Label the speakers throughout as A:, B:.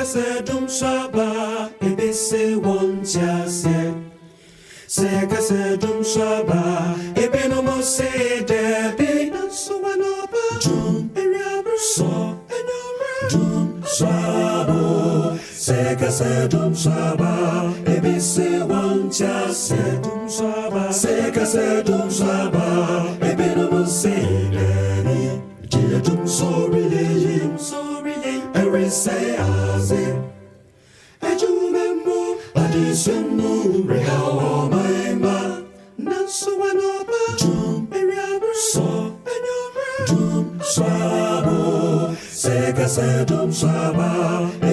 A: Sekasedum Shaba, Ebese Wonjase. Sekasedum Shaba, Ebenomo se Debi, Nansuanoba, Jum, Eriabra, So, Jum, Shabo. Sekasedum Shaba, Ebese Wonjase, Dum Shaba, Sekasedum Shaba, Ebenomo se Debi, Jum, sorry, say aze ejumembo adisemu rehawo maima nansuwanoba jum eriabra so jum swabo sekasedum swaba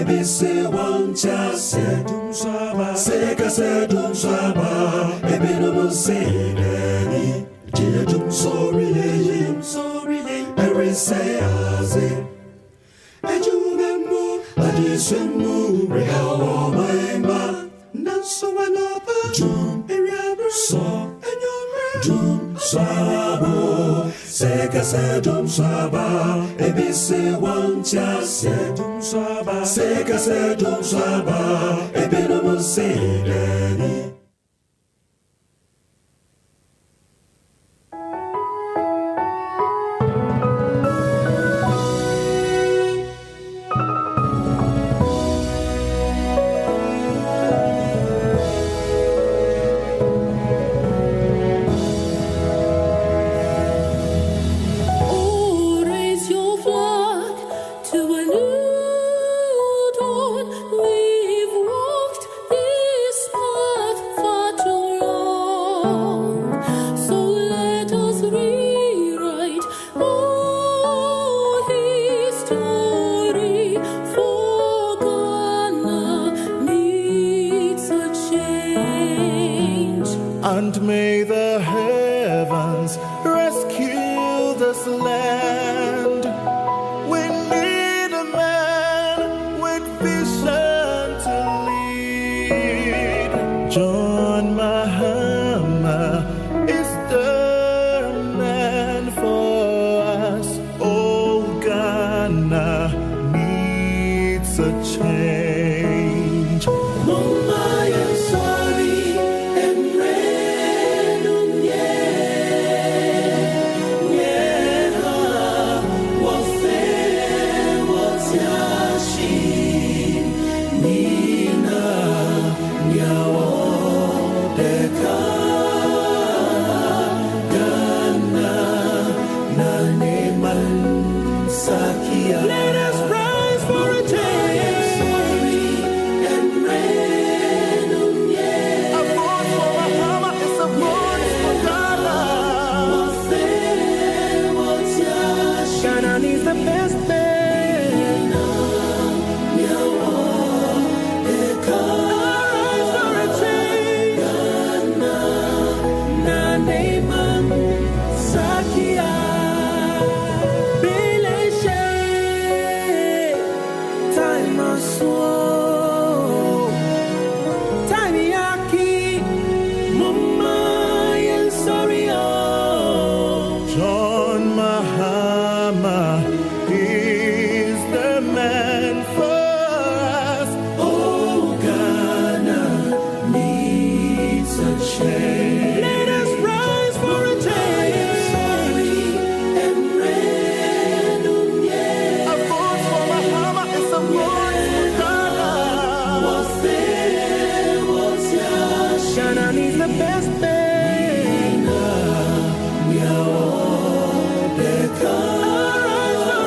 A: ebise wancha sedum swaba sekasedum swaba ebinomo sedeni jum sorry every say aze Adisemu rehawo maima nansuwanoba jum eriabra so jum swabo sekasedum swaba ebise wancha sedum swaba sekasedum swaba ebinomo sedeni.
B: And may the heavens rescue this land. We need a man with vision to lead. John Mahama is the man for us. Oh, Ghana needs a change.
A: Let us rise for a change. And rain
B: A voice for Bahama is a voice for Ghana.
A: Ghana needs the best thing. Rise for a change. Ghana, Naaman, Sakia.
B: John Mahama is the man for us.
A: Oh, Ghana needs a change. Let us rise for a change. And rain,
B: A voice for Bahama is a voice for Ghana.
A: Ghana needs the best thing. Rise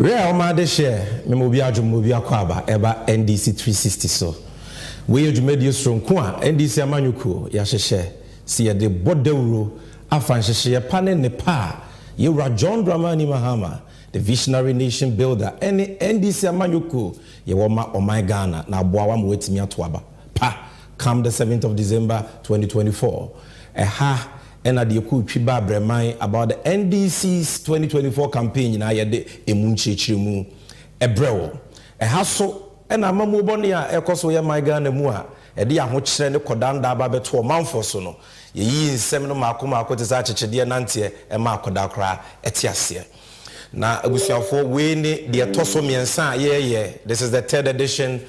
C: Real Made share, Memobia Jumobia Kwaba, Eba NDC 360 so. We are Jumedio Strong Kwa, NDC Amanyuku, Yashe, see the Bodeuro, Afanshe, Pane Nepa, Yura John Dramani Mahama, the visionary nation builder, any NDC Amanyuku, Yawama or my Ghana, na Boawam Wetmia Twaba. Pa, come the 7th of December 2024. And at the Chiba Bremai about the NDC's 2024 campaign in Ayade Emunche Chimu Ebreo. A hassle and a mamubonia Ecosoya Maigan Mua, a dear which send a Kodanda Babe to a month for sono. Ye in Seminole Makuma Cotisacha Chedia Nantia and Marco Dakra Etiasia. Now, we shall for Winnie the Atosomi and Sa, yeah. This is the 3rd edition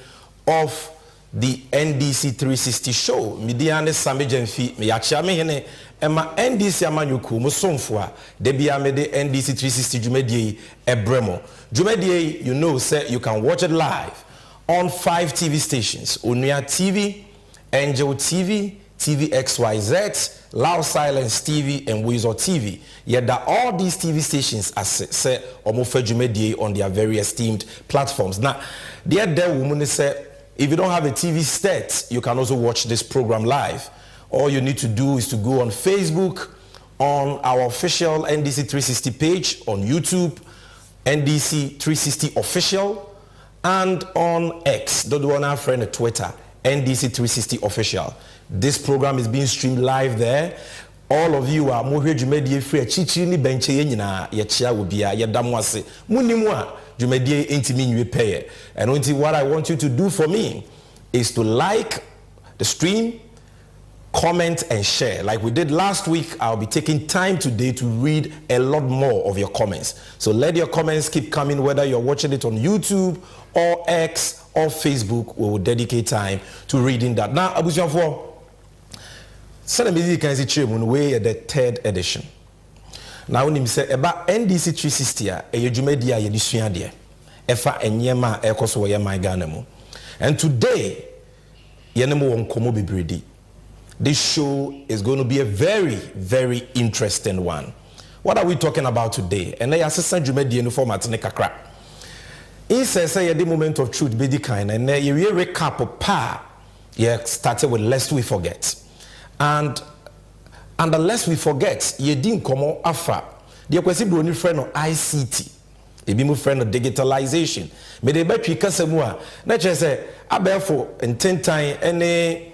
C: of the NDC 360 show. Midiane Samijenfi, Miachame Hene, Emma NDC Amanyuku, Musonfua, Debiamede NDC 360 Jumedie, Ebremo. Jumedie, you know, say you can watch it live on 5 TV stations: Unia TV, Angel TV, TV XYZ, Loud Silence TV, and Weasel TV. Yet that all these TV stations are say Omofe Jumedie on their very esteemed platforms. Now, there woman say, if you don't have a TV set, you can also watch this program live. All you need to do is to go on Facebook, on our official NDC 360 page, on YouTube, NDC 360 official, and on X, the one our friend at Twitter, NDC 360 official. This program is being streamed live there. All of you are more Jumedie free chichini benche yenina yechia wubia yedamwase munimwa Jumedie intimi nywe pay. And what I want you to do for me is to like the stream, comment and share. Like we did last week, I'll be taking time today to read a lot more of your comments. So let your comments keep coming, whether you're watching it on YouTube or X or Facebook. We will dedicate time to reading that. Now, Abusianfo, Senamidi Kansi Chimun, we at the 3rd edition. Now, when you say about NDC 360, a Jumedia Yedisuadia, Efa Enyema Ekoso Yama Ganemu. And today, Yenemu Wonkomo Bibridi. This show is going to be a very, very interesting one. What are we talking about today? And I assistant Jumedia in format Kakra. In say the moment of truth be the kind, and you recap of pa. Yeah, started with lest we forget. And unless we forget, ye didn't come on afa. The kwesi broni friend of ICT. E be my friend of digitalization. Me de betwi kasamua. Na che say abefo ntentine ene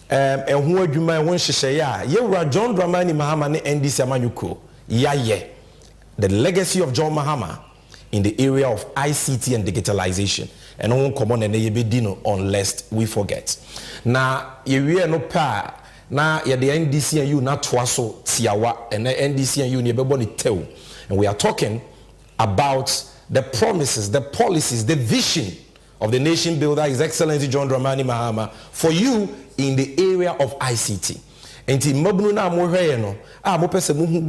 C: ehun adwuma ehun hyehyɛ ya. Yewura John Dramani Mahama ne NDC Amanyuku. Yaye. The legacy of John Mahama in the area of ICT and digitalization. And no one common and ye be dino unless we forget. Na ye no pa. Na ya the NDC and you not twaso tiawa and the NDC and you nebeboni tew. And we are talking about the promises, the policies, the vision of the nation builder, His Excellency John Dramani Mahama, for you in the area of ICT. And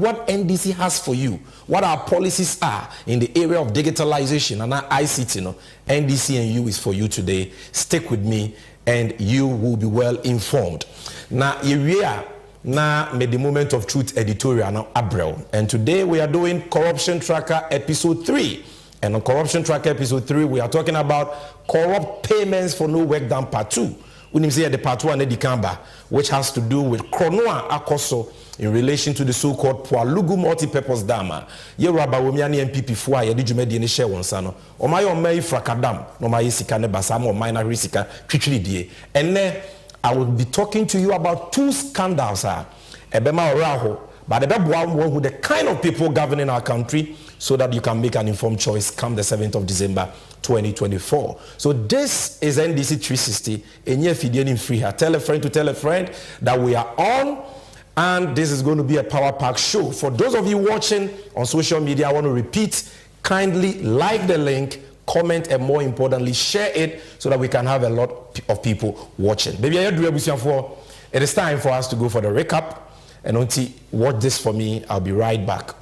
C: what NDC has for you, what our policies are in the area of digitalization and ICT. No, NDC and you is for you today. Stick with me and you will be well informed. Now, here now made the moment of truth editorial now Abrel. And today we are doing Corruption Tracker episode 3. And on Corruption Tracker episode 3, we are talking about corrupt payments for no work done part 2. We say the part 1 Edikamba, which has to do with Kronoa Akoso in relation to the so-called Pualugu multi-purpose dam. Ye raba womiani MPP fwa ye di jumedi ni share wonsano. Omayo omei frakadam, no ma yesika ne basamo omai na risika twitwili die. And then I will be talking to you about 2 scandals. Ebema oraho, but the kind of people governing our country, so that you can make an informed choice come the 7th of December 2024. So this is NDC 360. In free here. Tell a friend to tell a friend that we are on, and this is going to be a power pack show. For those of you watching on social media, I want to repeat, kindly like the link, comment, and more importantly, share it so that we can have a lot of people watching. Baby, it is time for us to go for the recap. And until watch this for me, I'll be right back.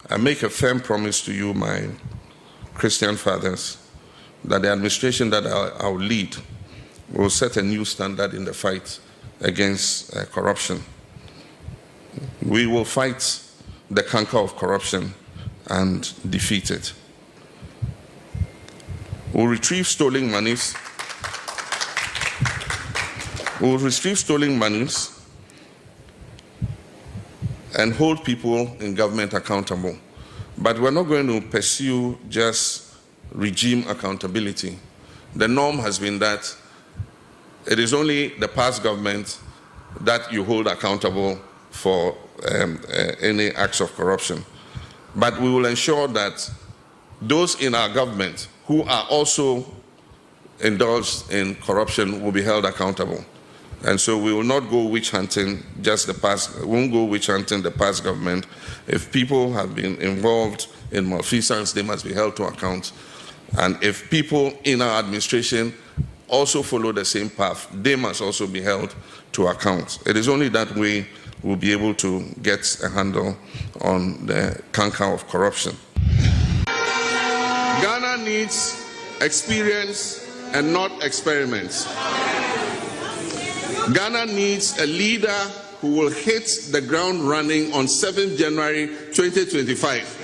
D: I make a firm promise to you, my Christian fathers, that the administration that I'll lead will set a new standard in the fight against corruption. We will fight the canker of corruption and defeat it. We'll retrieve stolen monies. We'll retrieve stolen monies and hold people in government accountable. But we're not going to pursue just regime accountability. The norm has been that it is only the past government that you hold accountable for any acts of corruption. But we will ensure that those in our government who are also indulged in corruption will be held accountable. And so we will not go witch hunting we won't go witch hunting the past government. If people have been involved in malfeasance, they must be held to account. And if people in our administration also follow the same path, they must also be held to account. It is only that way we'll be able to get a handle on the canker of corruption. Ghana needs experience and not experiments. Ghana needs a leader who will hit the ground running on 7th January 2025.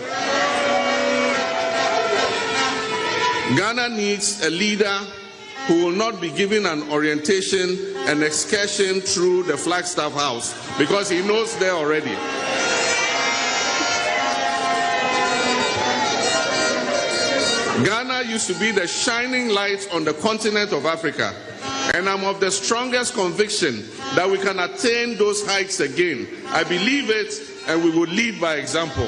D: Ghana needs a leader who will not be given an orientation and excursion through the Flagstaff House because he knows there already. Ghana used to be the shining light on the continent of Africa, and I'm of the strongest conviction that we can attain those heights again. I believe it, and we will lead by example.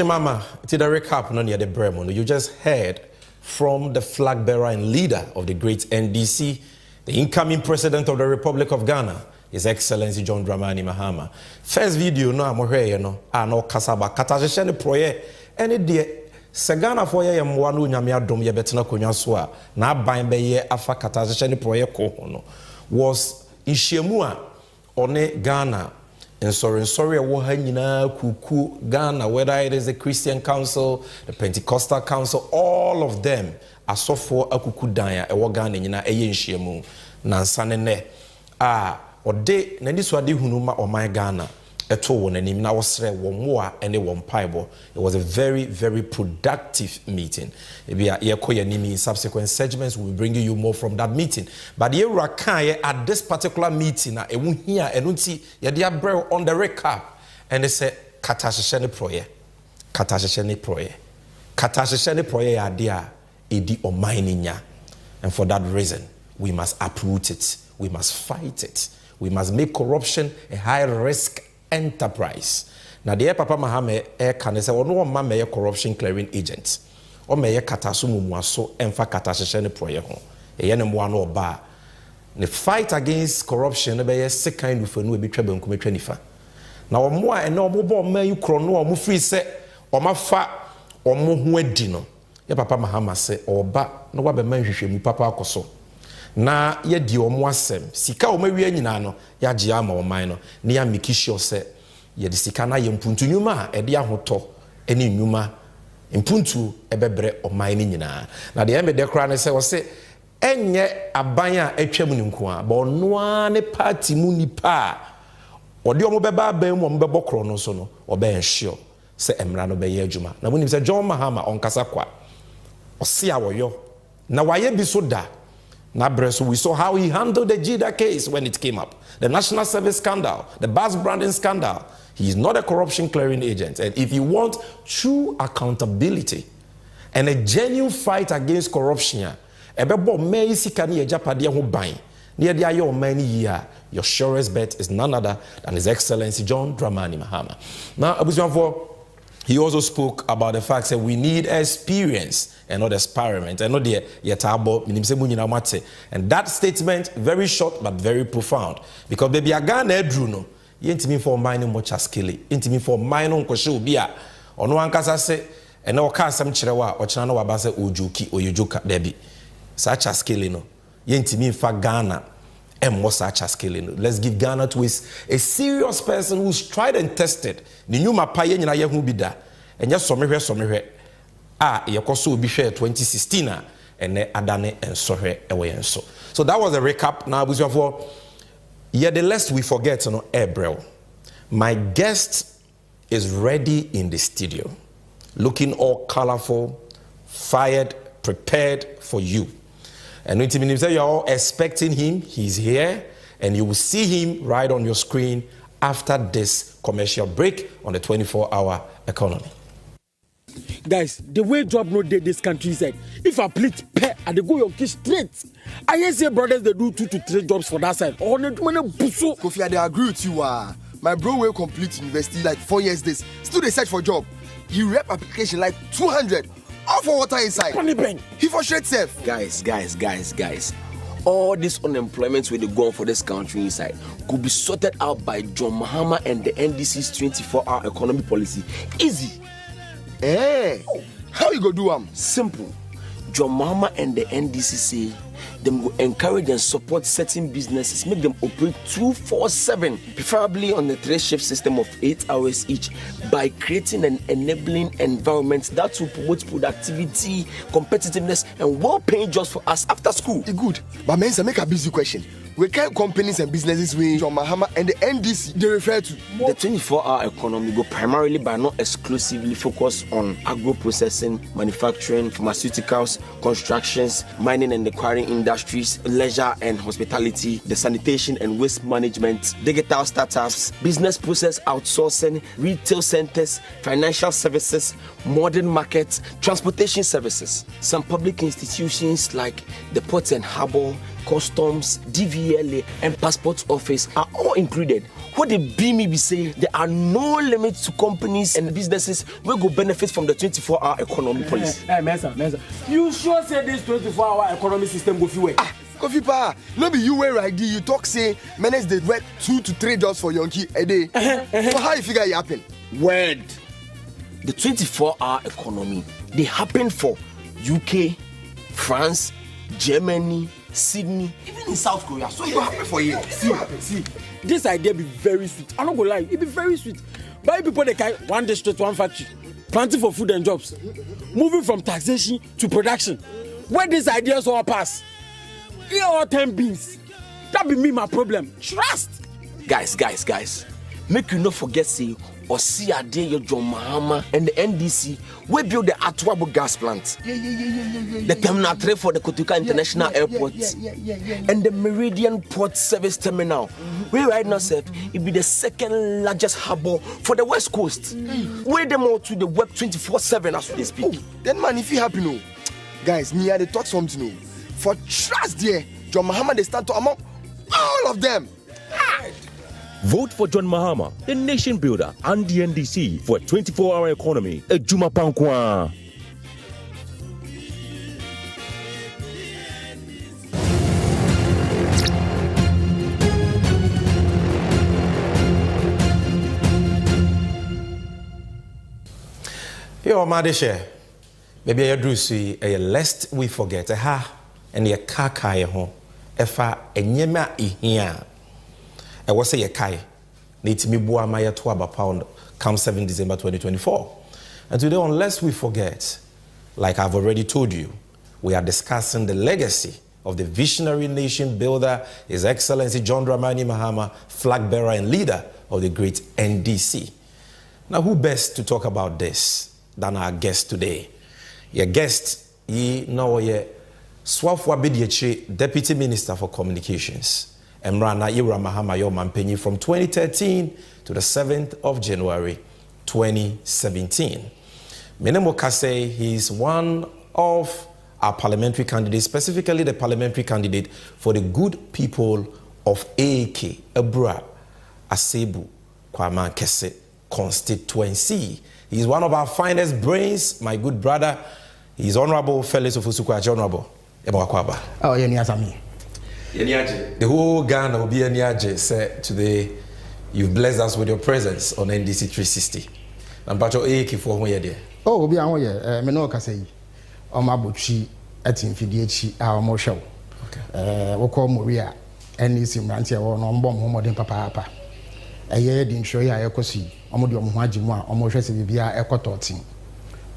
C: Mama, to the recap, near the Bremen, you just heard from the flag bearer and leader of the great NDC, the incoming president of the Republic of Ghana, His Excellency John Dramani Mahama. First video, no, I'm here, no, kasaba, katajesheni proye, any day, Sagana for ye mwanu nyamia dom ye betina kunyaswa, na baimbe ye afa katajesheni proye kohono, was Ishemua, one Ghana. And sorry, kuku Ghana, whether it is the Christian Council, the Pentecostal Council, all of them are so for a kuku daya, a Ghana, a yenshemu, Nansane, or de, Nandiswadi Hunuma or my Ghana, a two and him now was one more and a one piebo. It was a very, very productive meeting. In subsequent segments, we'll be bringing you more from that meeting. But here at this particular meeting, I won't hear and won't see Yadia on the recap. And they said, Katasheni proye. Katasheni proye. Katasheni proye adia edi omainya. And for that reason, we must uproot it. We must fight it. We must make corruption a high risk enterprise. Now, the Papa Mahame can say, "Oh no, man, may corruption clearing agent. Or may katasumu muaso enfa katashene proyeho. Eyene muano ba. The fight against corruption be second of no be twebe nkumetwa nifa. Na omo a ene omo bo man yu kro no omo free se omo fa omo ho adi no. Ye Papa Mahama se oba no wa be man hwehwemu papa akoso. Na ye di omo asem sika omo wi anyina no ya gye ama oman no ne ya make sure se ye di sika na ye mpuntu nyuma e de ahoto ene nyuma mpuntu ebebre oman ni nyina na de embe de kra ne se wo se enye aban a atwam ni nko a ba ono ne party mu nipa o de omo beba aban mu omo bebo kro no so no oba ensure se emra no be ye adwuma na munim se John Mahama onkasa kwa o se awoyo na waye bi so da. So we saw how he handled the JIDA case when it came up. The National Service scandal, the bus branding scandal. He is not a corruption clearing agent. And if you want true accountability and a genuine fight against corruption, your surest bet is none other than His Excellency John Dramani Mahama. Now, he also spoke about the fact that we need experience and not experiment. And not the yetabo. And that statement, very short but very profound. Because baby agana edruno, yentimi for mining much askili, yentimi for mining kosho bia. Ono ankasa se, and no kasam chirewa, or chano wabase ujuki or yujuka debi. Such askili no. Yentimi for Ghana. Mosacha scaling. Let's give Ghana to a serious person who's tried and tested. The new Mapaye Nina Yahu Bida. And just somewhere. Yakoso will be share 2016 and then Adane and Sohe away and so. So that was a recap. Now, for the lest we forget, April. My guest is ready in the studio, looking all colorful, fired, prepared for you. And when you say you're all expecting him, he's here, and you will see him right on your screen after this commercial break on the 24-hour economy.
E: Guys, the way job no dey this countryside, if I plate pay and they go your kids straight, I hear say brothers they do 2 to 3 jobs for that side. Oh,
B: Kofi, I agree with you. My bro will complete university like 4 years this. Still they search for job. He rep application like 200. All for water inside. He for straight safe.
F: Guys. All this unemployment where they go on for this country inside could be sorted out by John Mahama and the NDC's 24-hour economy policy. Easy.
B: How you go do
F: Simple. John Mahama and the NDC say them will encourage and support certain businesses, make them operate 24/7, preferably on the 3-shift system of 8 hours each, by creating an enabling environment that will promote productivity, competitiveness, and well-paying jobs for us after school.
B: Good. But Mensa, make a busy question. We can companies and businesses with John Mahama and the NDC they refer to.
F: The 24-hour economy go primarily but not exclusively focus on agro-processing, manufacturing, pharmaceuticals, constructions, mining and acquiring industries, leisure and hospitality, the sanitation and waste management, digital startups, business process outsourcing, retail centers, financial services, modern markets, transportation services. Some public institutions like the Ports and Harbour, Customs, DVLA, and Passport Office are all included. What the BME be saying, there are no limits to companies and businesses who go benefit from the 24-hour economy policy.
E: Mensa, you sure say this 24-hour economy system go few way?
B: Kofi Pa, no be you where right you talk say menace they work 2 to 3 jobs for Yonki a day. So how you figure it happen?
F: Word. The 24-hour economy, they happen for UK, France, Germany, Sydney, even in South Korea. So it will happen for you.
E: See, this idea be very sweet. I'm not gonna lie, it be very sweet. But people they carry one district, one factory, planting for food and jobs, moving from taxation to production. Where these ideas all pass, here all 10 beans. That be me my problem. Trust.
F: Guys. Make you not forget say or see a day your John Mahama and the NDC we build the Atuabo gas plant. The Terminal 3 for the Kotuka International Airport. And the Meridian Port Service Terminal. We right now said it be the second largest harbor for the West Coast. Weigh them all to the web 24/7 as we speak.
B: Then man, if you happy no, guys, me they talk something no. For trust there, John Mahama they start to among all of them.
G: Vote for John Mahama, the nation builder, and the NDC for a 24-hour economy. Ejuma Pankwa.
C: Yo, Madeshe, maybe I do see a lest we forget a and your kaka home. Efa enyema ihia. I was say a kai. Need me bua maya to about pound come 7 December 2024. And today, unless we forget, like I've already told you, we are discussing the legacy of the visionary nation builder, His Excellency John Dramani Mahama, flag bearer and leader of the great NDC. Now, who best to talk about this than our guest today? Your guest, ye know ye Swafwa Bidiechi, Deputy Minister for Communications. Emrana Ira Mahama Yomampenyi from 2013 to the 7th of January 2017. Menemo Kase, he's one of our parliamentary candidates, specifically the parliamentary candidate for the good people of Eke, Ebra, Asebu, Kwama Kese constituency. He's one of our finest brains, my good brother. He's Honorable Felix Ofosu-Kwakye. Honorable Eba Wakwaba.
H: Oh, yeah, Niasami.
C: The whole Ghana will be a Niaje said today, you've blessed us with your presence on NDC 360. I'm part of Eke for 1 year there.
H: Oh, we'll be on here. Meno Kasei, Omabuchi, Etin Fidici, our Moshow. Okay. We call Maria, NEC mrantie wo no mbom ho modern papa eye di nshoyi a ekosi omo de omo ho agimu a omo hwese bibia ekototi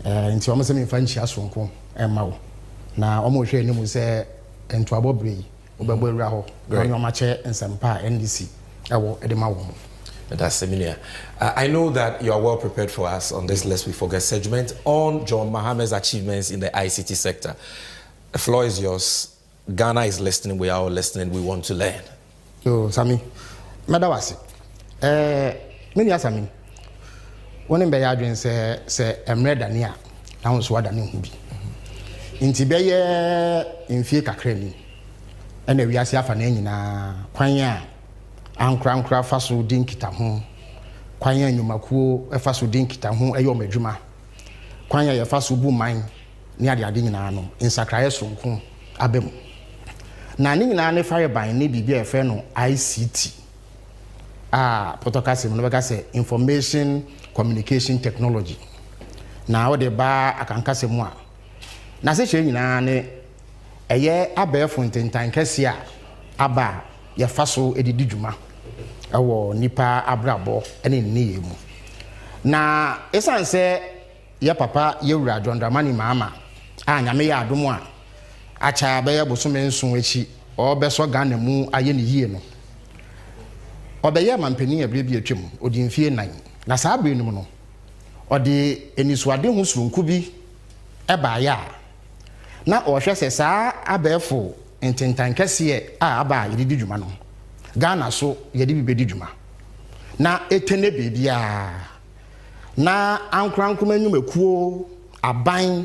H: nti omo se me fa nchi asonko emma wo na omo hwe animu se entuabo brei obebo ewura ho onyo ma che nsempa NDC ewo edema wo.
C: That's similar. I know that you are well prepared for us on this Lest We Forget segment on John Mahama's achievements in the ICT sector. The floor is yours. Ghana is listening. We are all listening. We want to learn.
H: So, Sami, Madawasi. Many are Sami. One in Bayadrin say, Emre Dania, now is what I know. In Tibeye, in Fika Crane, and the Riasia Fanena, Quanya. Ankra faso din kita ho kwanya nyumakuo efaso din kita ho eyo madwuma kwanya ye faso bu man ne ade nyina no insakraye sonko abem na ne nyina ne fire ban ne bibia efe no ICT protocol no beka say information communication technology na wo de ba akanka se mu a na se hye nyina ne eye abefo ntentan kase a aba ye faso edidi dwuma ewo nipa abrabo ene nne mu na esanse ye papa ye wura John Dramani Mahama anyame ya adom a acha be ye bosome nson echi obeso Ghana mu aye ne yie no obeye mampani ya brebi atwem odi mfie nan na saa bre num no odi enisuade hu surunku bi eba ya na ohwe se saa abefo ententan kase a aba yedi dwuma no Ghana so yedi bibedi dwuma na etene bebia na ankrankuma nyumekuo aban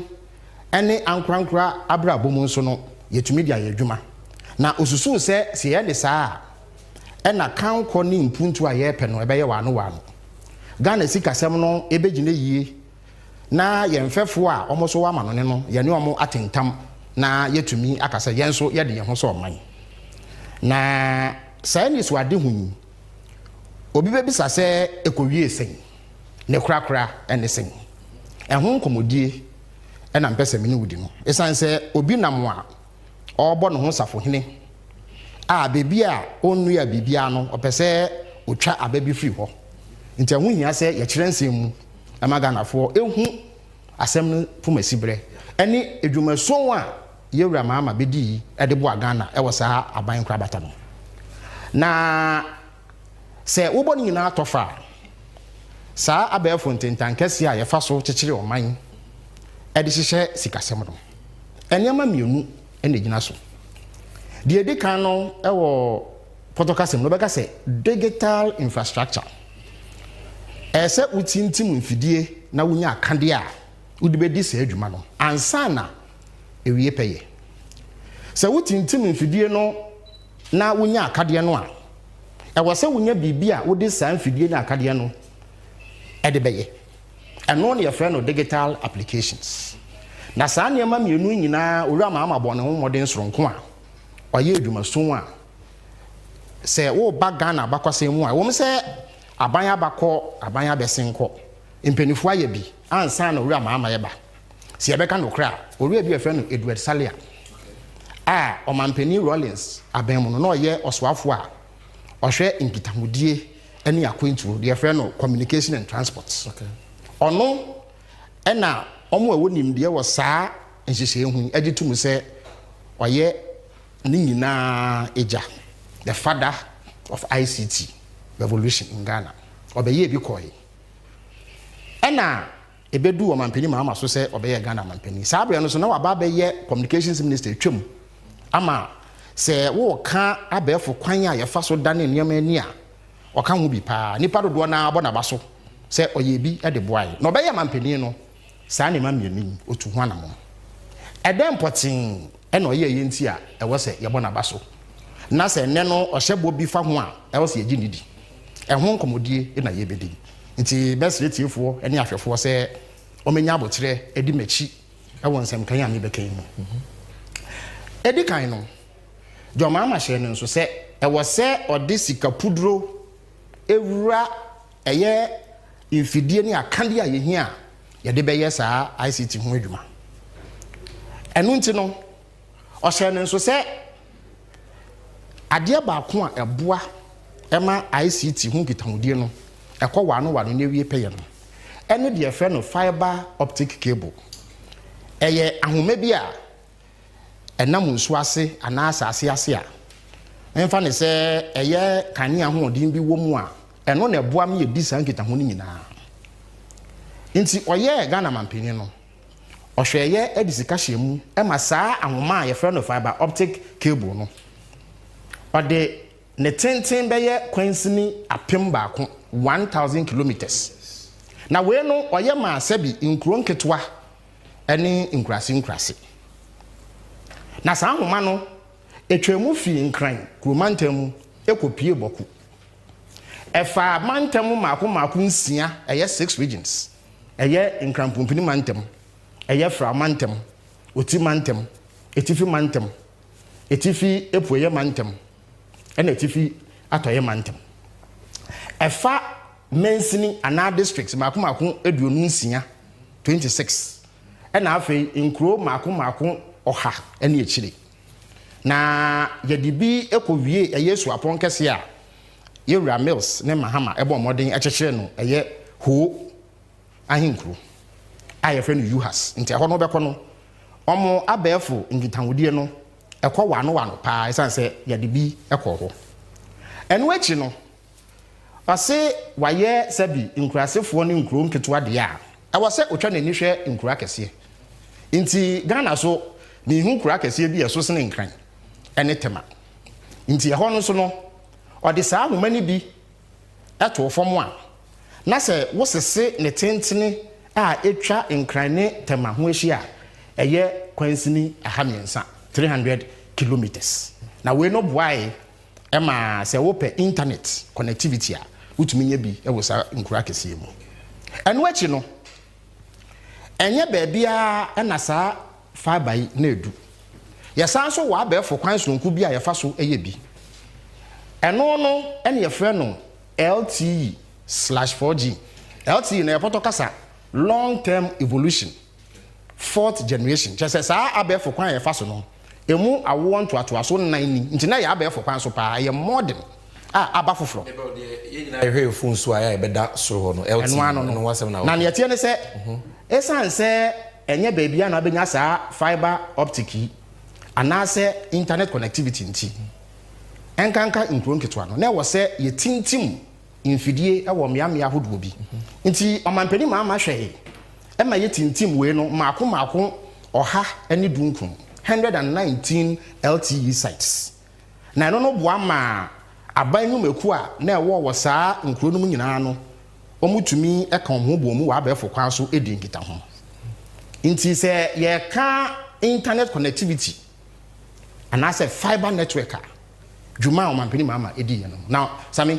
H: ene ankrankra abrabom nso no yetumi dia yedwuma na osusu se ye de saa ena kanko ni mpuntu a ye pe no ebe ye wano Ghana sikasem no ebegine yie na yemfefo a omoso wa ma no ne no ye ne omo atentam na yetumi akasa yenso ye de ye ho so oman na saynis wade hu obi bebisa se ekowie sen ne krakra ene sen ehun komodie ena mpese mini wudi no esan se obi namwa obo no ho safo hene a bebi a onu ya bibia no opese otwa ababi firi ho nti ehun hia se ye kyerensem mu amaganafo ehu asem no pumasibre ene edwumason a yewura Mahama bedi ede bo Ghana e wo saa aban kra bata no na se wo ni nyina atofa saa abefo ntentan kase a ye fa so kyekere oman ede hyehyɛ sikasem no enema mienu ene gina so de edikan no e wo protocol no beka se digital infrastructure ese utintim mfidie na wonya akande a wodi bedi se adwuma no ansana ewie peye se utintim mfidie no na wonya akade no a ewo se wonya bibia wodi san mfidie na akade no ede beye eno ne yefre no digital applications na saa niema mienu nyina owura Mahama bo ne ho modern soronko a oye adwumason a se wo ba Ghana bakwase mu a wo me se aban abakọ aban abesenko impenifo aye bi ansa na owura Mahama ye ba se yebeka no kra owura bi yefre no Edward Salia omampeni Rollins abenmu no oye oswafo a ohwe nkitamudie ene akwentu de yefre no communication and transport ono ena omo ewo nimde wo saa nhyehyɛ hu agitum se oye ni nyina eja the father of ICT revolution in Ghana obeye bi koyi ena ebedu omampeni Mahama so se obeye Ghana mampeni saa bre no so na waba beye communications minister twem ama se wo ka abefo kwan a yefa so dane nneema ani a oka ho bi pa nipa dodo na abo na baso se oye bi e de boae no obeye mampeni no saa ne ma mienu otu ho anamo edem potin e na oye yenti a e wo se yebo na baso na se ne no ohyebo bi fa ho a e wo se ye ginidi e ho nkomodie e na ye bedi nti best retiefo ene ahwefo se omenya abotire edi machi e won nsem kan ya me bekan mu edi kan no John Mahama hye ne nso se e wo se ode sikapudro ewura eye infidie ne akande a yehia ye de beye saa ICT ho adwuma enu nti no o hye ne nso se adeɛ baako a ɛboa ɛma ICT ho nkitahodie no ɛkɔ wano ne wie pɛyɛ no ɛne deɛ ɛfrɛ no fiber optic cable ɛyɛ ahoma bi a ɛnam nsuo ase anaa asase ase a ɛmfa ne sɛ ɛyɛ kanea hoɔden bi wɔ mu a ɛno na ɛboa me yɛdi saa nkitaho no nyinaa nti ɔyɛ Ghana mampanin no ɔhwɛyɛ adi sika hyɛ mu ɛma saa ahoma a yɛfrɛ no fiber optic cable no ɔde ne tenten bɛyɛ kwansini apem baako 1000 kilometers na wei no ɔyɛ ma sɛbi nkuro nketewa ɛne nkurase na saa ahoma no etwemu fi nkran kuromantam mu ekopie boku ɛfa mantam maako nsia ɛyɛ 6 regions ɛyɛ nkranpompini mantam ɛyɛ fra mantam oti mantam etifi mantam etifi epueye mantam ɛna etifi atɔye mantam ɛfa mensini ana districts maako eduonu nsia 26 ɛna afei nkuro maako ɔha ɛne ekyire na yɛde bi ekowie ɛyɛ suapɔn kɛse a yɛwura mills ne mahama ɛbɔ mmɔden ɛkyekyere no ɛyɛ ho ahenkuro a yɛfrɛ no UHAS nti ɛhɔ no bɛkɔ no ɔmo abɛɛfo nkitahodie no ɛkɔ wano paa ɛsan sɛ yɛde bi ɛkɔ hɔ ɛno akyi no ɔse wayɛ sɛbi nkurasefoɔ ne nkuro nketewa deɛ a ɛwɔ sɛ otwa n'ani hwɛ nkura kɛseɛ nti Ghana so ne ihu nkura kɛseɛ bi ɛso sene nkran ɛne tema nti ɛhɔ no so no ɔde saa ahoma ni bi ɛto fam a na sɛ wosese ne tentene a etwa nkran ne tema ho ahyia ɛyɛ kwansini ahamiensa 300 kilometers na we no boae ɛma sɛ wopɛ internet connectivity a wotumi nya bi ɛwɔ saa nkura kɛseɛ mu ɛno akyi no ɛnyɛ baabia ɛna saa fiber yi na edu yɛsan so wɔ abɛɛfo kwan sononko bi a yɛfa so ɛyɛ bi ɛno no ɛne yɛfrɛ no LTE/4G LTE na yɛpɔtɔ kasa long term evolution 4th generation kyɛ sɛ saa abɛɛfo kwan a yɛfa so no emu awoɔ ntoatoaso 9 ni nti na yɛ abɛɛfo kwan so paa yɛ modern a aba foforɔ
C: ɛhwɛ phone so a yɛbɛda soro hɔ no LTE no wasɛm na
H: ne yɛtie ne sɛ ɛsan sɛ ɛnyɛ baabia na abɛnya saa fiber optic yi anaasɛ internet connectivity nti ɛnkanka nkuro nketewa no na ɛwɔ sɛ yɛtintim mfidie ɛwɔ mmeammea ahodoɔ bi nti ɔmampani maama hwɛ ɛma yɛtintim wei no maako ɔha ɛne dunkun 119 LTE sites na ɛno no boa ma aban nwumaku a na ɛwɔ wɔ saa nkuro no mu nyinaa no ɔmutumi ɛka ho bɔ mu wɔ abɛɛfo kwan so ɛdi nkita ho nti sɛ yɛka internet connectivity anaasɛ fiber network a dwuma a ɔmampani maama ɛdi yɛ no now sami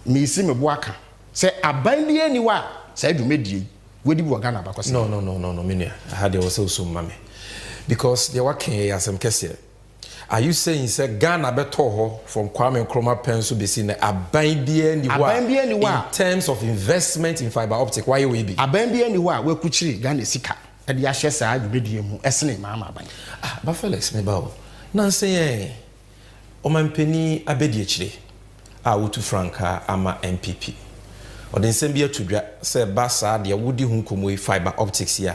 H: meisi me boaka sɛ aban bi ani wa sɛ dwumadie wodi bi wɔ Ghana bakɔ sɛ
C: no menua I had also so mame because they were king asem kese are you saying say Ghana beto ho from Kwame Nkrumah pen so be seen aban bi ani wa in terms of investment in fiber optic why we be
H: aban bi ani wa we kuchiri Ghana sika e de ahye saa dwumadie mu esene maama aban
C: ba Felix me ba o na say omampani abedi akire a wotu franka ama MPP ɔde nsɛm bi atudwa sɛ ba saa de wodi hu nkomo fiber optics ya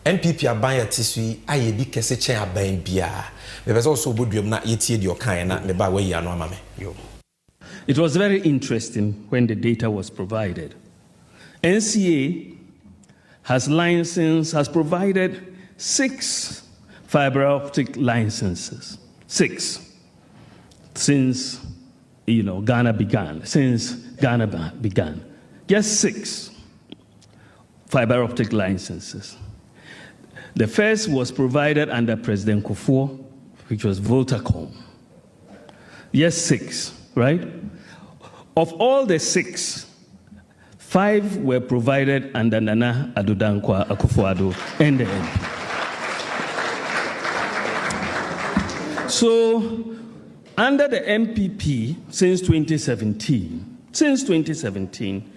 C: MPP aban ya tisui aye bi kese chen aban bia me pese also oboduam na yetie de okan na me ba wa yi ano ama me yo.
I: It was very interesting when the data was provided. NCA has provided 6 fiber optic licenses. 6 since Ghana began. Just 6 fiber optic licenses. The first was provided under President Kufuor, which was Voltacom. Yes, 6, right? Of all the 6, 5 were provided under Nana Addo Dankwa Akufo-Addo and the MP. So, under the MPP, since 2017,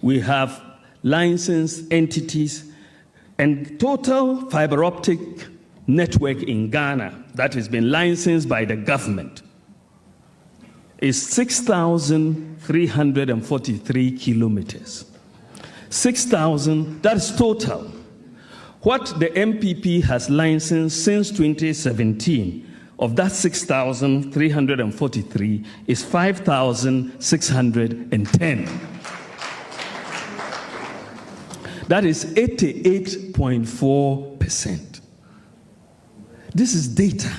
I: we have licensed entities and total fiber optic network in Ghana that has been licensed by the government is 6,343 kilometers. 6,000, that's total. What the MPP has licensed since 2017 of that 6,343 is 5,610. That is 88.4%. This is data.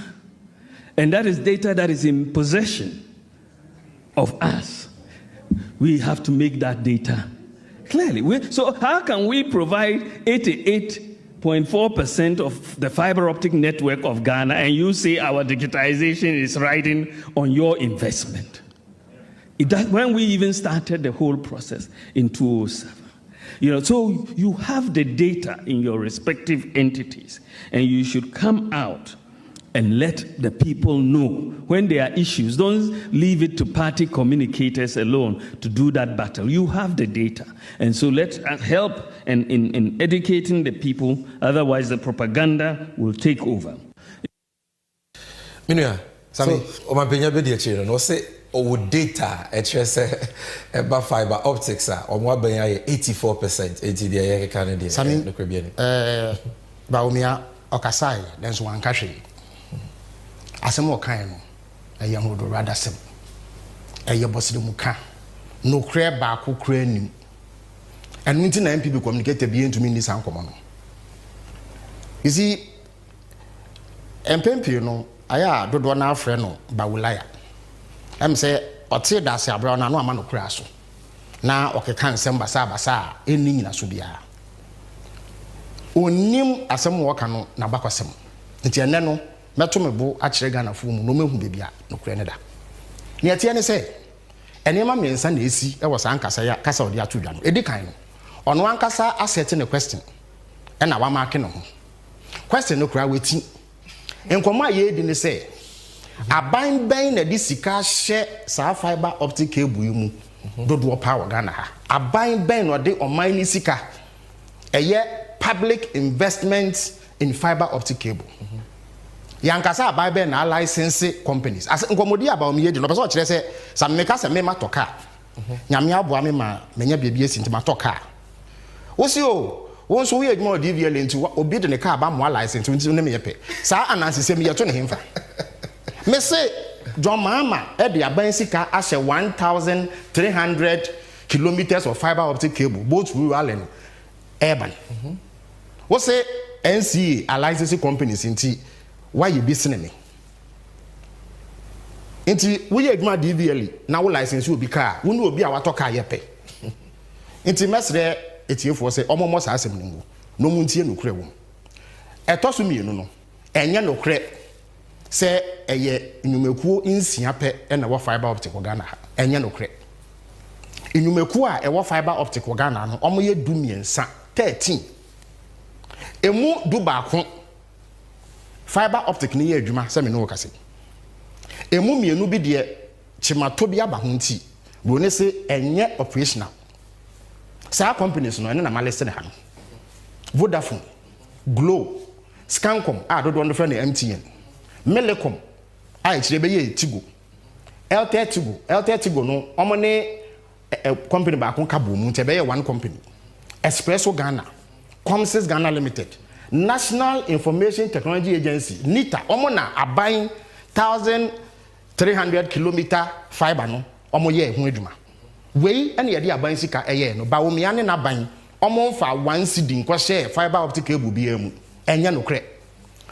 I: And that is data that is in possession of us. We have to make that data clearly. So how can we provide 88.4% of the fiber optic network of Ghana and you say our digitization is riding on your investment? When we even started the whole process in 2007. So you have the data in your respective entities, and you should come out and let the people know when there are issues. Don't leave it to party communicators alone to do that battle. You have the data. And so let's help in educating the people, otherwise the propaganda will take over.
C: Minua, so omapenya be de chiro no say o data about fiber optics or more than 84%. Enti de ye ka ne de no kwebia ni.
H: Baumia okasai denso wan kahwe. Asem okan no eye hodo rather sim. Eye boside mu ka. No kre ba ko kre nim. Enu nti na MPP communicator bi entumi ni san komo no. You see, MPP no aya dodo na afre no bawulaya. Em say ote da se abra na no ama no kra so. Na okeka nsem basa eni nyina so bia. Onim asem wo ka no na bakwasem. Nti ene no meto mebo a kire Ghana fu mu no mehu bebia no kra ne da. Ne atie ne say enema mensa na esi e wo san kasa ya kasa odi atodwa no. Edi kan no. Ono ankasa asset ne question. E na wa mark no ho. Question no kra weti. Enkomo aye di ne say aban ben na di sika hye sa fiber optic cable yi mu dodo power Ghana ha. Aban ben no de oman ni sika eye public investment in fiber optic cable. Yankasa aban ben na license companies. As nkomodi aba o me di no person kire say sam meka se me matoka. Nyame aboa me ma menya bibie sinti matoka. Wosi o wonso we adwuma DVL enti obi de ne ka ba mo license enti ne me yepe. Sa anansi se me yeto ne hemfa. Me say John Mahama e de aban sika ashe 1,300 kilometers of fiber optic cable both rural and urban. What say NCA a licensing companies inti why you be me? Inti we adwuma DVL na wo license will be car we no obi a watoka yepe. Inti mesre etiefo say omomo sa asem ningu no mu ntie no kure wo. Etoso mienu no enye no kure se eye nyumekuo insia pe na wo fiber optic Ghana ha enye no kure. Nyumekuo a e wo fiber optic Ghana no omo ye du miensa 13 emu du baako fiber optic ni ye adwuma se me no kase emu mienu bi de chimato bi aba ho nti bro ne se enye operational sa companies no ene na malese ne ha no Vodafone, Glo, Scancom dodo no friend MTN, Melecom chire be ye Tigo, LTE Tigo no omo ne company ba kon ka bo mu nte be ye one company, Espresso Ghana, Comsys Ghana Limited, National Information Technology Agency NITA omo na aban 1,300 kilometer fiber no omo ye hu adwuma wei ene ye de aban sika eye no ba wo me ane na ban omo fa one cd nko share fiber optic cable bi emu enye no kre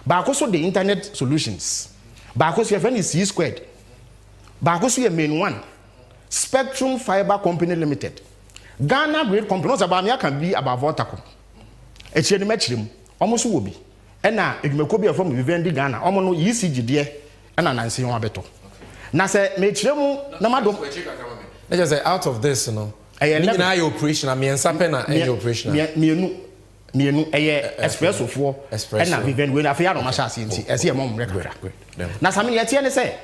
H: ba ko so the internet solutions ba ko so ye friend C squared ba ko so ye main one Spectrum Fiber Company Limited Ghana great company no about me can be about Vodacom e chire ni machirem omo so wo bi ena edwumako bi from Vivendi Ghana omo no ECG de ena nansi ho abeto na se me chire mu na mado.
C: Let's just say out of this, you know. Now your operation, I mean, something your operation.
H: Mienu espresso for and na Vivendi we na fe ya no masha asenti ese mom record. Na sami ye tie ne say.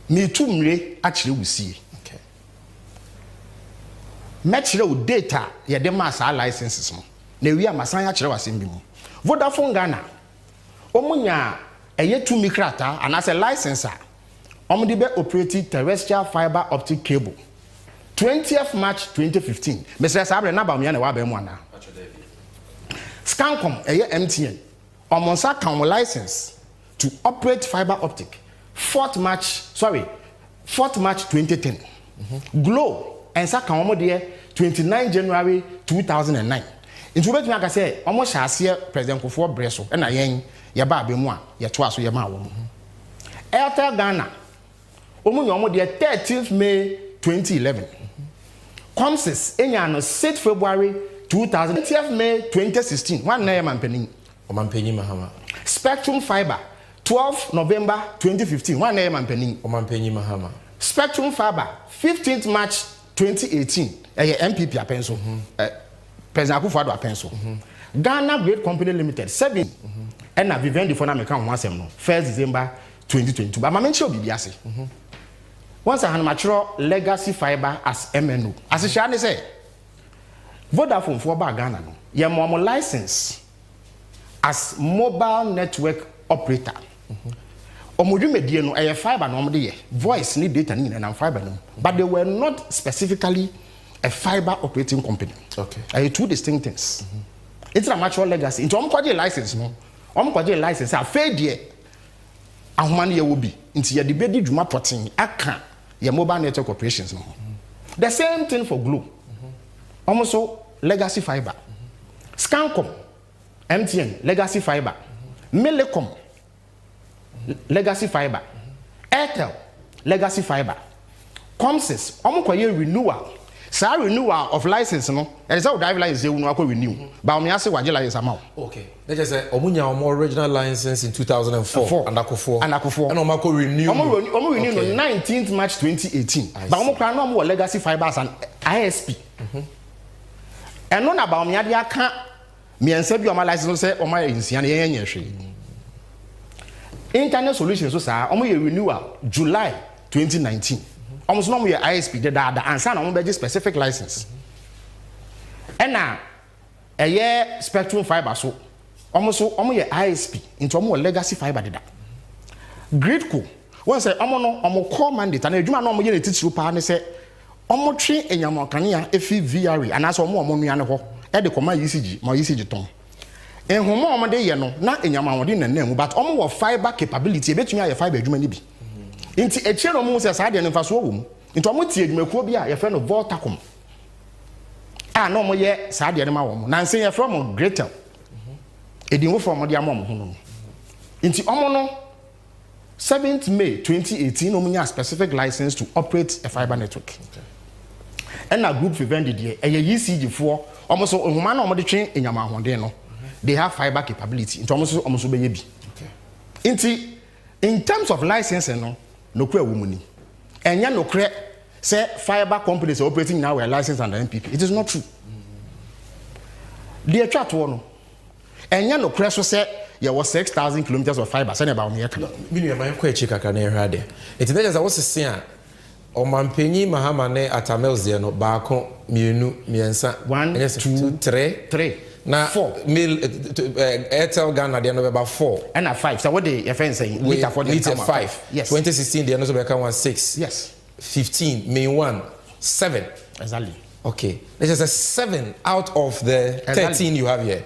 H: Me tu mre a kire wusie.
C: Okay.
H: Me kire wo data ye de ma sa licenses no. Na wi amasan ya kire wasem bi mu. Vodafone Ghana omunya eye tu mikrata and as a licenser Omdibe operated terrestrial fiber optic cable. 20th March 2015. Mr. Sabre na ba na wa ba mu ana. Scancom MTN. Omonsa kan license to operate fiber optic. 4th March 2010. Glow and Saka omo de 29 January 2009. Into bet me aka say omo hyase President Kufuor Breso na yen ye ba be mu a ye to aso ye ma wo. Airtel Ghana omo nyo omo de 13th May 2011. Comsys enya no 6th February 2020th May 2016. One na ye manpenin.
C: O manpenyi Mahama.
H: Spectrum Fiber 12th November 2015. One na ye manpenin.
C: O manpenyi Mahama.
H: Spectrum Fiber 15th March 2018. MPP apenso. President Akufo-Addo apenso. Ghana Great Company Limited 7. And na Vivendi for na me kan ho asem no. 1st December 2022. But ma mention obi ase. Once I had mature legacy fiber as MNO. As I say, Vodafone for Ghana no. Ye mo license as mobile network operator. Omodumedie no a fiber no omde ye. Voice ni data ni na fiber no. But they were not specifically a fiber operating company.
C: Okay.
H: Two distinct things. It's a mature legacy. Into omkwaje license no. Omkwaje license a fair die. Ahomani ye will be. Into ye debedi dwuma potin aka ye mobile network operations no. The same thing for Glo. Almost legacy fiber. Scancom, MTN, legacy fiber. Millicom, legacy fiber. Airtel, legacy fiber. Comsys, omukwaye renewal. Sa renewal of license no. There is how drive license you no renew. But me ase waje license amount.
C: Okay. Let's just say omunya omo original license in 2004 and Akufo. And omako renew.
H: Omo renew on 19th March 2018. But omo kra no omo legacy fiber as an ISP. And no na ba omo ade aka me ense bi omo license say omo ya insia na yen hwe. Internet solutions so sa omo ye renewal July 2019. Almost no more ISP the answer na be specific license. And now a year spectrum fiber so almost ISP into more legacy fiber dida. Gridco once say omo call mandate and adwuma na omo ye titiri pa ne say omo twe enyamo kanea efi VRE and as omo nua ne ho e de koma ECG ton. Enhomo omo de ye no na enyamo wode na na mu but omo wo fiber capability e betumi aye fiber adwuma ni bi. Inti echero mu se sa de nfaso wo mu into omo tie adwumakuo bi a ye fe no Voltacom no mo ye sa de ma wo mu na nse ye from Greater edin wo from de amom ho no inti omo no 7th May 2018 omo nya specific license to operate a fiber network. And na group Vivendi de ECG for omo so ohuma na omo de twen enyama ahoden no they have fiber capability into omo so be ye bi. Inti in terms of licensing no kura wo muni enya no kra say fiber companies are operating now we are licensed under MPP. It is not true. The chat no enya no kra so say there was 6,000 kilometers of fiber say about me eka
C: minu ma kwa echi kaka na ehade it is just what say a omampenyi Mahama ne atamels de no baako mienu miensa
H: 1 2 3
C: na
H: 4
C: Airtel Ghana de no be about 4
H: and 5 so what the friend say later for the
C: 5
H: yes
C: 2016 de no so be can 6
H: yes
C: 15 May 1 7
H: exactly
C: okay let's just say 7 out of the 13 exactly. You have here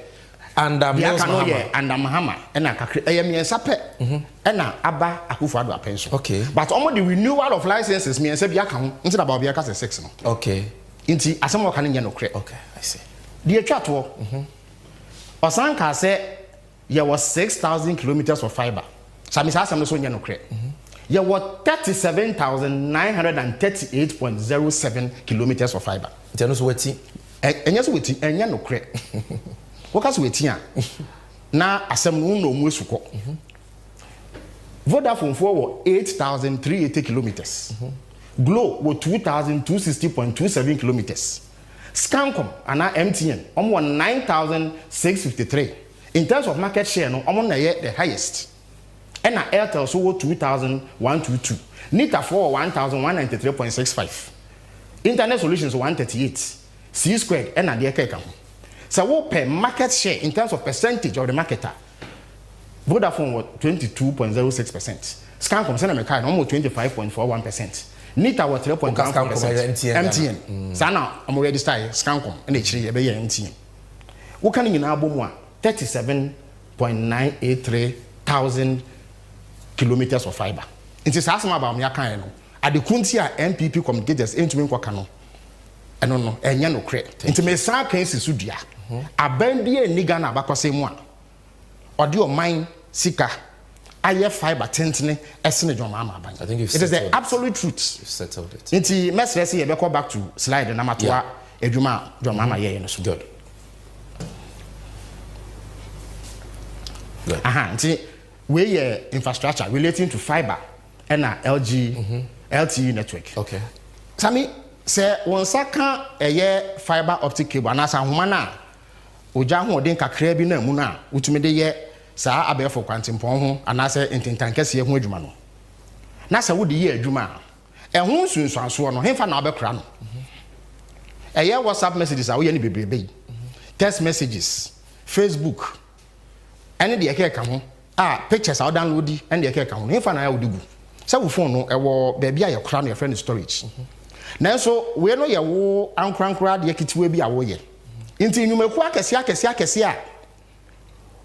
C: and
H: Mahama and Mahama and kakre miensa pe and aba Akufo-Addo apenso
C: okay
H: but almost the renewal of licenses miensa bi aka ho instead about bi aka 6 no
C: okay
H: inti asemo kan nya no kre
C: okay I see
H: the chatwo osanka say there was 6,000 kilometers of fiber so me say asem no so nya no kre there were 37,938.07 kilometers of fiber
C: nteno so wati
H: enya so wati enya no kre wokas wati a na asem no no mu esuko Vodafone for 8,380 kilometers Glo were 2,260.27 kilometers Scancom and MTN almost 9,653 in terms of market share no almost the highest and Airtel so 2,122 Nita for 1,193.65 Internet Solutions 138 C squared and the Ekeka so what per market share in terms of percentage of the marketer Vodafone was 22.06% Scancom send me kind almost 25.41%. Nita was 3.1%. MTN. Sana I'm already started Scancom and they chiri ebe MTN. What can you now boom 37.983 thousand kilometers of fiber. It is asking about me kind no. At the Kuntia MPP communicators into me kwaka no. Eno no enya no kre. Into me san kan sisu dia. Abandi e niga na abakose mu a. Odi o man sika aye fiber tentene esene Dwoma Ama aban.
C: I think it
H: is the absolute truth.
C: You've settled it.
H: Inti mesre say you be back to slide na matoa edwuma Dwoma Ama ye no so.
C: Good.
H: Aha, nti we infrastructure relating to fiber and LTE network.
C: Okay.
H: Sami say won saka fiber optic cable anasa homa na oja ho den kakra bi na mu na utumi de ye saa abefo kwantempon ho anasa intentankese ho adwuma no. Na sa wodi ye adwuma ehun sunsuanso no hemfa na obekra no. WhatsApp messages a wo ye ni bebrebe. Text messages, Facebook and the eke ka ho pictures are download and the eke ka ho hemfa na ya odigu. Sa wo phone no ewo baby a ye kra no your friend storage. Na so we no ye wo ankrankra de kitiwe bi a wo ye. Nti nyumeku akese a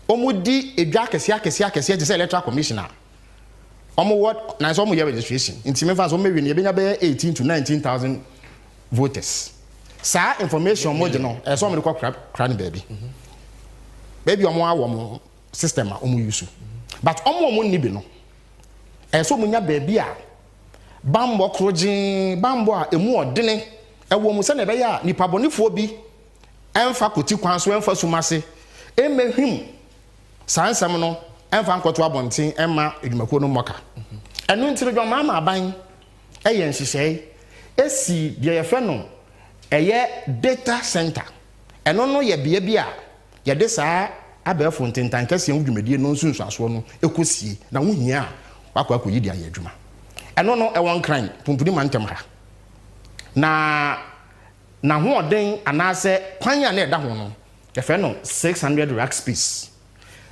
H: omudi edwa akese je say electoral commissioner. Omo what na so omo ye registration. Nti me fa so me wi ne e benya be 18 to 19,000 voters. Sa information mo de no e so omo de kra ne baby. Baby omo awo mo system a omo use. But omo ni bi no. E so munya baby a bambo krojin bambo a emu odene ewo mu se na be ya nipa bonifo bi emfa koti kwan so emfa sumase emehim sansam no emfa nkoto abonten emma edwumako no moka enu ntiri Dwoma Ama aban eye nhihye esi de ye fe no eye data center eno no ye bia bia ye de saa abefo ntentankasie ndwumedie no nsunsuaso no ekosie na wohia wakwa yi dia ye adwuma eno no ewon kran pumpuni mantem ha na ho oden anase kwanya na eda ho no ye fe no 600 rack space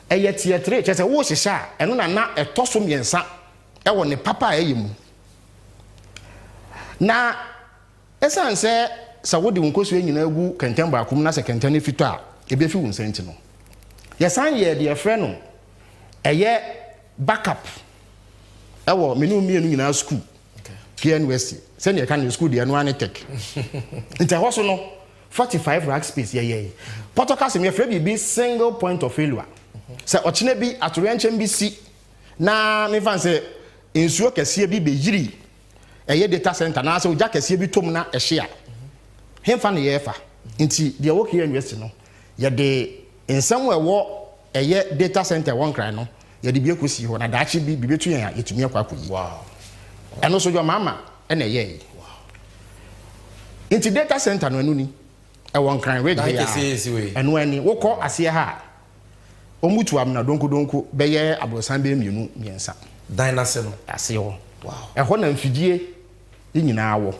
H: eye tier 3 chese wo hihya eno na etoso miensa ewo ne papa eyemu na esanse sawodi nkoso enyina egu kenten ba akum na se kenten ne fito a ebefi wo nsenti no ye san ye de fe no eye backup ewo menu mienu nyina school KNUST send your can school the annual tech nti hoso no 45 rack space ye protocol me free be single point of failure se ochine bi atorenchem bi si na me fan se ensuo kese bi be yiri eye data center na se oja kese bi tom na ehye a hemfa ne yefa nti de wo KNUST no ye de ensam wewo eye data center won kran no ye de bi ekosi ho na daachi bi betu yan yetumi akwakoyi wow eno so Dwoma Ama ena ye inti data center no anu ni e won kran we de ya eno ani wo kọ ase ha omutu amna donko beye abrosan be mienu miensa
C: dynase no
H: ase ho wow e ho na mfidie nyina awo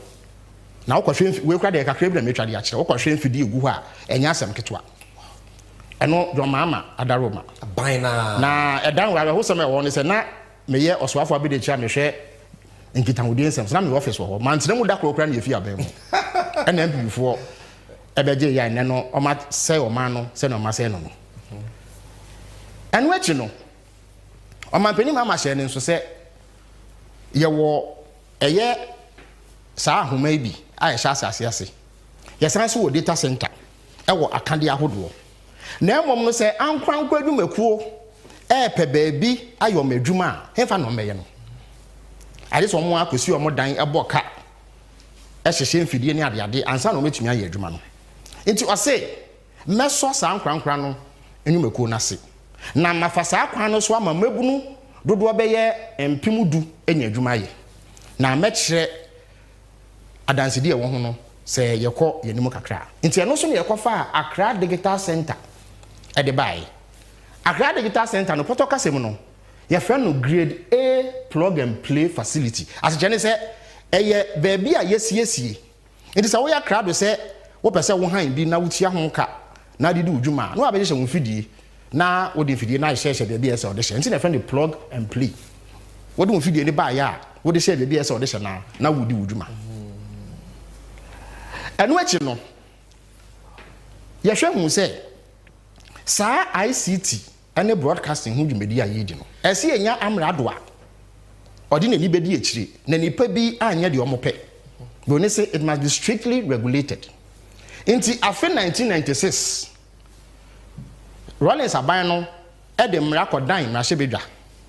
H: na wo kọhwe we kra de kakra bi na metwa de a kire wo kọhwe mfidie gu ho a enya asem ketwa eno Dwoma Ama adaroma
C: baina
H: na edan wa ho sem e wo ne se na meye oswafo abi de chia mehwe nkitawudi ensem na me office wo mantene mu da krokra na yefi aban mu ena mpifo ebeje ya ne no o ma se o ma no se no ma se no no enu echi no o ma peni ma hye ne nso se ye wo eye sa ahoma bi a ye sha asase ye san so wo data center e wo akade ahodo na emom no se ankwankwa adwumakuo e pe baabi ayo madwuma hefa no meye no ade so mo akosi o mo dan eboka e hyehye mfidie ne ade ansa no metumi aye adwuma no enti o se meso sa ankwankwa no enwumakuo na se na mafasa akwa no so ama mabunu dodo beye empimudu enya adwuma ye na mekire adansidi e wo ho no se yekọ yenimu kakra enti eno so ne yekofa Accra Digital Center e de bai Accra Digital Center no protocol kasem no your friend no grade A plug and play facility as jene say eye baby a yesiesie it is a way Accra do say wo pese wo han bi na wutia ho ka na de udwuma no abeje wo fidie na wo de fidie na hye baby ese o de hye nti na friend plug and play what do feed any buy ya what they say the BS audition now would do Juma. And what you know, Yashem will say, Sir ICT and the broadcasting who you media yedino. I see a young Amradwa or didn't anybody actually, Nanny Pebby and Yadi Omope. When they say it must be strictly regulated. Into after 1996, Rollins Abano, Edem Miracle Dime, Mashebeda,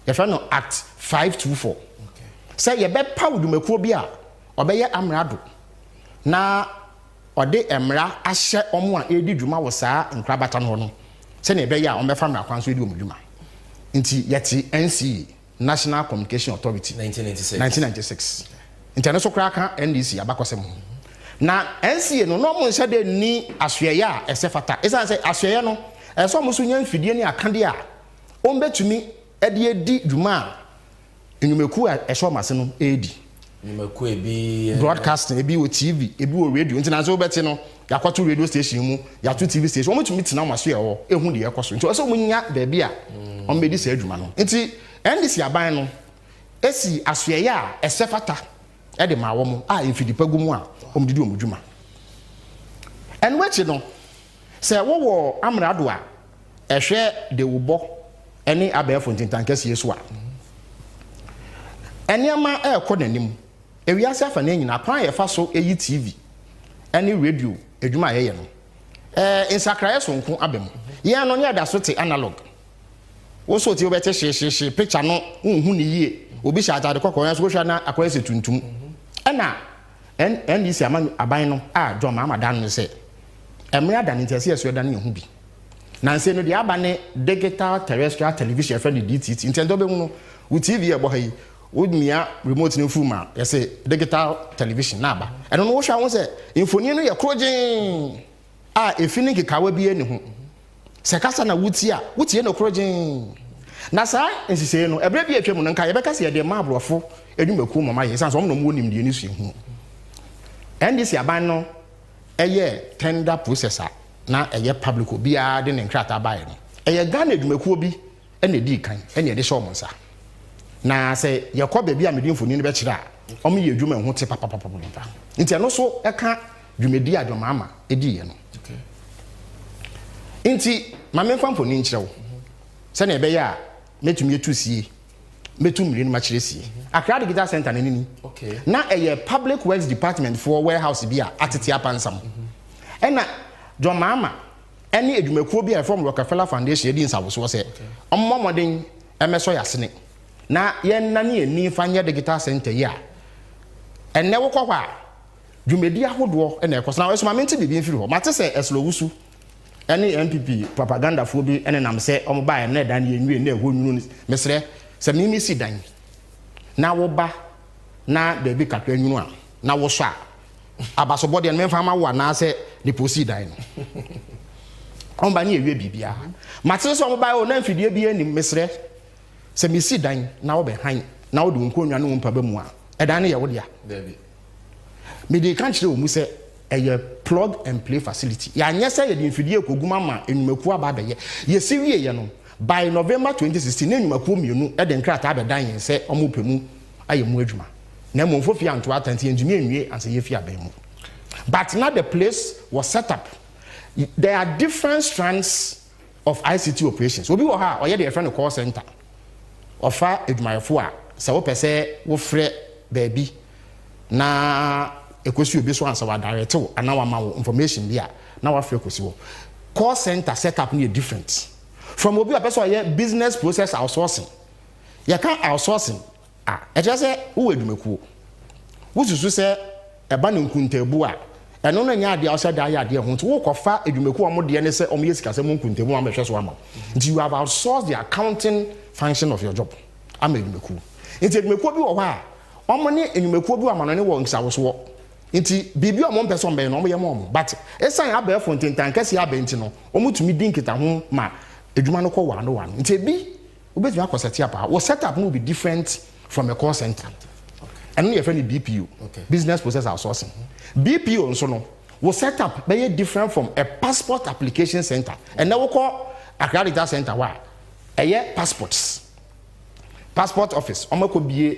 H: if I know Act 524. Say ye bet power do Mekobia, obey Amrado. Na or de Emra, Asher Omwa, Edi Juma was Sa and Crabatan Hono. Send a beya on my family accounts with Juma. Into Yeti NC, National Communication Authority, 1996. International Cracker, NDC, Abakosem. Na NCA no more said they ni aswaya esefata. Esa say aswaya no e so mo so nya mfidie ni akande a o mbetumi e de di dwuma enyumeku a e so mase no edi enyumeku e bi broadcasting e bi o TV e bi o radio ntina so beti no yakwato radio station mu yato TV station o mutumi tina maso e ho ehu de ekoso nti o so mo nya ba bi a o mbedi se adwuma no nti NDC aban no esi aswaya esefata e de ma wo mo a mfidi pagumu a omdidi omudwuma en wechi no se wo amrado a ehwe de wo ene abefo ntintankase yeso a eniama ekọ nanim ewiase afa na nyina kwan ye fa so eyi TV ene radio edwuma ye no insakra so nko abem ye no nya da so te analog wo so ti obete hye picture no unhu ne yie obi sha atade kokon so hwa na akwai se tuntum ena NDC aban no a John Mama dan no say emre dan intese yeso dan yehu bi na nse no de abane digital terrestrial television for the DTT intendo be mu no with TV e bo hayi wodmia remote no fuma yese digital television na aba eno no wo hwa won say infoni no ye krogen a efini kekawa bi eni ho se kasa na wutie no krogen na sa ensise no ebre bi atwam no nka ye beka se ye de ma abrofo edwumaku mama ye sanso no mo nim de ni suhu NDC aban no eye tender processor na eye public obi a de ne nkrata bae no eye Ghana edwumaku obi ene di kan ene de show monsa na se ye ko ba bi a medin foni ne be kira omo ye edwuma ho te papa nti eno so eka dwumedi adwuma ama edi ye no nti ma me famfo ni nkire wo se na ebe ya metumi etusie metumri ni ma kire sie Accra Digital Center na nini na eye public works department for warehouse bi a atete apansam ena John Mama ene edwumakuo bi a from Rockefeller Foundation edi nsawoso se ommomoden emeso yasene na ye nane eni fanye digital center ya enne wo kwakwa dwumedi ahodo ena ekoso na esoma menti bibi mfiri ho mate se eslowusu ene MPP propaganda fo bi ene nam se omoba ene dan ye nwie na ehonwunu mesre se mimi si dan na wo ba na de bi kakra nwunu a na wo so a abasobode en memfa ma wo na se de posi dan no omba ni ewie bibia mate so omoba o na mfidie bi ani mesre se mi si dan na wo be han na wo de nkonwa no mpa ba mu a edan ne ye wo dia me de kan kire o mu se eye plug and play facility ya nyese ye de mfidie koguma ma enwumaku aba be ye si wie ye no by November 2016 enwumaku mienu e de nkrata abedan yen se omopemu ayemu adwuma na monfo fi anto atanti enjumi enwie anse ye fi aban mu but now the place was set up. There are different strands of ICT operations obi wo ha oye de friend call center ofa edwumayefo a se wo pese wo frɛ baabi na ekosi obi so ansa wa direct wo ana wa ma wo information bi a na wa frɛ ekosi wo call center setup ni different from obi a person oye business process outsourcing ya kan outsourcing e just say wo edwumakuo wo susu se e ba ne nkuntabu a eno no nya ade a so da ya ade ho nti wo kofa edwumakuo mo de ne se omo yesika se mo nkuntabu am hwe so ama nti you have outsourced the accounting function of your job am edwumakuo nti edwumakuo bi wo ha omo ne edwumakuo bi wo amano ne wo nsawoso nti bibi omo mpɛ so mbɛn no omo ye mo but esan abɛfo ntintankase abɛnti no omo tumi dinkita ho ma edwuma no kɔ wano nti bi obetumi akɔsɛte apa wo setup no will be different from a call center and no your friend BPO business process outsourcing BPO nso no wo setup be different from a passport application center and now we call Accra Data Center wa passports passport office omako bie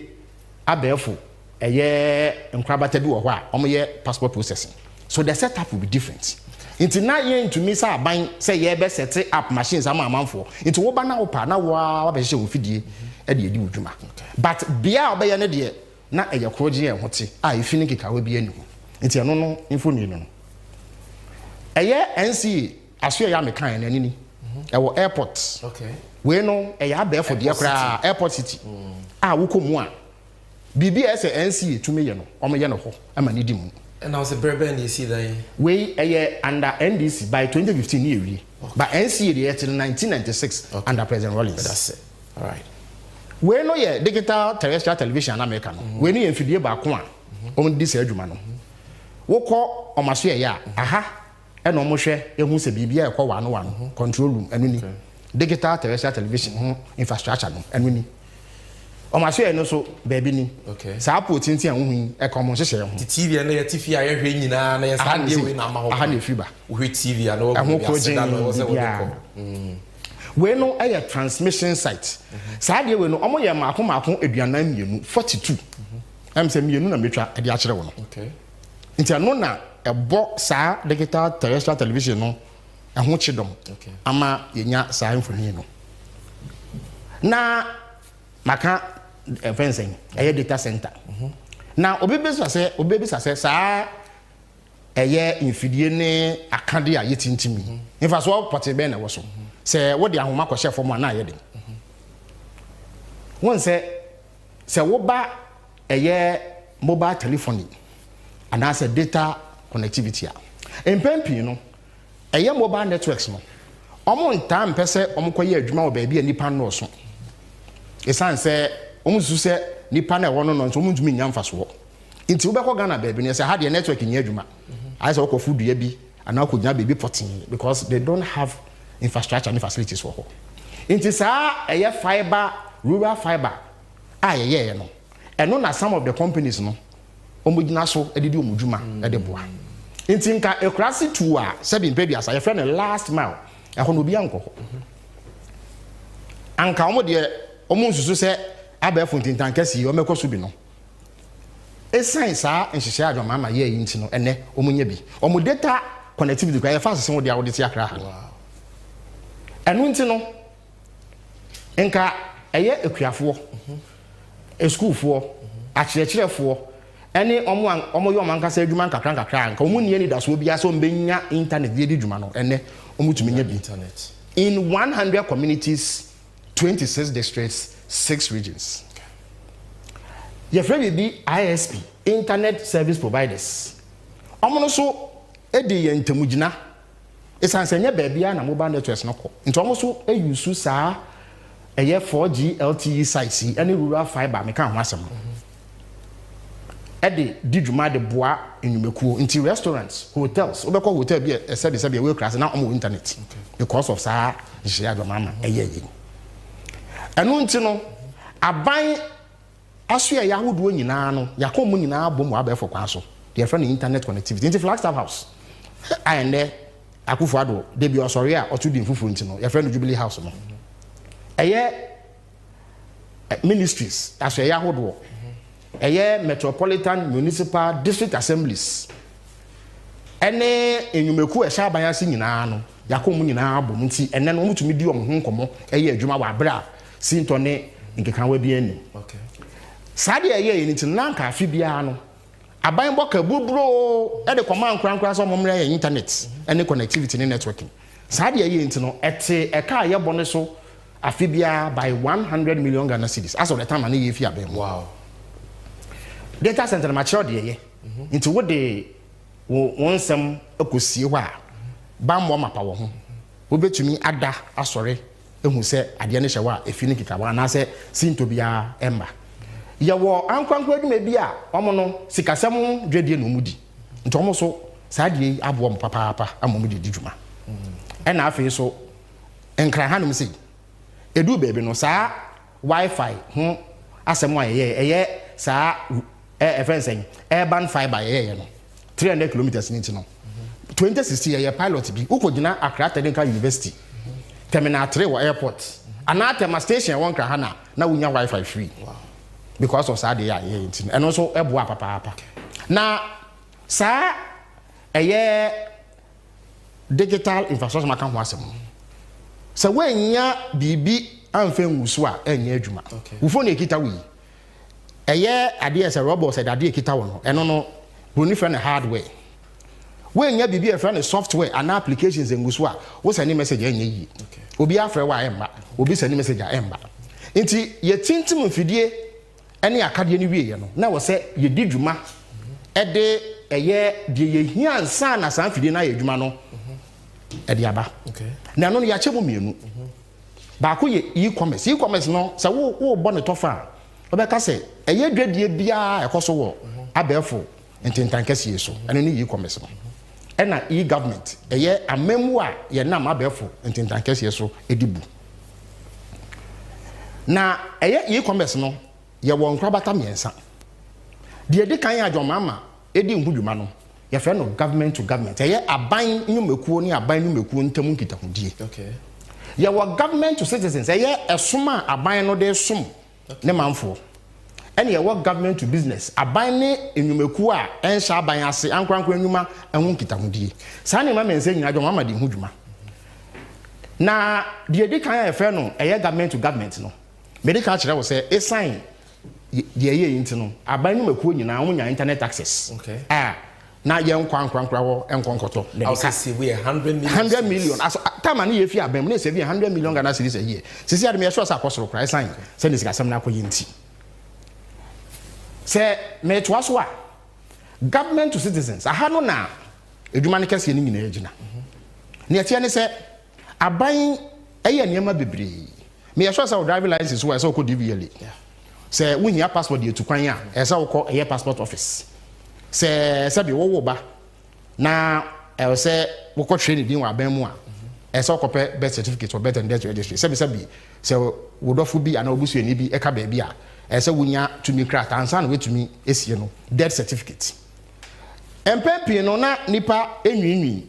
H: abefo eye nkrabata bi wo ho a omoye passport processing so the setup will be different into na yen to me say aban say ye be set up machines am amanfo into wo ba na wo pa na wo ba hye wo fidie e de edi wudwuma but bia obeye ne de na eye kroje en hote a efini kikawe bi anu into eno no infoni no eye NC aso ya mekan na nini e wo airport
C: okay
H: we no eye abefo de kra airport city a wo komu a BBS NC to me no omoye no ho ama ne di mu.
C: And I was a brother and you see that
H: we under NDC by 2015 year but NC the till 1996 under President Rawlings.
C: That's it. All right.
H: We no ye digital terrestrial television America no. We no ye fidie ba ko a on dis adwuma no. Wo kọ omaso ye ya aha e no mo hwe ehu se bibia e kọ wa no control room anu ni. Digital terrestrial television infrastructure no anu ni. Omaso ye no so baby ni.
C: Okay.
H: Sa put tinti an hu e common hye ho.
C: TV na ye TV a ye hwe nyina na ye sa de we na ma ho.
H: Aha na fiba.
C: Wo hwe TV a na wo go
H: na
C: no wo se wo ko.
H: We no a transmission site. Sa de we no omo ye maako aduanan mienu 42. Am se mienu na metwa e de a kire wo no.
C: Okay.
H: Nti ano na ebo sa digital terrestrial television no ho chidom.
C: Okay.
H: Ama yenya sa infoni no. Na maka fencing eye data center. Na obebisa se sa eye infidie ne akade a yetintimi. Infa so pote be na wo so. Se wo de ahoma ko chef mo na ye de. Won se wo ba eye mobile telephony and as a data connectivity a. Empempi no eye mobile networks no. Omo ntam pese omo koye adwuma wo ba bia nipa no so. Esan se omusu se nipa na ewo no no nso omutumi nya mfaso. Nti wo be ko Ghana baby ne se ha de network nya adwuma. I say wo ko food ya bi ana ko nya baby potin because they don't have infrastructure and facilities for her. Nti sa eye fiber rural fiber ye no. Eno na some of the companies no omugina so edidi omudwuma ede boa. Nti nka ekrasi tu a se bi mpedi asa ye friend the last mile e ho no bi anko ho. Anka omo de omo nsusu se abefo ntintan kesi o mekoso bi no esan sa nhihye adwama ma ye yinti no ene omunya bi omo data connectivity kwa ye fast se wo de awode ti akra ha enu nti no enka eye ekuafo eschoolfo akyerɛkyerɛfo ene omo yo mankasa adwuma nkakra nka omo nie ni daso bia so mbenya internet bi di dwuma no ene omo tumi nya bi internet in 100 communities 26 districts, 6 regions. Your friend be ISP, Internet Service Providers. Omo so edi ye ntamugina. Esansenya baabia na mobile networks no ko. Nti omo so use saa eye 4G LTE sites any rural fiber me kan ho asem. Edi didwuma de boa enyumekuo nti restaurants, hotels, obekọ hotel bi esebi we class na omo internet. Because of saa jia do mama eye ye. Enu nti no aban aso ya yahodo nyina no yakọ mu nyina bom abefo kwa so the friend internet connectivity nti Flagstaff House ayende akufo ado de bi osori a otu di mfufu nti no your friend Jubilee House no eye ministries aso ya yahodo eye metropolitan municipal district assemblies ene enyumeku ehya aban ase nyina no yakọ mu nyina bom nti ene no mutumi di omho nkomo eye adwuma wa bra sintone nkekan wa bi ani
C: okay
H: sade eye ni tin nanka afi bia no aban boka bubro e de command krankra so momre ya internet any connectivity ni networking sade eye ni no ete e ka ye bone so afi bia by 100 million Ghana cedis as of the time na ye fi aban
C: wow
H: data center mature de ye into what de wonsem ekosie ho a bambo mapa wo ho obetumi ada asore ehu se ade ne hyewa efini kikawa na se sinto bia emba yawo ankwankwa adwuma bi a omo no sikasem dwedie no mudi nti omo so saade abo om papa amom de didwuma na afi so enkra hanum sei edu bebe no saa wifi ho asem wa ye saa efensen urban fiber ye no 300 kilometers ni no 2016 ye pilot bi ukogina Accra Technical University terminal 3 wa airport anatema station won kra ha na wunya wifi free because of sad ya yin and also eboa papa na sa eye digital infrastructure maka ho asem so wenya bibi amfa nguso a enya adwuma wo phone ekita wi eye ade ese robot said ade ekita wo no eno no broni friend hardware wenya bibi e friend software and applications nguso a wo send message enya yi obi afre wa emba obi send message a emba nti ye tintim mfidie ene akade ni wie ye no na wo se ye di dwuma ede eye de ye hia ansa na san mfidie na ye dwuma no ede aba na no ya chebo mienu ba ko ye e-commerce no se wo bo ne tofa obeka se eye dwadie bia ekoso wo abefo ntintankese so ene ni e-commerce no ena e-government eye amemu a ye nam abefo ntintankese so edibu na eye e-commerce no ye wo nkrabata miensa de de kan ya jomama edi nhudwuma no ye fe no government to government eye aban nyumekuo ni aban nyumekuo ntamu nkitahudie ye wo government to citizens eye esoma aban no de som ne manfo ene ye wo government to business aban ne enyumekuo a ensha aban ase ankrankran nyuma enhu nkitahudie sa ne ma mense nyina jomama de nhudwuma na de kan ya fe no eye government to government no medical kire wo se esign de eye yinti no aban nyumekuo nyina wonya internet access na ye nkwankwankra wo enkonkoto
C: I say we 100
H: million as time na ye fi abem na say 100 million Ghana cedis a year sisi adem ye sure say akosoro kra sign say ni sikasem na akoye nti say me to aso a government to citizens aha no na edwuma ne kese ni nyina agina na ye tie ne say aban eye niam bebre me ye sure say driving license wo say ko DVL say wunya passport de tukwan a e say wo ko eye passport office se bi wo ba na e se wo ko training din wa ban mu a e se ko pe birth certificate or birth and death registry se bi se wo dofo bi ana obusu eni bi e ka ba bi a e se wunya tumi krata ansa na wetumi esie no death certificate MPP no na nipa enwinwi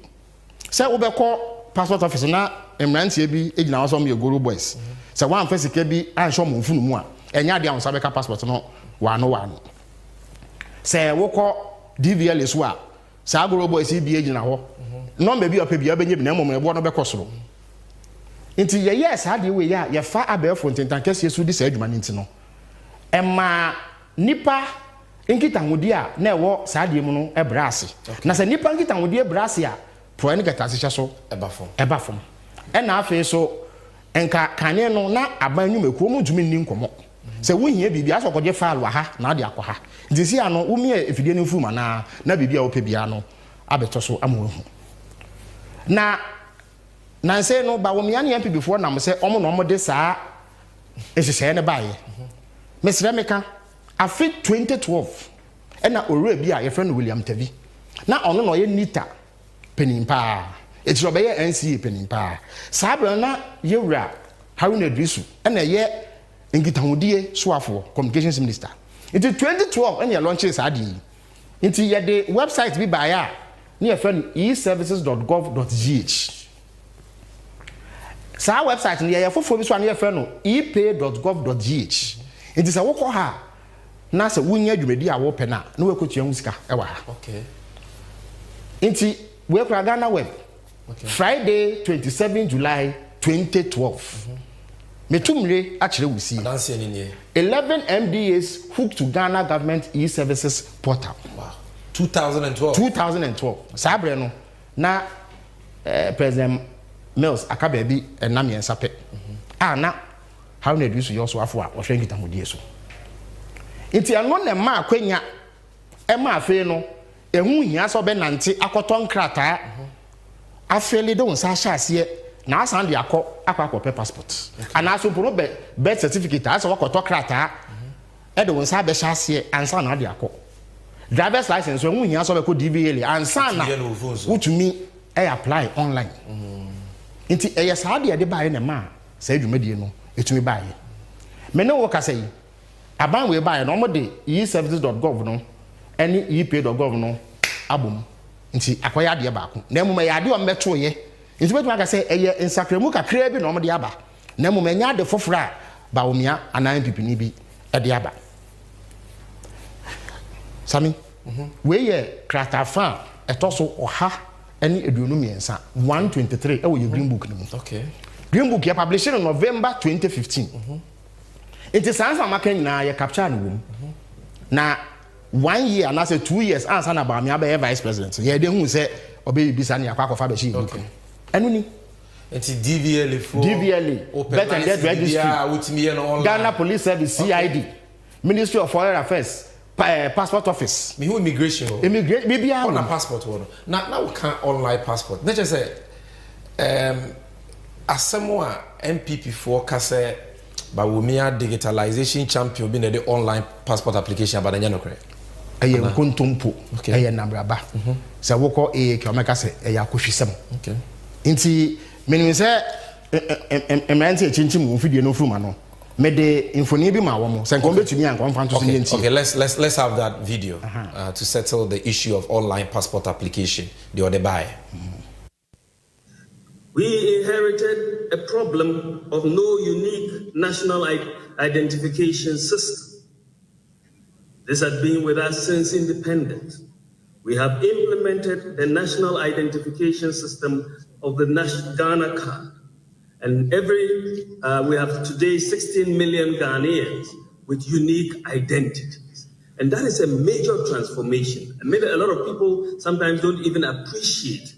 H: se wo be ko passport office na emrantie bi egina wo so me Goro boys se wan fa sika bi anhwo mo mfunu mu a enya de ansa be ka passport no wa no se wo ko DVL so a sa Goro boys bi egina ho number bi opa bi abenye bi na mo ebo no be kosoro nti ye yes ha de we ya ye fa abefo ntintankese su di sa adwuma nti no emma nipa nkita hodi a na ewo sa de mu no ebrase na se nipa nkita hodi ebrase a pro ne gata se so ebafom na afi so enka kane no na aban nwumekuo mu ntumi nni nkomo se wohia bibia so koje fa alwa ha na de akwa ha ndisi ano umie efidie ne fuma na bibia wo pebia no abeto so amohu na nanse no ba wo mia ne MP before na mo se omo no mo de saa ehihye ne baaye mesre meka afi 2012 na ore bia ye friend William Tavi na ono no ye nita penimpa etirobe ye NCA penimpa sabra na yewura Haruna Drisu na ye ngitahudie soafo communications minister into 2012 and you launch this adi into ye the website bi ba ya na ye friend eservices.gov.gh sa website na ye fofo bi so na ye friend no epay.gov.gh into say wo ko ha na say wunya dwumedi a wo pe na we ko tua musika e wa ha into we kra Ghana web Friday 27 July 2012 metumre akire wusi 11 MDAs hooked to Ghana government e-services portal.
C: Wow. 2012
H: sabre no na President Mills akabe bi enam yensa pe na how na edusu yo so afo a wo hwe nkitamodie so nti ano na ma akwanya ma afi no ehu hia so be nante akoton krata afeli de wonsa hyase na asan de akọ passport ana so pro birth certificate asa wakoto krata e de wonsa be hyase ansa na de akọ driver's license so ehu hia so be ko DVL ansa na wutumi apply online nti sa de baaye na ma sa adwumadie no etumi baaye me ne wo ka sei aban we baaye no mo de eservices.gov no ene epay.gov no abom nti akoya de baako na mu ya de o meto ye nti betu aka say eye nsakremu kakra bi no mo de aba na mo menya de fofora ba omia anan pipini bi e de aba sami we ye kratafa etoso oha ene eduonu miensa 123 e wo ye green book ni mu
C: okay
H: green book ya published in November 2015 it is answer makan na ye capture no wom na 1 year and I say 2 years answer na ba me abe vice president ye de hu se obe bisa na yakwa kofa be shi okay enu ni
C: it's DVLA for
H: Bet and Death Registry Ghana Police Service CID Ministry of Foreign Affairs Passport Office
C: me who immigration
H: maybe
C: on a passport one now we can online passport let's just say asemwa MPP for kase ba womia digitalization champion be the online passport application ba na nokre
H: eye nkontompo eye nabraba se woko ke omeka se eye akohwisem
C: okay
H: inti menim se emergency chinchim mu fidie no fruma no me de infoni bi ma wo mo se nkom betumi an konfa nto so yenti
C: okay let's have that video to settle the issue of online passport application the other buy.
J: We inherited a problem of no unique national identification system. This has been with us since independence. We have implemented the national identification system of the Ghana card. And we have today 16 million Ghanaians with unique identities. And that is a major transformation. And maybe a lot of people sometimes don't even appreciate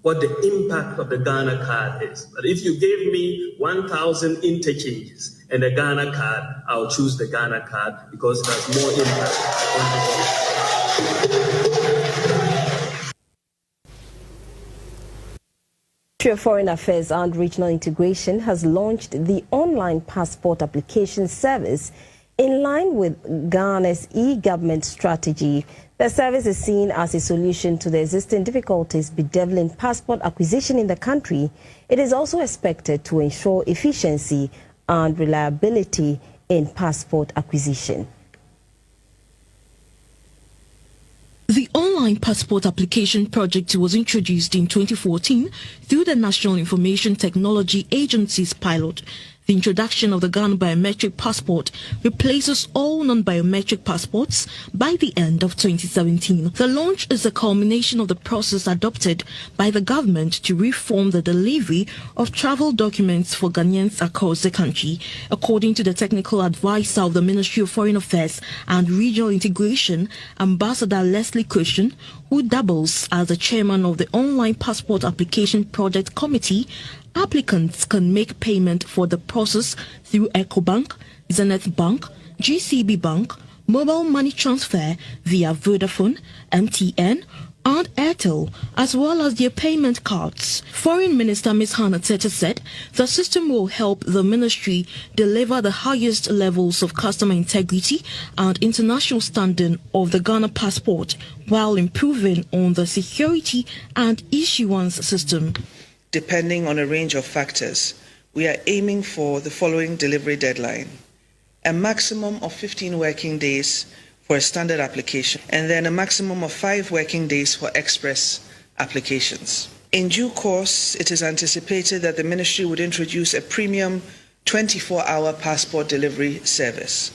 J: what the impact of the Ghana card is. But if you gave me 1,000 interchanges and a Ghana card, I'll choose the Ghana card because it has more impact on the
K: Ministry of Foreign Affairs and Regional Integration has launched the online passport application service in line with Ghana's e-government strategy. The service is seen as a solution to the existing difficulties bedeviling passport acquisition in the country. It is also expected to ensure efficiency and reliability in passport acquisition.
L: The online passport application project was introduced in 2014 through the National Information Technology Agency's pilot. The introduction of the Ghana biometric passport replaces all non-biometric passports by the end of 2017. The launch is a culmination of the process adopted by the government to reform the delivery of travel documents for Ghanaians across the country. According to the technical advisor of the Ministry of Foreign Affairs and Regional Integration, Ambassador Leslie Cushion, who doubles as the chairman of the Online Passport Application Project Committee, applicants can make payment for the process through EcoBank, Zenith Bank, GCB Bank, mobile money transfer via Vodafone, MTN, and Airtel, as well as their payment cards. Foreign Minister Ms. Hannah Tete said the system will help the ministry deliver the highest levels of customer integrity and international standing of the Ghana passport while improving on the security and issuance system.
M: Depending on a range of factors, we are aiming for the following delivery deadline: a maximum of 15 working days for a standard application, and then a maximum of 5 working days for express applications. In due course, it is anticipated that the ministry would introduce a premium 24-hour passport delivery service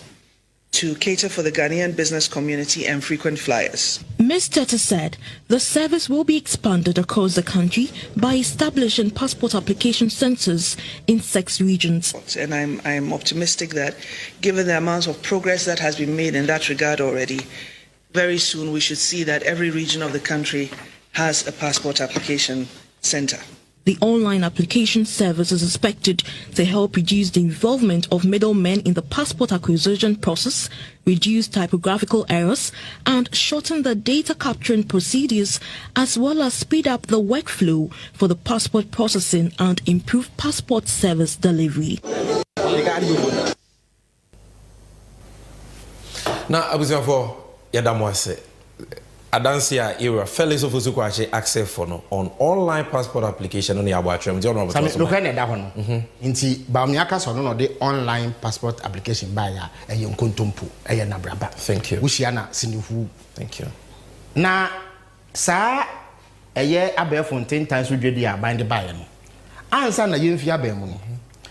M: to cater for the Ghanaian business community and frequent flyers.
L: Ms. Tete said the service will be expanded across the country by establishing passport application centers in 6 regions.
M: And I'm optimistic that given the amount of progress that has been made in that regard already, very soon we should see that every region of the country has a passport application center.
L: The online application service is expected to help reduce the involvement of middlemen in the passport acquisition process, reduce typographical errors, and shorten the data capturing procedures, as well as speed up the workflow for the passport processing and improve passport service delivery.
C: Now, I was going for Yadamwase. Adansia era fellows of Uzukwache access for no on online passport application on the Abuatram.
H: Inti Bamiaka so no the online passport application by a Yonkontumpu, a Nabraba.
C: Thank you.
H: Ushiana Sinifu.
C: Thank you.
H: Na sa a year abe 10 times we did bind the buyer. Answer na Yunfia Bemu.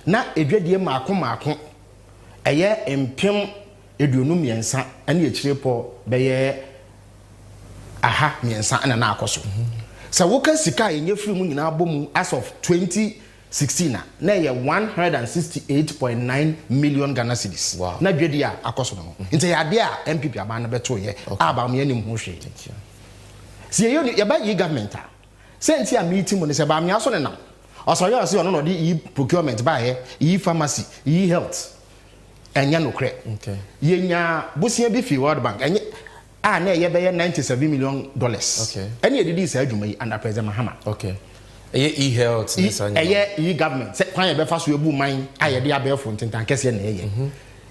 H: na edwadie maako ɛyɛ mpem eduonu miensa ɛne ekyire pɔ bɛyɛ aha miensa ɛna na akɔ so sɛ woka sika yenye free mu nyina abɔ as of 2016 na ɛyɛ 168.9 million Ghana cedis na dwadi a akɔ so no nti yɛ ade a MPP aba na bɛto yɛ aba me anim ho hwe si yɛ ba yi government a senti a meeting mo ne sɛ ba me aso ne nam ɔsɔyɛ ɔsɛ ɔno no de yi procurement ba yɛ yi pharmacy yi health enya no kre yenya busia bi fi World Bank enye na ye be $97 million ene edidi sa adwuma yi under President Mahama
C: e-health
H: government se kwan ye be fa so ebu man aye de abefo ntentan kese na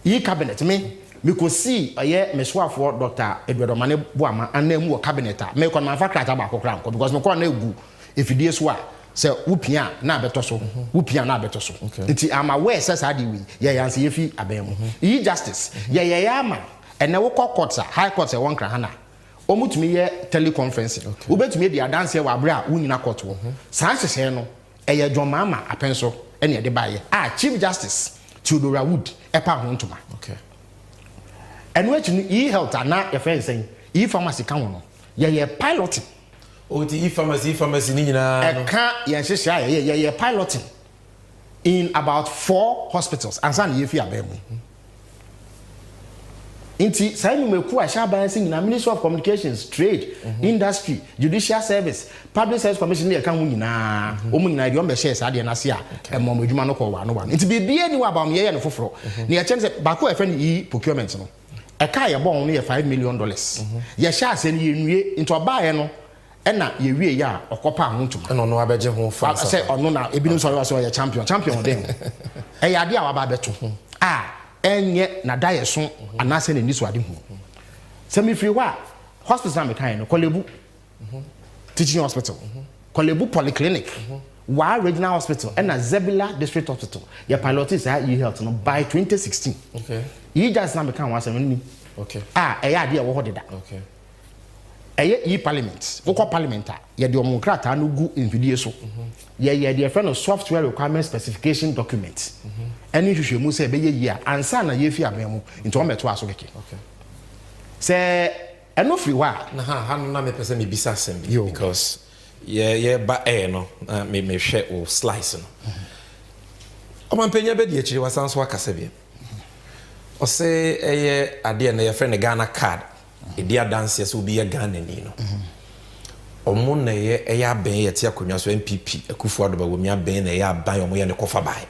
H: ye cabinet me ko see meswafo Dr. Edward Omane Boama anamu wo cabinet a me kon man fa krata ba kokra nko because me kon na egu efidie so a se wupia na abeto so wupia na abeto so nti ama we se sa de wi ye yanse ye fi aben mu yi justice ye ama ene wo court high court e won kra hana omutumi ye teleconference obetumi de adanse wa abra a wunyina court wo san hyehyɛ no eye dwomama apenso ene de baye Chief Justice Theodora Wood epa ho ntoma eno echi yi health ana ye fensen yi pharmacy kan wo no ye piloting
C: e-pharmacy ni nyina
H: eka ye hyehyɛ ye piloting in about 4 hospitals ansan ye fi abemu inti sai mu meku a sha ban sin na Ministry of Communications, Trade, Industry, Judicial Service, Public Service Commission ne kan hu nyina o mu nyina de o be share sa de na se a emom adwuma no ko wa no inti bibie ni wa ba me ye no foforo ne ye chense ba ko e friend yi procurement no eka ye bon no ye $5 million ye sha ase ne ye nwie inti oba ye no ena ye wie ya okopa ho ntuma
C: ena no abeje ho fa
H: say ono na ebinu so ye champion dem e ya de a wa ba beto enye na daye so anase ne niso ade hu semi free wa hospital na mekan no Kolebu teaching hospital Kolebu polyclinic wa regional hospital and Zebula district hospital ya pilot is e-health no by 2016 yi just na mekan wa se ni e ya de wo ho deda e parliament woko parliament ya de omokrata no gu infidie so ye de friend of software requirement specification document any hwehwe mu se be ye ansa na ye fi abemu nti o meto aso keke se eno free wa
C: na ha no na me pese me bisa sem because ye ba no me hwe o slice no o man penya be de akiri wasanso akasa bi o se eye ade na ye friend Ghana card edia dance so bi ye Ghana ni no omo na ye aben ye te akonwa so MPP Akufo Addo ba wo mi aben na ye aban omo ye ne kofa bai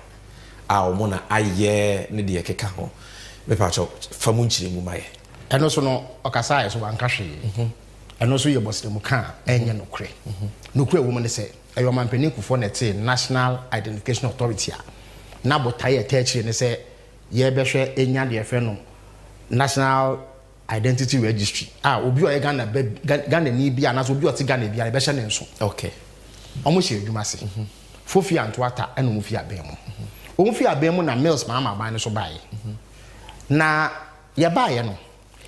C: omo na aye ne de keka ho me pa cho famu nchire mu maye
H: eno so no okasa ye so wanka hwe eno so ye bosre mu ka enye nokre nokre wo mu ne se eyo mampeni Akufo na te National Identification Authority a na botaye te akire ne se ye behwe enya de efe no National Identity Registry obi o ye Ghana ni bia na so obi o ti Ghana bia e be hye ne nso omo hye adwuma se fofi antoata eno mu fi aben mu o fi aben mu na mails ma ban so bae na ye bae no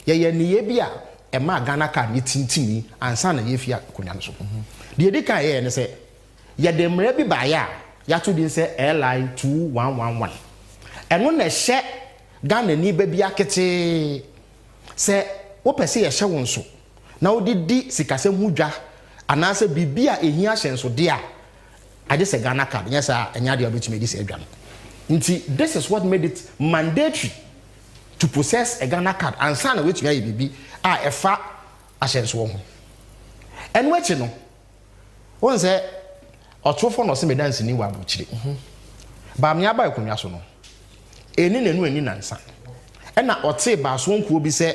H: ye ni ye bia e ma Ghana card ni tintimi ansa na ye fi akonya no so de edi kan ye ne se ye de mra bi bae a ya to din se LI 2111 eno na hye Ghana ni ba bia kete se wo pese ye hye won so na wo di sikasem hudwa anase bibia ehia hyenso de a ade se Ghana card yes enya de obetumi di se adwa no nti this is what made it mandatory to possess a Ghana card and sana wetumi aye bibi efa ahyenso ho en wechi no won se otrofo no se me dance ni wa abuchire ba me aba akonwa so no eni nanu ani nansa ena ote ba so nkuo bi se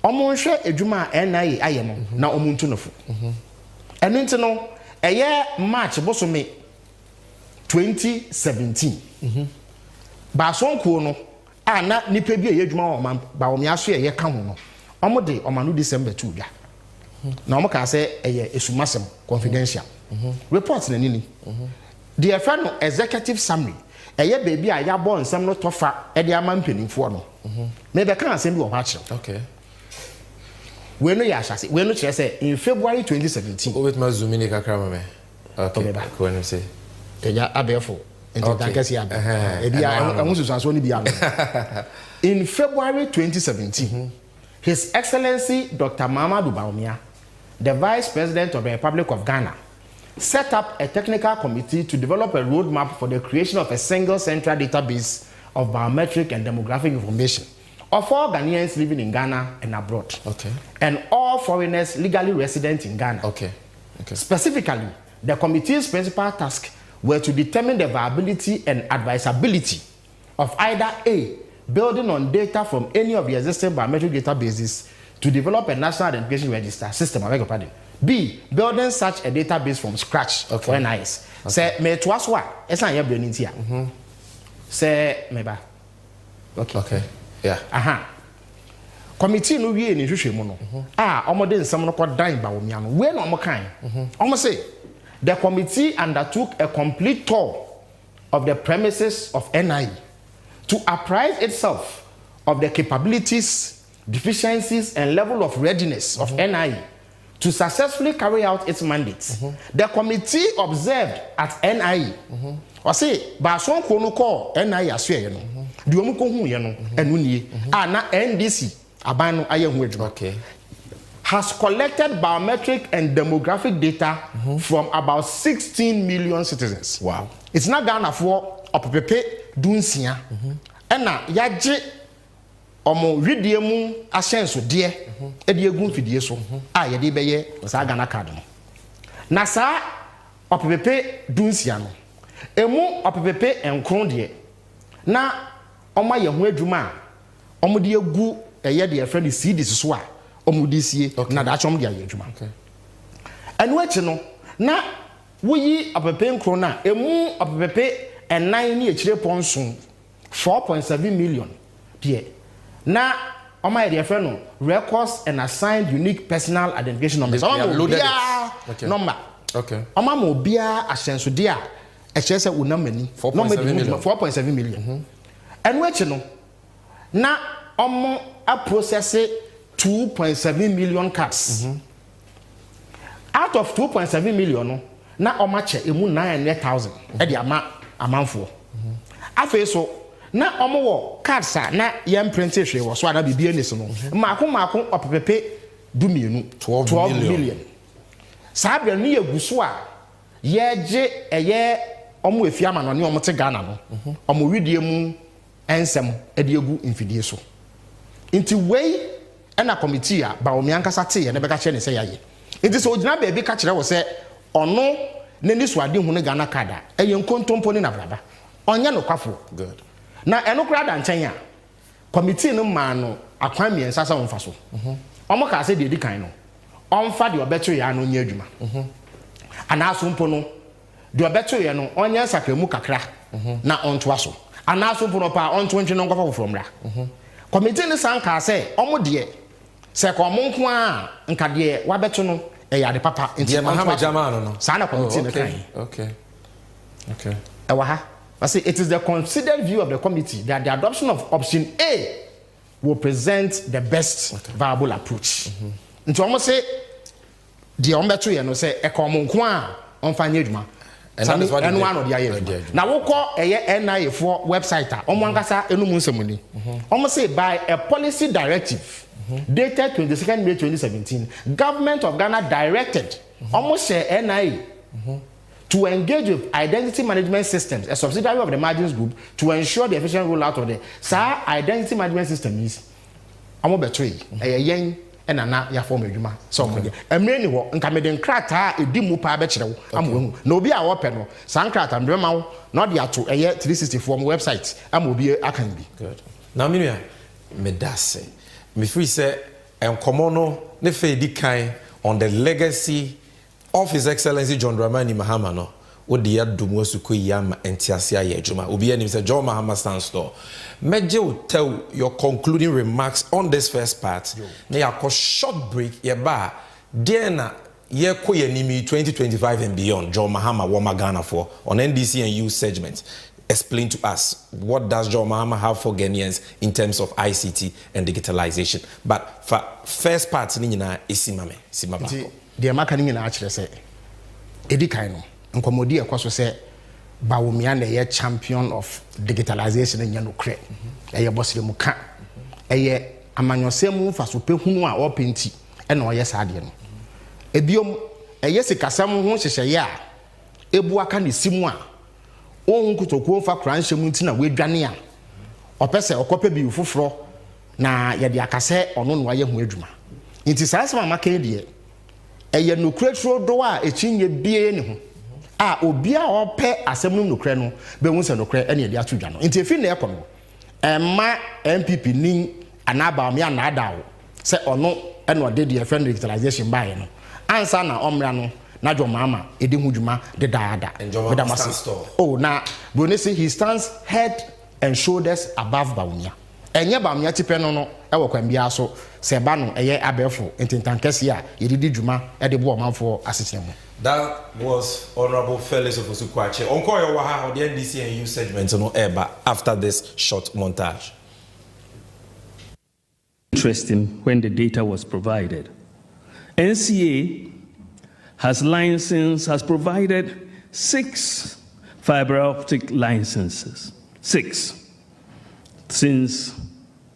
H: omo hwe adwuma NIA aye no na omo ntu nofo eno nti no eye March bosome 2017 ba so nkuo no na nipa bi eye adwuma o ba o me aso eye ka ho no omo de o manu December 2 dwa na omo ka se eye esumasem confidential report na nini the friend no executive summary eye baby a ya bo nsem no tofa e de ama mpanimfo no me be kan asem bi o ha kire we no ya shase we no kire say in February 2017
C: o bet ma zoom in kakra mame okay ko no say
H: eja abefo In February 2017, His Excellency Dr. Mahamudu Bawumia, the Vice President of the Republic of Ghana, set up a technical committee to develop a roadmap for the creation of a single central database of biometric and demographic information of all Ghanaians living in Ghana and abroad, and all foreigners legally resident in Ghana. Specifically, the committee's principal task were to determine the viability and advisability of either A, building on data from any of the existing biometric databases to develop a national identification register system, I beg your pardon. B, building such a database from scratch for NIS. Say, me to us what? It's not your brain here. Say, maybe. Okay. Yeah. Committee no we in issue mono. Omo dey nsam no ko dan ba wo mia no. We no omo kan. Omo say the committee undertook a complete tour of the premises of NIE to apprise itself of the capabilities, deficiencies, and level of readiness of NIE to successfully carry out its mandates. The committee observed at NIE, or say, Bason Kono call NIE as you know, Duomuko Huyano, and Unie, na NDC, Abano Ayam has collected biometric and demographic data from about 16 million citizens. Wow. It's not Ghana for Opepe Dunsia. And now, Yaji Omo Ridiemu Ascenso, dear, Ediegun Fidieso, Yadibeye, Sagana Cadmo. Nasa Opepe Dunsiano, Emu Opepe and Crondie. Na Oma Yahweh Juma, Omodia Gu, a year friend is see this swat. Omudisi na da chom dia yedwuma enu achi no na woyi apepe nkrona emu apepe enan ni echire ponson 4.7 million die na oma ye friend no records and assigned unique personal identification numbers number oma mo bia asenso dia e chere se unamani 4.7 million enu achi no na omo a process 2.7 million cards. Out of 2.7 million, na omache emu 900,000. Edi amount for. Afe so na omo cards na yem printed hwe wo so ada bibie ne so no. Mako opepepe 12 million. Sabia no yeguso a yeje eye omo efiama no ne omo te Ghana no. Omo widie mu ensem edi egu infidie so. Inti wey and a committee Bawumia nkasa te ye ne beka che ne se yaye enti so ogina ba bi ka kire wo se ono ne ni so ade hu ne Ghana kada eye nkontompo ne na braba onye no kwafo good na eno kura da nchen ya committee no ma no akwan mi ensa sa wonfa so omo ka se de di kan no onfa de obeto ya no nya adwuma ana so mpo no de obeto ye no onye sakramu kakra na onto aso ana so mpo no pa onto ntwe no nkwafa from ra committee ne san ka se omo de se ko mo nko a nka de wabeto no e ya de papa
C: enti Mahama Jamano no
H: sana committee ne kan
C: okay
H: I say it is the considered view of the committee that the adoption of option A will present the best viable approach. Nti omo say de ombeto ye no say e ko mo nko a onfa nya adwuma enu ano de aye na wo ko eye NIA for website a omo ankasa enum nsemuni omo say by a policy directive dated 22nd May 2017 government of Ghana directed almost say NIA to engage with identity management systems, a subsidiary of the Margins Group, to ensure the efficient rollout of the identity management system is amo betray yen and ana ya form adwuma so mo de emre ni ho nka me de nkrata edi mu pa be kire wo amo na obi a wo pe no san nkrata mbe ma wo na de ato 364 mo website amo obi akan bi
C: good now me medase me free say enkomo no ne fe di kan on the legacy of His Excellency John Dramani Mahama no odi ya dumu asuko yama entiase aye adwuma obi ani say John Mahama stand store meje will tell your concluding remarks on this first part na ya short break ye ba there na ye ko ye nimi 2025 and beyond John Mahama Woma Ghana for on NDC and U segment. Explain to us what does John Mahama have for Ghanaians in terms of ICT and digitalization. But for first part ni nyina esimame simaba
H: de maka ni nyina a kire se edi kan no nkomodi ekwaso se Bawumia na ye champion of digitalization nya no kre eye bosire mu ka eye amanyosem fa so pehunu a openti e na oye saade no ebiom eye sikasam ho hyehye a ebu aka ne simu a ohun kutokuo fa kranhye mu nti na wedwane a opese okope bi fufuro na ye de akase ono no aye ho adwuma nti saasema maka de eye no kretro do a echinye bie ne ho a obia ope asem no nokre no be hu se nokre ene de atodwa no nti efi na ekọ no emma MPP ni anaba me anada wo se ono ene ode de friend digitalization bae no ansa na omra no na jomama ede hu dwuma de daada oh na Bonesi he stands head and shoulders above Bawumia enye Bawumia tipe no ewo kwambia so se ba no eye abefo entintankese a yedidi dwuma ede bo omanfo asetemu.
C: That was Honorable Felix Ofosu-Kwakye. Onkoyo waha the NDC and U segment no eba after this short montage.
I: Interesting when the data was provided. NCA has provided 6 fiber optic licenses. 6 since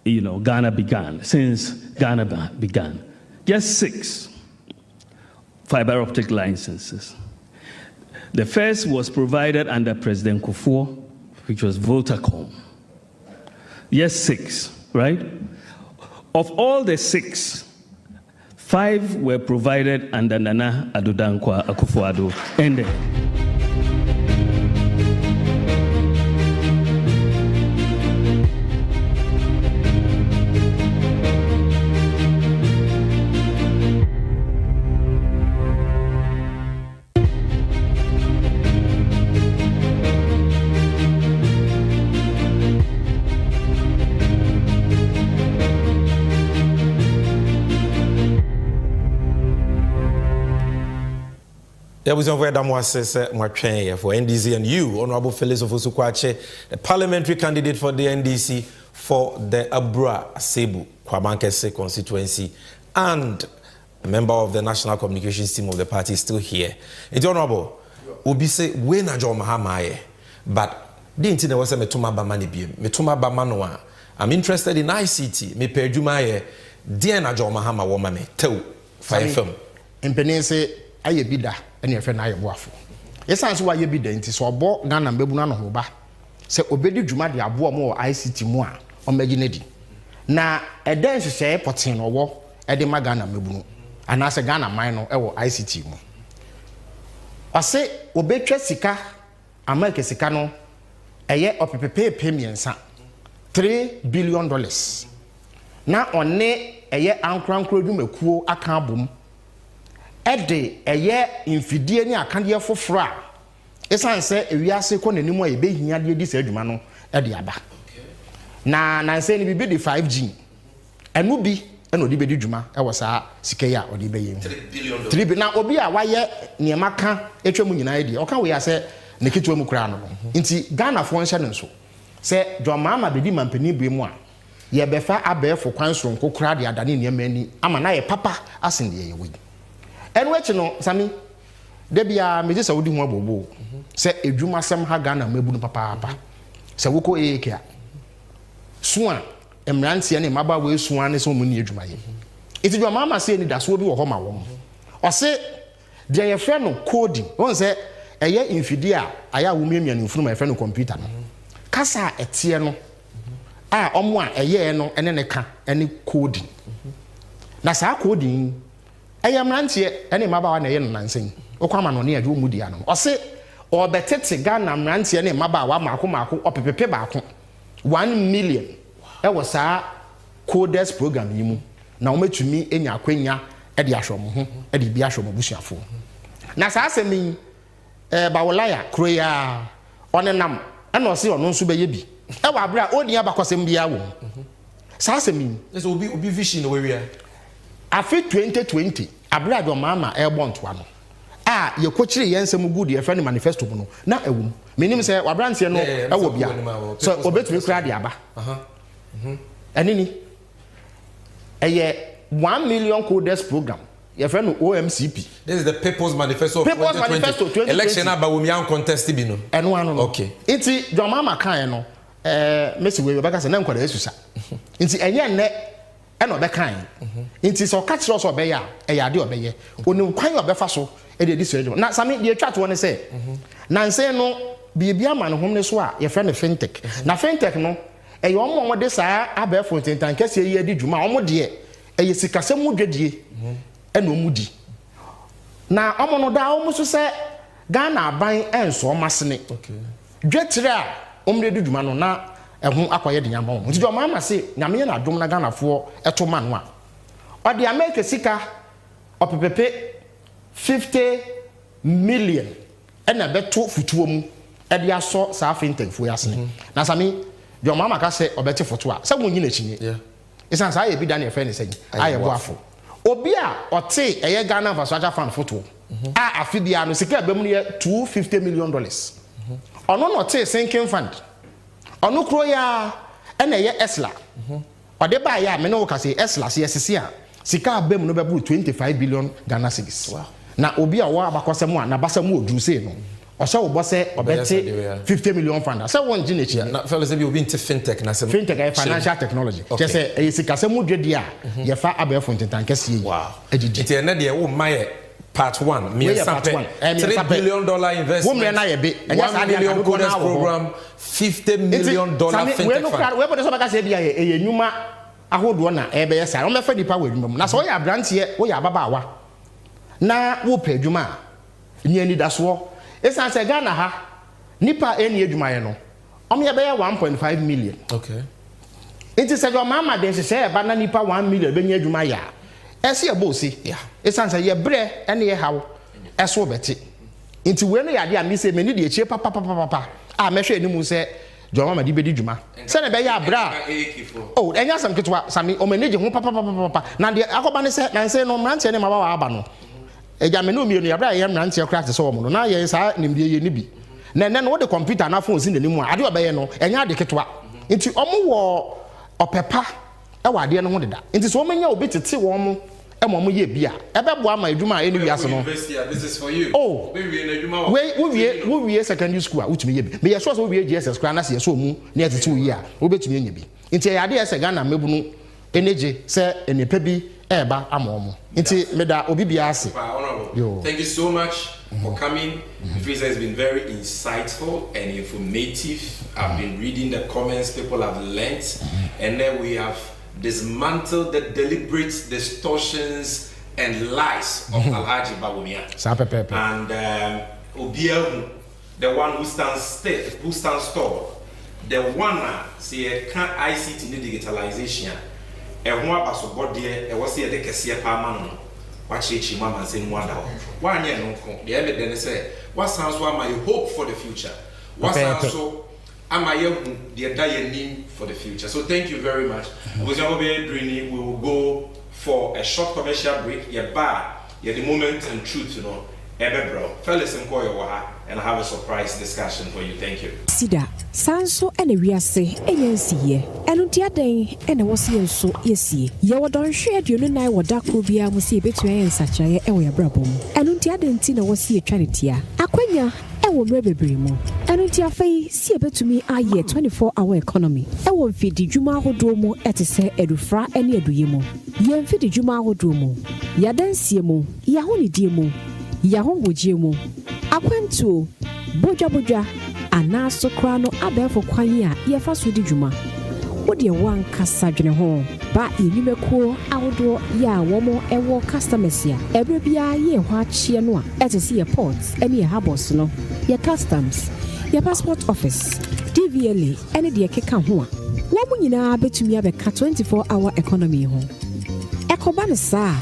I: Ghana began. Just 6 fiber optic licenses. The first was provided under President Kufuor, which was Voltacom. Yes, 6, right? Of all the 6, 5 were provided under Nana Addo Dankwa Akufo-Addo. And
C: Yeah, we for NDC and you, Honorable Felix Ofosu-Kwakye, the parliamentary candidate for the NDC for the Abura Asebu Kwamankese constituency and a member of the national communications team of the party, is still here. It's Honorable, Obi say we na John Mahama, but didn't know what's a metuma bamani bi metuma bamanoa. I'm interested in ICT. Me perjuma dear na John Mahama woman me tell fire film.
H: Impenese aye bida ene efe na aye boafo yesan so aye bida nti so obo Ghana mbebu na no ho ba se obedi dwuma de abo mo ICT mu a omaginedi na eden hwehwe potin no wo ede ma Ghana mbebu ana se Ghana man no ewo ICT mu ase obetwa sika America sika no eye opepepe miensa $3 billion na one eye ankrankro dwumakuo aka abom ede eye infidie ni akande foforo a esan se ewiase ko nanimu a ebehia de di sadwuma no ede aba na se ni bi de 5G enu bi eno di bedi dwuma e wo saa sika ya odi beye $3 billion na obi a waye niema ka etwemu nyina edi o ka we ya se ne ketwa mu kura no nti Ghana fo nhyɛ no so se dwamama bedi mampani bu mu a ye befa abefo kwansoro nkokura de adane niema ani ama na ye papa asen de ye we enwechi no sami debia meje sa wodi ho abobo se edwuma sem ha Ghana mabu no papa se woko ekia suan emrantie ne maba we suan ne so mu ni edwuma ye iti dwuma mama se ni daso bi wo ho ma wo o se de ye frɛ no coding won se eye infidi a aya wo miamia no funu ma frɛ no computer no kasa etie no a omo a eye no ene ne ka ene coding na sa coding ayamrantie ene mabawa na ye no nansen okwama no ne adwo mudia no o se obetete Ghana mrantie ne mabawa maako opepepe baako 1 million e wo saa coders program yi mu na o metumi enya akwanya e de ahwom ho e de bi ahwom busuafo na saa asemi bawolaya kroya onenam ena o se ono nso be ye bi e wa abra oni abakosem bia wo saa asemi
C: so obi vision we we
H: afi 2020 abrado mama airborne no a ye kochire yensem good ye friend manifesto no na ewum menim se wabrantie no ewo bia so obetumi kura de aba enini eye 1 million coders program your friend OMCP.
C: This is the People's Manifesto.
H: People's Manifesto 2020.
C: Election about women contest bino.
H: And one.
C: Okay.
H: Inti John Mama kan no. Messi we beka se na nkwada esusa. Inti enye ne e no beka kan. Inti so catch us obeya e ya de obeye. Oni kwan obefa so e de dis na sami de twat won say. Na nse no bibia ma no hom ne so a your friend fintech. Na fintech no e yo mo de saa abefo tentan kase ye di dwuma omo de e ye sikasem dwedie e no mudi. Na omo no da omo so se Ghana aban enso masene.
C: Okay.
H: Dwetre a omre di dwuma no na ehu akoye de nyama omo. Nti do mama se nyame ye na dwom na Ghana fo eto ma no a. O de America sika opepepe 50 million ena beto futuo mu e de aso sa fintech fo yasene. Na sami do mama ka se obete foto a se wonyi na chinye.
C: Yeah.
H: Isan sa ye bi da na efe ne sey. Aye boafo. Obi a ote eye Ghana Infrastructure Fund photo a afibia no sika be mu ye $250 million. Ono no te sinking fund. Ono kro ya ena ye Esla. Ode ba ya me no ka say Esla se yesese a sika be mu no be 25 billion Ghana cedis. Wow. Na obi a wa abakosem a na basam odru sei no. Osha wo bose obete 50 million fund. Say won gine chi.
C: Na fellow say be obi into fintech na say
H: fintech is financial technology. Just say e sika se mu dwede a ye fa abefo ntentan kase yi.
C: Wow. Enti ene de wo maye part 1 me sample $3 billion investment.
H: Wo me na ye be.
C: $1 million coders program, $50 million fintech fund.
H: We put so baka say bia ye nyuma ahodo na e be yesa. O me fa dipa wadwuma mu. Na so ya branch ye, wo ya babaawa. Na wo pa adwuma a ni ani daso. Esan se Ghana ha nipa eni adwuma ye no. Omo ye be 1.5 million.
C: Okay.
H: Enti se do mama den se e ba na nipa 1 million be nya adwuma ya. Ese ye bosi. Yeah. Esan se ye bre ene ye hawo. Eso beti. Enti we no ya de a mi se me ni de echie papa. A me hwe enimu se do mama di be di dwuma. Se ne be ya bra. Oh, enya sam ketwa sami o manage ho papa. Na de akoba ne se na se no mrante ne maba wa aba no. Eja me no mienu ya bra ye mrante craft so mo no na ye sa nimdie ye ni bi na no wo de computer na phone sin nanimu ade obaye no enya de ketwa nti omo wo opepa e wa ade no ho deda nti so omenya obi tete wo mo e mo ye bia e be boa ma adwuma eni wiase no
D: this is for you.
H: Oh,
D: we na adwuma
H: wo wie secondary school a utumi ye bi me ye sure so wie GSS kra na se so mu na tete wo yi a wo betumi enya bi nti ya ade ese Ghana mebunu energy se enipa bi eba amomo nti meda obi bia ase.
C: Thank you so much for coming. Visa has been very insightful and informative. I've been reading the comments people have learnt, and then we have dismantled the deliberate distortions and lies of Alhaji Bawumia. And Obiahu, the one who stands tall, the one say can't ICT digitalization. And one was about there, and was here the Cassia Palman. Watch it, Mama saying 1 hour. 1 year no con. The evidence say, what sounds what my hope for the future? What sounds so am I the entire name for the future? So thank you very much. We will go for a short commercial break. Yeah, the moment and truth, you know. Bro, fellas and I have a surprise discussion for you. Thank you.
N: Sida, Sanso and a Riase, ANC, and Untiaday, and I was here so easy. You don't share you and I what dark will be able to see between such a way brabum. And Untiadentina was here Trinitia. Aquania, I will maybe bring more. And Untiafe, see a bit to me, I year 24-hour economy. I won't feed the Juma Hodomo at a say Edufra and Eduyemo. Yen feed the Juma Hodomo. Yadan Siemo, Yahoni Diemo. Yahoo Jimo, Aquanto, Boja, and now so crano abel for Quania, Yafas with the Juma. What dear one Cassagin home, but in Nimeko, outdoor, ya, one more and war customers here. Every year, ye what she and one, as a sea ports, any harbors, no, your customs, your passport office, DVLA, any dear Kekan Hua. What would you now bet to me about 24-hour economy home? Ecobana, sir.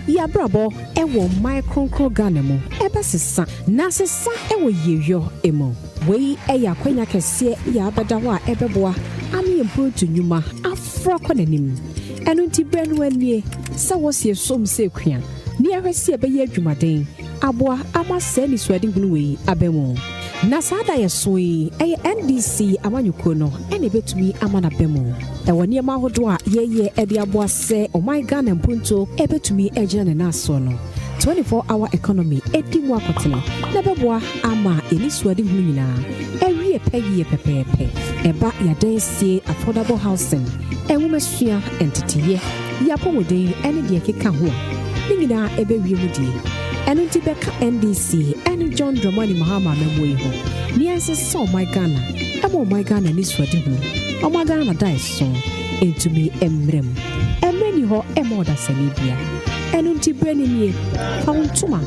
N: Ya brabo ewo micro Ghana mo ebe sesa na sesa ewo yeyo emo we eya kwanya kese ya bedawa ebeboa ami improve nyuma afro konanim enu nti brenu anie sa wosie som se kwan ni ahwese ebe ye adwumaden aboa ama se ni swedin bunu we abemo na saa da yɛ so yi ɛyɛ NDC amanyɔkuo no ɛna ɛbɛtumi ama na bɛmu ɛwɔ nneɛma ahodoɔ a yɛyɛ ɛde aboa sɛ ɔman Ghana mpunto ɛbɛtumi ɛgyina ne naso no 24-hour economy ɛdi mu akɔtene na bɛboa ama ɛni suade hu nyinaa ɛwie pɛyie pɛpɛɛpɛ ɛba yɛadansie affordable housing ɛnwomasua ɛnteteyɛ yɛapɔmɔden ɛne deɛ keka ho ne nyinaa ɛbɛwie mu die ɛno nti bɛka NDC ɛne John Dramani Mahama mɛmo yi ho ne ɛnsesa ɔman Ghana ɛma ɔman Ghana ni suade hu ɔman Ghana da ɛso ɛntumi ɛmmerɛm ɛmmerɛ ni hɔ ɛma ɔdasani bia ɛno nti berɛ ne nie fa wo ntoma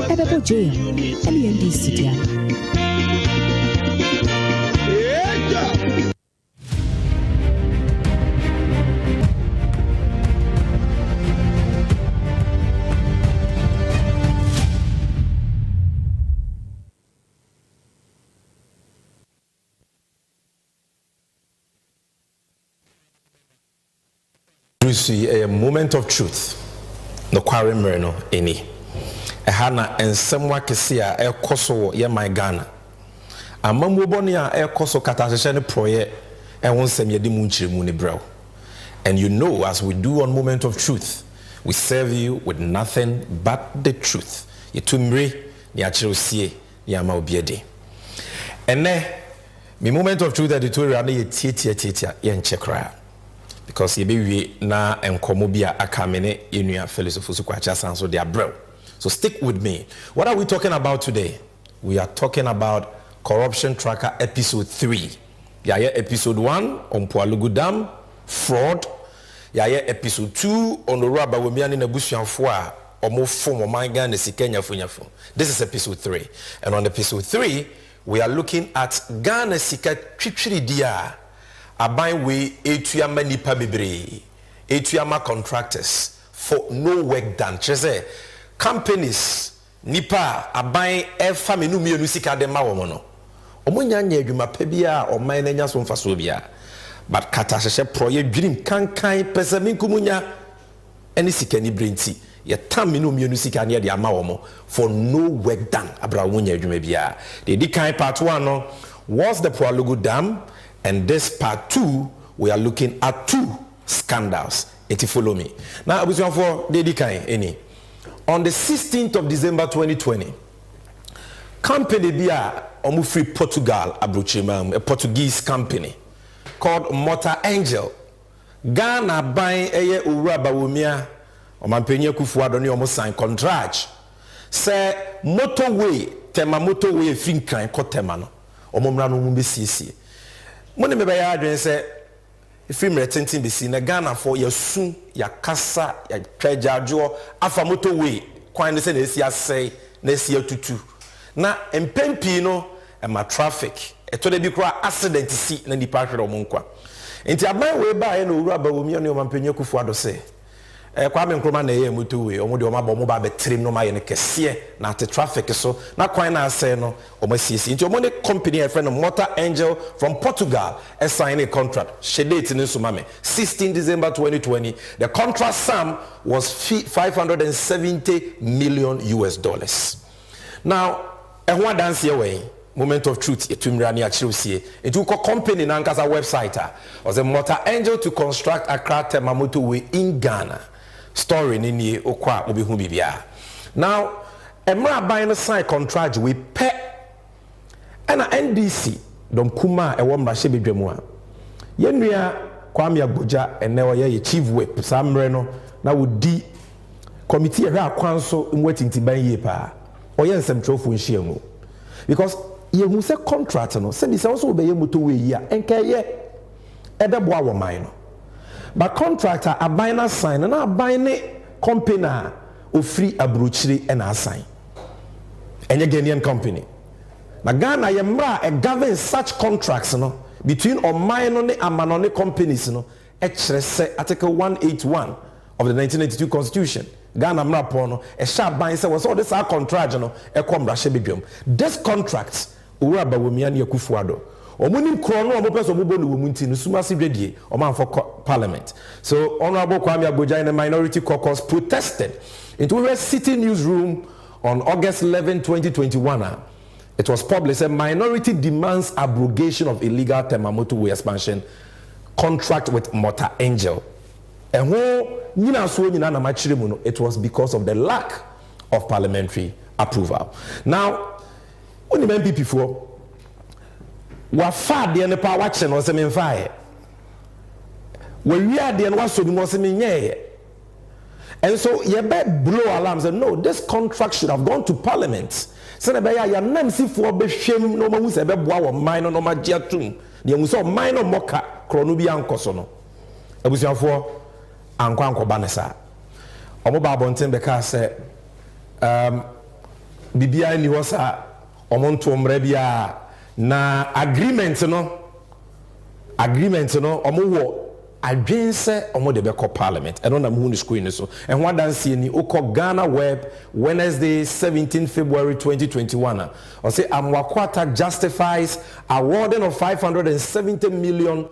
N: ɛbɛbɔ gyeɛ ɛne NDC dia
C: a moment of truth. No quarry merno any. A hana and somewhat kesia air koso ye my Ghana. A mamubonia air koso katashan proye and won't send ye dimunchi muni brow. And you know, as we do on Moment of Truth, we serve you with nothing but the truth. Ye tumri, ni achirosie, ni amaubiedi. And ne, mi Moment of Truth editorial ye titia yen chekra. Because ye na enkomobia akamene inua Felix Kwacha Sanso dia bro. So stick with me. What are we talking about today? We are talking about Corruption Tracker episode 3. Yaya episode 1 on Poalugu Dam, fraud. Yaya episode 2 on the rubber wemiani nebusianfo a omo form omanga ne sikenya funyafo. This is episode 3. And on episode 3, we are looking at Ghana sika twitwiri dia. Aban we etuyama nipa bebre etuyama contractors for no work done chese companies nipa aban efa menu mienu sika de ma wo no omonya nya adwuma pa bia o man na nya so mfaso bia but kata hye project dream kankan pesa minkumunya eni sika ni brenti ye tam menu mienu sika ne de ama wo mo for no work done abra wo nya adwuma bia the dikan part 1 no was the Poalugu Dam. And this part 2, we are looking at 2 scandals. If you follow me. Now, for any. On the 16th of December 2020, company Bia Omufri Portugal, Abruchimam, a Portuguese company called Motor Angel. Ghana buying a Uraba Wumia, or Mampenia Kufuadoni almost signed contract. Say motorway, Tema motorway, Finkan, Kotemano, or Momrano Mumbisi. Money me buy adwen say film retenting be seen na Ghana for your soon ya kasa ya trejajo afa motorway kwan say na esi asay na esi atutu na empempi no e ma traffic eto de bi kura accident si na nipa hwere omonkwa enti aban we ba e na owura ba womi ne omampanyi kufu ado say kwa me nkroma na ye motorway omo de omaba omo ba betrim no ma ye ne kese na te traffic so na kwan na asay no omo siesi nti omo ne company a friend Motor Angel from Portugal signed a contract shedate in Sumame 16 December 2020. The contract sum was $570 million. Now ehwa dance away Moment of Truth etumrani achirusie etu ko company na nkasa website was a Motor Angel to construct Accra Tema motorway in Ghana. Story ni okwa obihu bibia. Now emra buying a sign contract we pay and NDC dom kuma e wo mrahye bedwamu a yenua Kwame Agboja ene ye chief whip samre no na wodi committee ehwe akwanso mwatinti ban ye pa oye nsemtrofo nhyiamu because ye hu se contract no se bi se wo so be ye motorway yi a enka ye edeboa wo man no but contractor abina sign na abine company ofri abrochire e na assign enye Ghanaian company na Ghana yemra e govern such contracts no between Omaino ne Amanone companies no e kire se article 181 of the 1982 constitution Ghana mra po no e sha ban se was all this contract no e kom rahye bedwam this contract owura bawomia ne Akufo-Addo omunim kro no omopeso omobo no womunti no sumasi dwedie omanfo parliament so Honorable Kwame Agboja in the minority caucus protested into a city newsroom on August 11 2021 it was published, a minority demands abrogation of illegal Tema Motorway expansion contract with Motor Angel. And it was because of the lack of parliamentary approval. Now, when the MPP before, what far the power action was a fire. When we are the one so was a and so you better blow alarms and no, this contract should have gone to Parliament. So the ya nansi for be shame no ma se be boa wo minor no ma giatum. The muso minor moka krono bi ankoso no. Abusiafo anko banesa. Omo ba bonten be ka se bibia ni wosa omo ntomre bia na agreement no omo wo adwense omo de beko parliament and on am hu screen so and what dan see ni okọ Ghana Web Wednesday 17 February 2021 or say Amwakwata justifies awarding of $570 million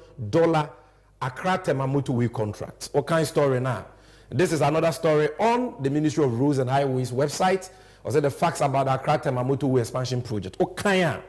C: Accra Tema Motorway contract. What kind of story now? This is another story on the Ministry of Roads and Highways website. Or say the facts about Accra Tema Motorway expansion project. Okanya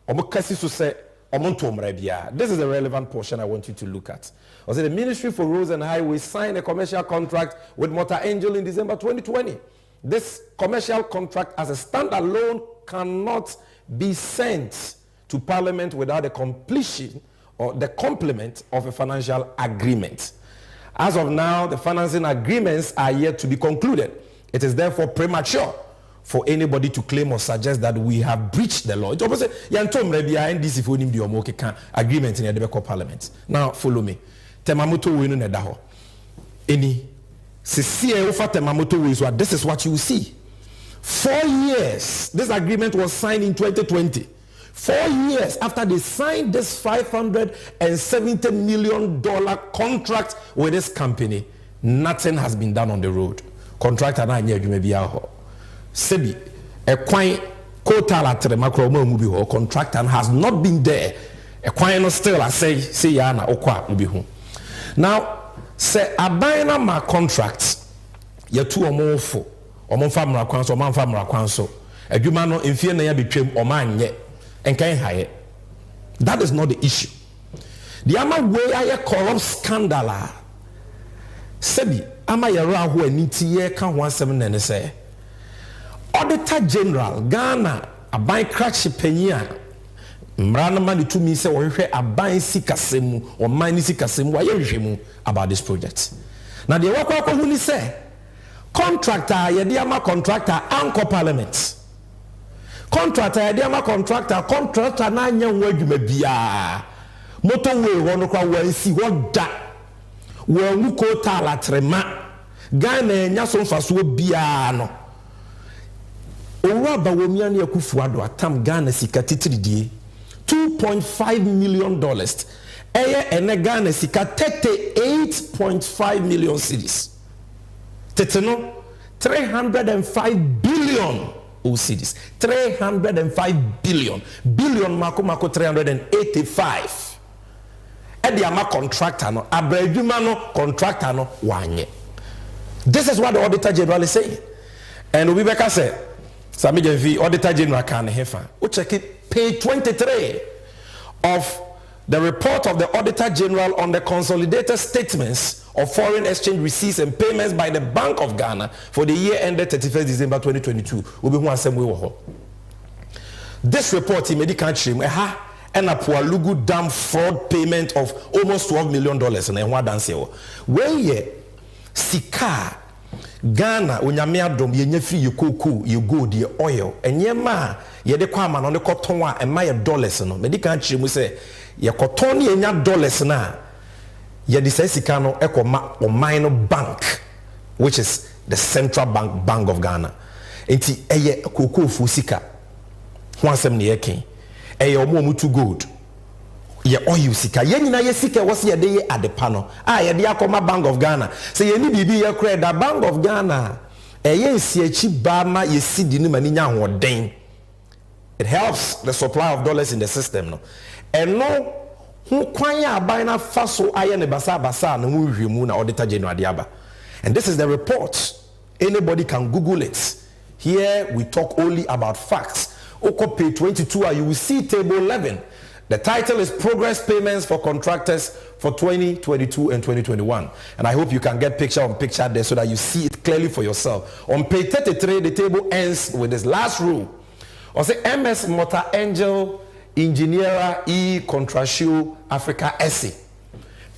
C: omokasi so say this is the relevant portion I want you to look at. Also, the Ministry for Roads and Highways signed a commercial contract with Motor Angel in December 2020. This commercial contract as a standalone cannot be sent to Parliament without the completion or the complement of a financial agreement. As of now, the financing agreements are yet to be concluded. It is therefore premature for anybody to claim or suggest that we have breached the law. It's opposite. NDC for the agreement in the Parliament. Now follow me. Tema Motorway no nedaho. Any CCA over Tema Motorway, this is what you see. 4 years. This agreement was signed in 2020. 4 years after they signed this $570 million contract with this company, nothing has been done on the road. Contractor na nye adwuma bia ho. Sebi a quine quota contractor has not been there. A quine still I say yana okwa ubihu. Now say abina ma contracts ya two or more for or mon family kwanso or man family kwanso. Adwuma no emfie na ya betwem o man nye enkan haye. That is not the issue. The ama way aye corrupt scandal sebi ama yera ho aniti ye ka ho asem na ne say Auditor General Ghana aban crash penya mrana mani to me say wohwe aban sikasemu or mani sikasemu wa yehwemu about this project. Now the work hu ni say contractor ye dey ama contractor anko Parliament. Contractor ye dey ama contractor na anya ho adwuma bia motorway ho no kwa wansi ho da wo mu ko tala trema Ghana nya so mfaso bia no Owaba womiani akufuado atam Ghana sika titridie $2.5 million. Eye ene Ghana sika 38.5 million cedis. Teteno 305 billion cedis. 305 billion. Billion mako 385. Edi ama contractor no abredwuma no contractor no wanye. This is what the Auditor General is saying. And Obibeka said Sami Jenvi, Auditor General can hefa. We check it, page 23 of the report of the Auditor General on the consolidated statements of foreign exchange receipts and payments by the Bank of Ghana for the year ended 31st December 2022. This report in medical trim and a Pualugu Dam fraud payment of almost $12 million and what dance where ye sika Ghana onyame adom yenye free yekoko ye gold ye oil enyema ye de kwa ma no ne koton a ema ye dollars no medical chire mu se ye koton ne enya dollars na ye de sika no ekoma o bank which is the Central Bank of Ghana enti eye koko fu sika ho asem ne yeken eye omo mutu gold ye oil sika ye nyina ye sika wose ye de ye adepa no ye de akoma Bank of Ghana say ye ni bibi ye kra da Bank of Ghana ye nsiachi ba ma ye sidi ni mani nya hoden. It helps the supply of dollars in the system no eno hu kwan ya aban na faso aye ne basa na mu hwemu na Auditor General diaba. And this is the report. Anybody can Google it. Here we talk only about facts. Oko page 22, you will see table 11. The title is Progress Payments for Contractors for 2022 and 2021. And I hope you can get picture on picture there so that you see it clearly for yourself. On page 33, the table ends with this last rule. Or say MS Motor Angel Engineer E Contratio Africa SE.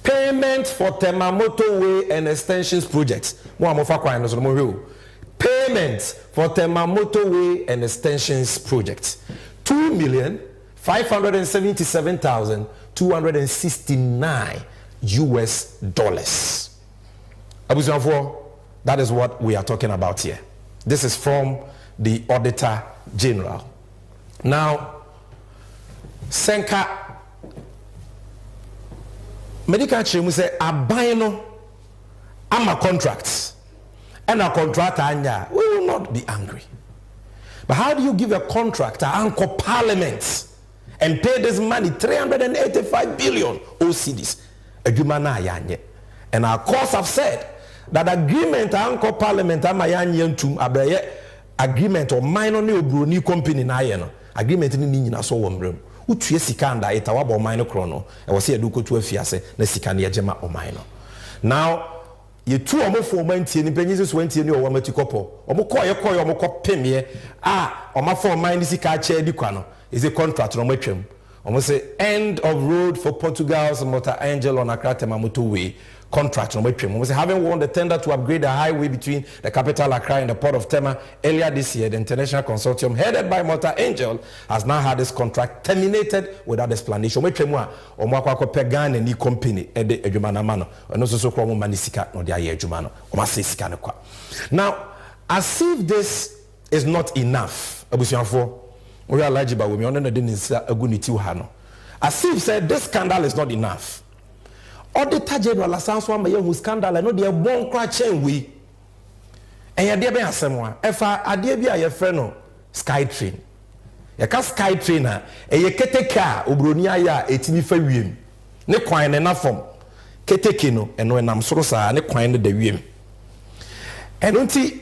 C: Payment for Temamoto Way and Extensions Projects. Payment for Temamoto Way and Extensions Projects. $2,577,269 US. That is what we are talking about here. This is from the Auditor General. Now, Senka medical chimu say abayno ama contracts and a contractor anya, we will not be angry. But how do you give a contractor anchor parliament and pay this money 385 billion OCDs? And our courts have said that agreement anchor parliament amayanyentum abeye agreement or minor new company na no agreement ni nyina so womrem utue sika nda itawa bo minor chrono e wo se eduko tu afiase na sika na yegema o minor. Now ye tu omofo mantie ni penyi so wantie ni o wamatikopo omokoye omokopemie omafo man ni sika cha adikwa no is a contract no matwem omo say end of road for Portugal's Motor Angel on Accra Temamoto Way contract no matwem. Omo say having won the tender to upgrade the highway between the capital Accra and the port of Tema earlier this year, the international consortium headed by Motor Angel has now had this contract terminated without explanation. Matwem omo akwa Ghana ni company e de adwuma na ma no ono so kro mo manisika no de aye adwuma no omo say sika ne kwa. Now, as if this is not enough, abusuafo we are large about women on the aguniti hano. As if said this scandal is not enough. Auditor General Asanso Amaye who scandal no dey bon kwa chen we. And ya dey be asem efa ade bi a ye frɛ no Skytrain. Ye ka Skytrain a ye keteke a obroni aya etimi fa wiem. Ne kwan ne na fom. Keteke no eno enam soro sa ne kwan ne da wiem. Eno nti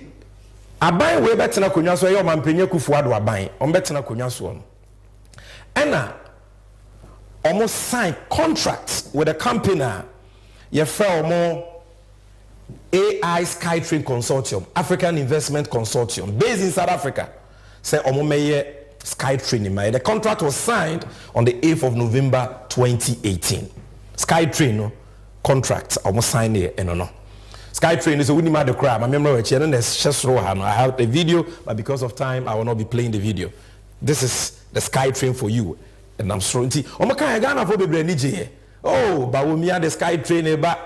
C: aban we betena konwa so ye o mampenye kufu ado aban o betena konwa so no ena almost sign contracts with a company ye fra AI Skytrain Consortium, African Investment Consortium based in South Africa. Say meye Skytrain in the contract was signed on the 8th of November 2018. Skytrain no contract almost signed here no. Skytrain is a winning mad crab. I remember I have a video, but because of time, I will not be playing the video. This is the Skytrain for you. And I'm strong. Oh, but Bawumia the Skytrain eba,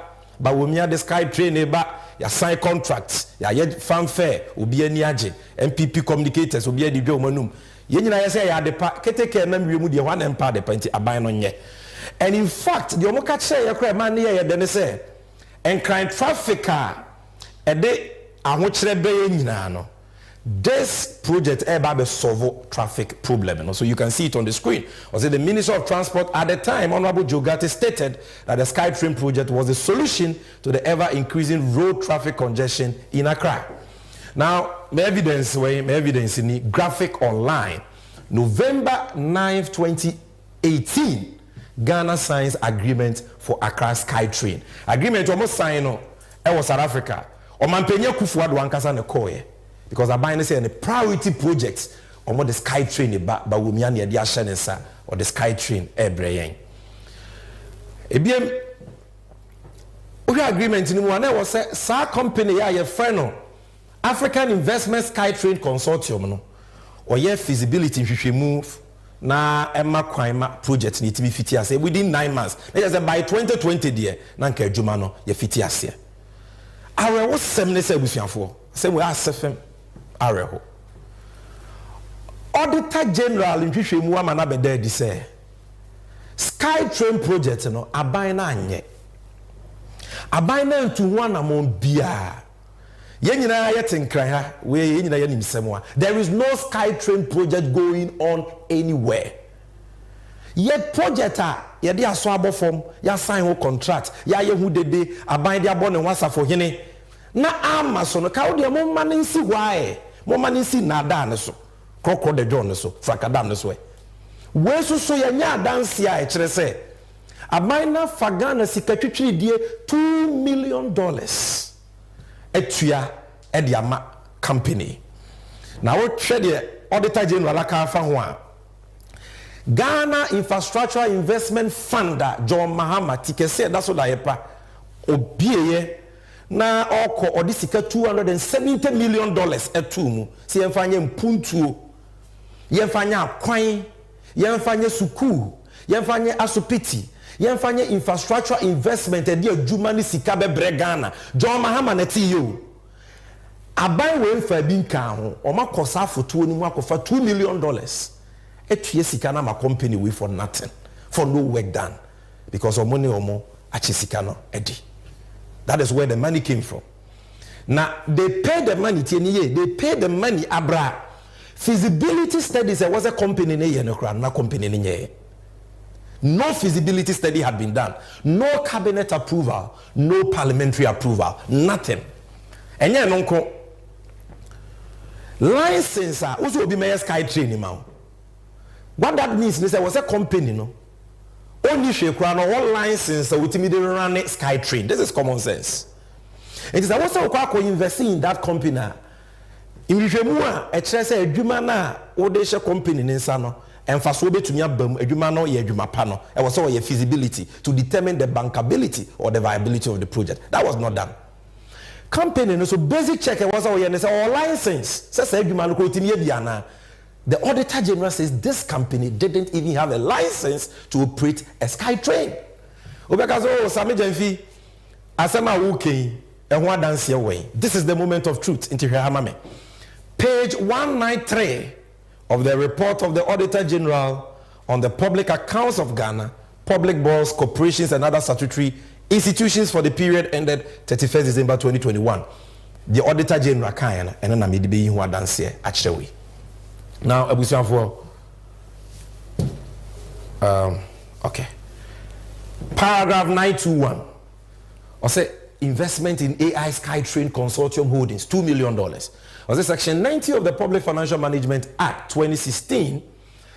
C: Bawumia the Skytrain eba, ya sign contracts, ya fanfare, ubi eniaje, MPP communicators, ubi edi manum. Yenina yase ya depa, keteke membi mu de one empire de penti abino nye. And in fact, the omoka che ya kra man ya dene say, and crime trafficker a day this project eba solve traffic problem. So you can see it on the screen. Was it the Minister of Transport at the time, Honorable Jogate, stated that the Skytrain project was the solution to the ever increasing road traffic congestion in Accra. Now, my evidence in Graphic Online, November 9th, 2018. Ghana signs agreement for Accra Skytrain. Agreement almost signed no. It was South Africa. Omampenye Kufuor wankasa ne koye because abanye say the priority projects omo the Skytrain ba wumia ne dia hye or the Skytrain ebreyen. Ebiem oya agreement ni mu na was say sa company ya ye friend no African Investment Skytrain Consortium no oye feasibility hwehwemu na Emma Kwaima project ni tibi fiti ase within 9 months. Let's say by 2020 there na nka adwuma no ye fiti ase. Awe wo semne se abusuafo. Se we asefem awe ho. Auditor General nhwehwemu ama na beda di se Skytrain project no aban na anye. Aban na ntu ho na mon bia. There is no Skytrain project going on anywhere. Yet project ya dey aso abofom ya sign ho contract ya ye hu dede aban dey abon ne wasa for hene na amaso no ka wo dey mo maninsi why mo maninsi na da ne so krokro de John so frakadam no so we so yanya dance a kire se Abaina Fagana sikatwitwi die $2 million etua ediama company. Now what trade auditor general aka fa ho a Ghana Infrastructure Investment Fund John Mahama tikese da so da yepa obieye na oko odisika $270 million etumu si yemfanye mpuntuo yemfanye akwan yemfanye suku yemfanye asopiti yemfanye infrastructure investment edi adwuma ni sika bebre Ghana John Mahama na ti yo aban we mfa bi nka ho o makosa foto ni mu akofa $2 million etue sika na ma company we for nothing for no work done because of money omo achi sika no edi. That is where the money came from. Now they pay the money they pay the money abra feasibility studies there was a company na company ni no feasibility study had been done, no cabinet approval, no parliamentary approval, nothing. And yeah, no license also be my sky training now. What that means is there was a company no only one license with me run SkyTrain. This is common sense. It is also quite investing in that company. In Rishemua, a chess a Jumana, Odesha company in Insano, and Fasobe to Yabum, a Jumano, Yajumapano, and was also a feasibility to determine the bankability or the viability of the project. That was not done. Company, so basic check was our license. Says Jumano. The Auditor General says this company didn't even have a license to operate a SkyTrain. This is the moment of truth. Page 193 of the report of the Auditor General on the public accounts of Ghana, public boards, corporations, and other statutory institutions for the period ended 31st December 2021. The Auditor General can and then I'm be who are dance here actually. Now, okay. Paragraph 921. I say investment in AI SkyTrain Consortium Holdings, $2 million. I say Section 90 of the Public Financial Management Act 2016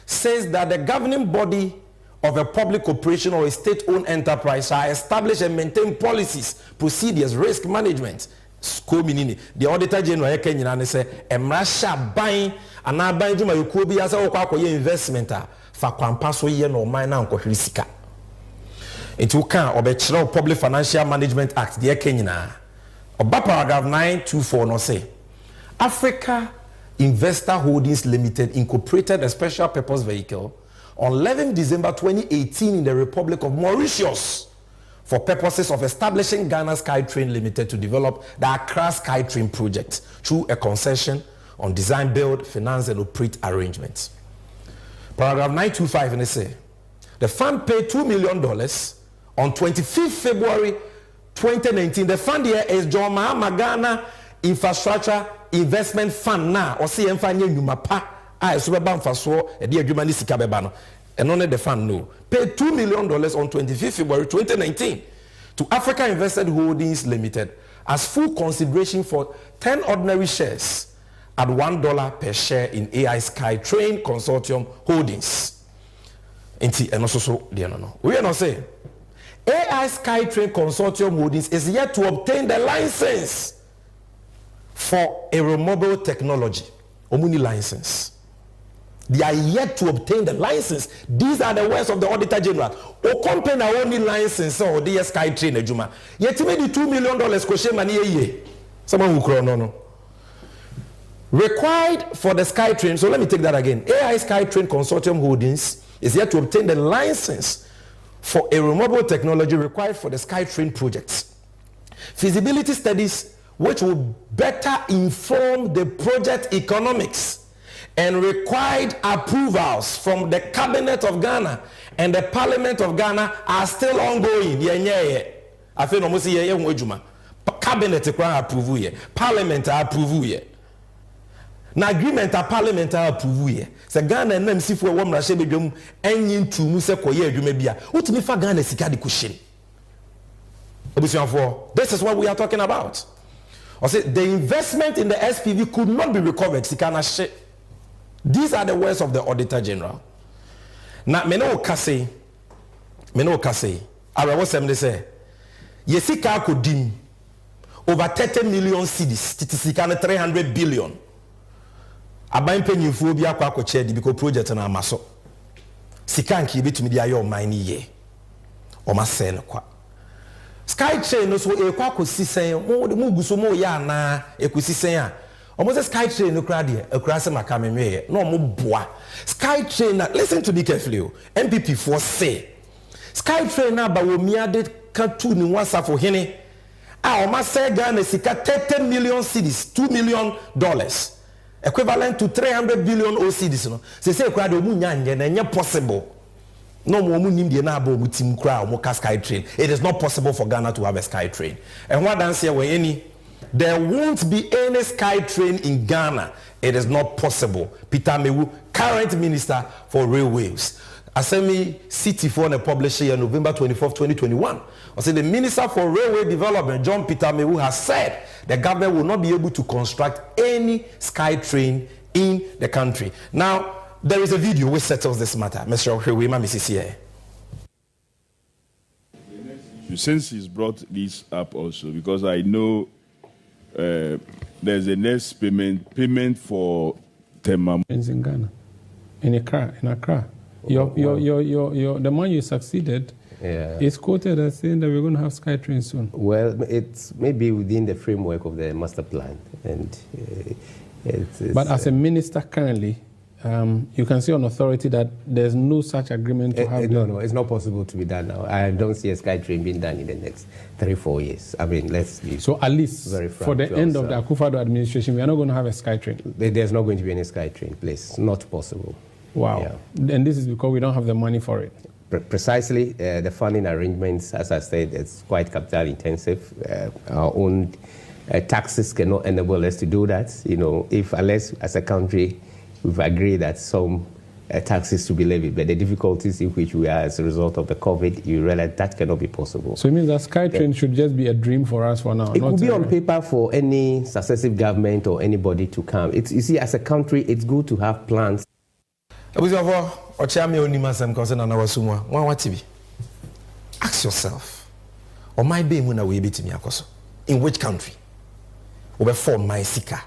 C: says that the governing body of a public corporation or a state-owned enterprise shall establish and maintain policies, procedures, risk management. The Auditor General Kenya say emrasha buying and na buying juma yukubi asa okwakoye investment fa kwampa so ye no man na nkohwere sika. Into kan obechiro Public Financial Management Act the Kenya oba paragraph 924 no say Africa Investor Holdings Limited incorporated a special purpose vehicle on 11 December 2018 in the Republic of Mauritius for purposes of establishing Ghana SkyTrain Limited to develop the Accra SkyTrain project through a concession on design, build, finance, and operate arrangements. Paragraph 925 and they say, the fund paid $2 million on 25th February 2019. The fund here is John Mahama Ghana Infrastructure Investment Fund now, or CMFA Numapa, I Subaban Faso, a dear Jumani Sikabebano. And only the fund no paid $2 million on 25th February 2019 to Africa Invested Holdings Limited as full consideration for 10 ordinary shares at $1 per share in AI SkyTrain Consortium Holdings. And also so we are not saying AI SkyTrain Consortium Holdings is yet to obtain the license for aeromobile technology, Omuni license. They are yet to obtain the license. These are the words of the Auditor General. O company only license or the SkyTrain ejuma. Yet made the $2 million question money a year. Someone who crow no. Required for the SkyTrain. So let me take that again. AI SkyTrain Consortium Holdings is yet to obtain the license for aeromobile technology required for the SkyTrain projects. Feasibility studies which will better inform the project economics and required approvals from the Cabinet of Ghana and the Parliament of Ghana are still ongoing. I feel almost Cabinet approve Parliament approve na agreement a Parliament approve se Ghana nam sifo wo mrahye bedwam enyin tumu se koye adwuma bia utimi fa Ghana sika de kuhye. This is what we are talking about. I said the investment in the SPV could not be recovered. Sika na hye. These are the words of the Auditor General. Now, Meno Kase, I was say, Yesika Kodim, over 30 million cedis, Titisika 300 billion. Abayin penyu phobia kwa ko chair because project na amaso. Sika nki betumi dia yo mine ye. O ma se no kwa. Skytrain no so e kwa ko sisen mo guso mo ya na e ko sisen a. O mo se Skytrain no kra de akura se maka menwe no mo boa. Skytrain na listen to me carefully. MPP for say Skytrain na ba wo miade ka tu ni wasa for hene. O ma se Ghana sika 30 million cedis, $2 million. Equivalent to 300 billion OCDs no say crowd omu nyanye na enye possible no mo nim de na aba omutim crowd mo ka Skytrain. It is not possible for Ghana to have a Skytrain. And what dance here when any there won't be any Skytrain in Ghana. It is not possible. Peter Mewu, current minister for railways, Asemi City for the publisher here November 24th 2021. I said the Minister for Railway Development, John Peter Mewu, has said the government will not be able to construct any Skytrain in the country. Now, there is a video which settles this matter. Mr. Ohwema, Mrs. Here.
O: Since he's brought this up also, because I know there's a next payment for Tema.
P: In Ghana, in Accra. The man you succeeded is quoted as saying that we're going to have Skytrain soon.
Q: Well, it's maybe within the framework of the master plan. And
P: but as a minister currently, you can say on authority that there's no such agreement to have.
Q: No, it's not possible to be done now. I don't see a Skytrain being done in the next 3-4 years. I mean, let's be
P: so at least for the end of the Akufo-Addo administration, we are not going to have a Skytrain.
Q: There's not going to be any Skytrain, please. It's not possible.
P: Wow. Yeah. And this is because we don't have the money for it.
Q: Precisely. The funding arrangements, as I said, it's quite capital intensive. Our own taxes cannot enable us to do that. You know, unless as a country we've agreed that some taxes to be levied, but the difficulties in which we are as a result of the COVID, you realize that cannot be possible.
P: So it means that Skytrain should just be a dream for us for now.
Q: It will be on paper for any successive government or anybody to come. You see, as a country, it's good to have plans. Ask
C: yourself, or my be muna we bit me in which country? Over 4 my sika,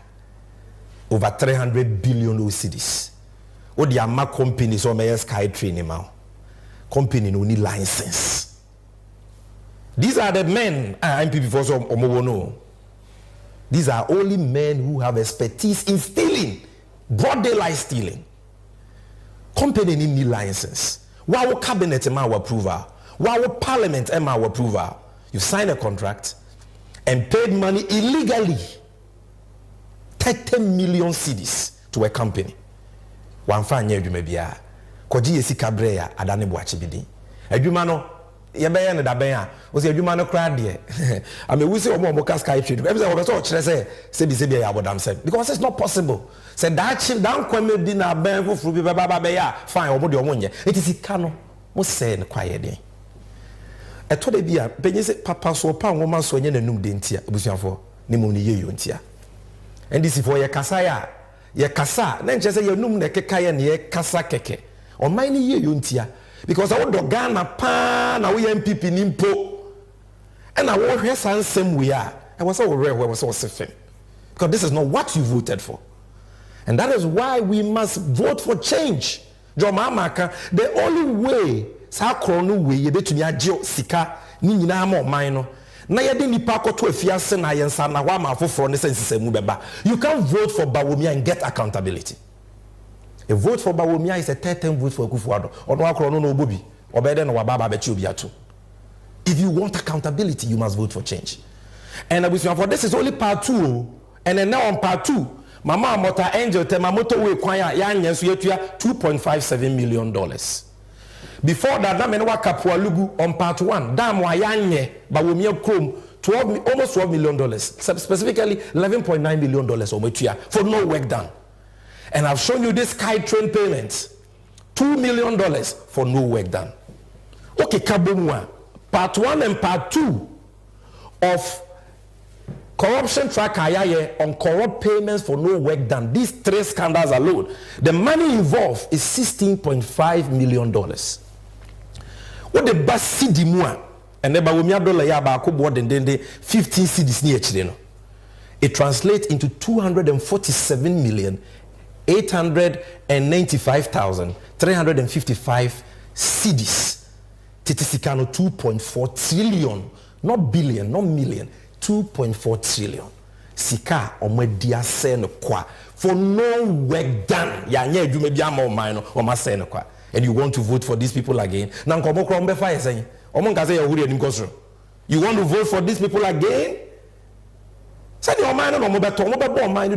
C: over 300 billion OCDs. What the ama companies or my Skytrain now? Company no need license. These are the men I'm people for some omowono. These are only men who have expertise in stealing, broad daylight stealing. Company need license. Why will cabinet our approval? Why will parliament our approval? You sign a contract and paid money illegally. 30 million cedis to a company. One fine year you may be a Koji Cabrea Adani Boachibidi. A Jumano Yabayan and Abaya was a Jumano crowd here. I mean, we say more Skytrain. Everyone was all say because it's not possible. Said that chip down Kwame dinner ben for Baba fine or Modia. It is Ikano, most saying quietly. I told a Penny Papa so pound woman so yen and num dintia, Busian for Nimoni Yuntia. And this is for your Kasaya, your Kasa, then just say your num ne kekaya near Kasa keke, or mine ye Yuntia, because I want to Ghana pan, we MPP Nimpo, and I want her son same we are. I was so rare where I was so safe. Because this is not what you voted for. And that is why we must vote for change. The only way Sakrono way you bet to me sika ni nyina ma oman na ye de nipa koto afiase na yensa na wa ma foforo ne sense mu beba. You can't vote for Bawumia and get accountability. A vote for Bawumia is a 10 vote for Akufo-Addo. Ono akrono no obobi obede no wa baba be chi obi ato. If you want accountability, you must vote for change. And for this is only part 2. And then now on part 2, Mama Mota Angel Temamoto we kwaya yanyen so yetua $2.57 million. Before that, that mean Kapua Lugu on part 1. Dam wa yanye Bawumia Chrome almost $12 million. Specifically $11.9 million ometua for no work done. And I've shown you this Skytrain payments. $2 million for no work done. Okay, Kabumwa. Part 1 and part 2 of corruption tracker on corrupt payments for no work done. These 3 scandals alone, the money involved is $16.5 million. What the bus cedi mua and the $15 cedis near it translates into 247,895,355 cedis. Titisikano 2.4 trillion, not billion, not million, 2.4 trillion. Sika omedia sen kwa for no work done. Ya nye you may be a more minor or ma sen kwa. And you want to vote for these people again? Now komo krombe fire saying, omonga say yahuri enim kosro. You want to vote for these people again? Say your mind no mind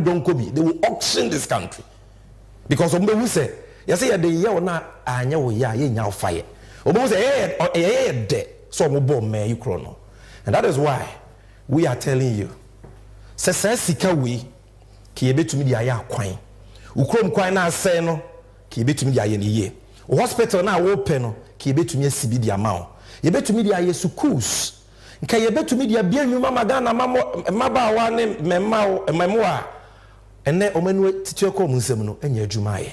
C: don't kobi. They will auction this country because ombe who say you say the year na anya wo ya ye nya fire. Ombe say de so ombo man you chrono. And that is why we are telling you, say sika we ki ebetumi dia ya kwan. Ukrom kwan na say no ki ebetumi dia ye ne ye. Hospital na wo pe no ki ebetumi asibi dia ma o. Ebetumi dia ye schools. Nka yebetumi dia bia nyuma magana mabawa ne memmoa ene omanu titio ko munsem no enya adwuma ye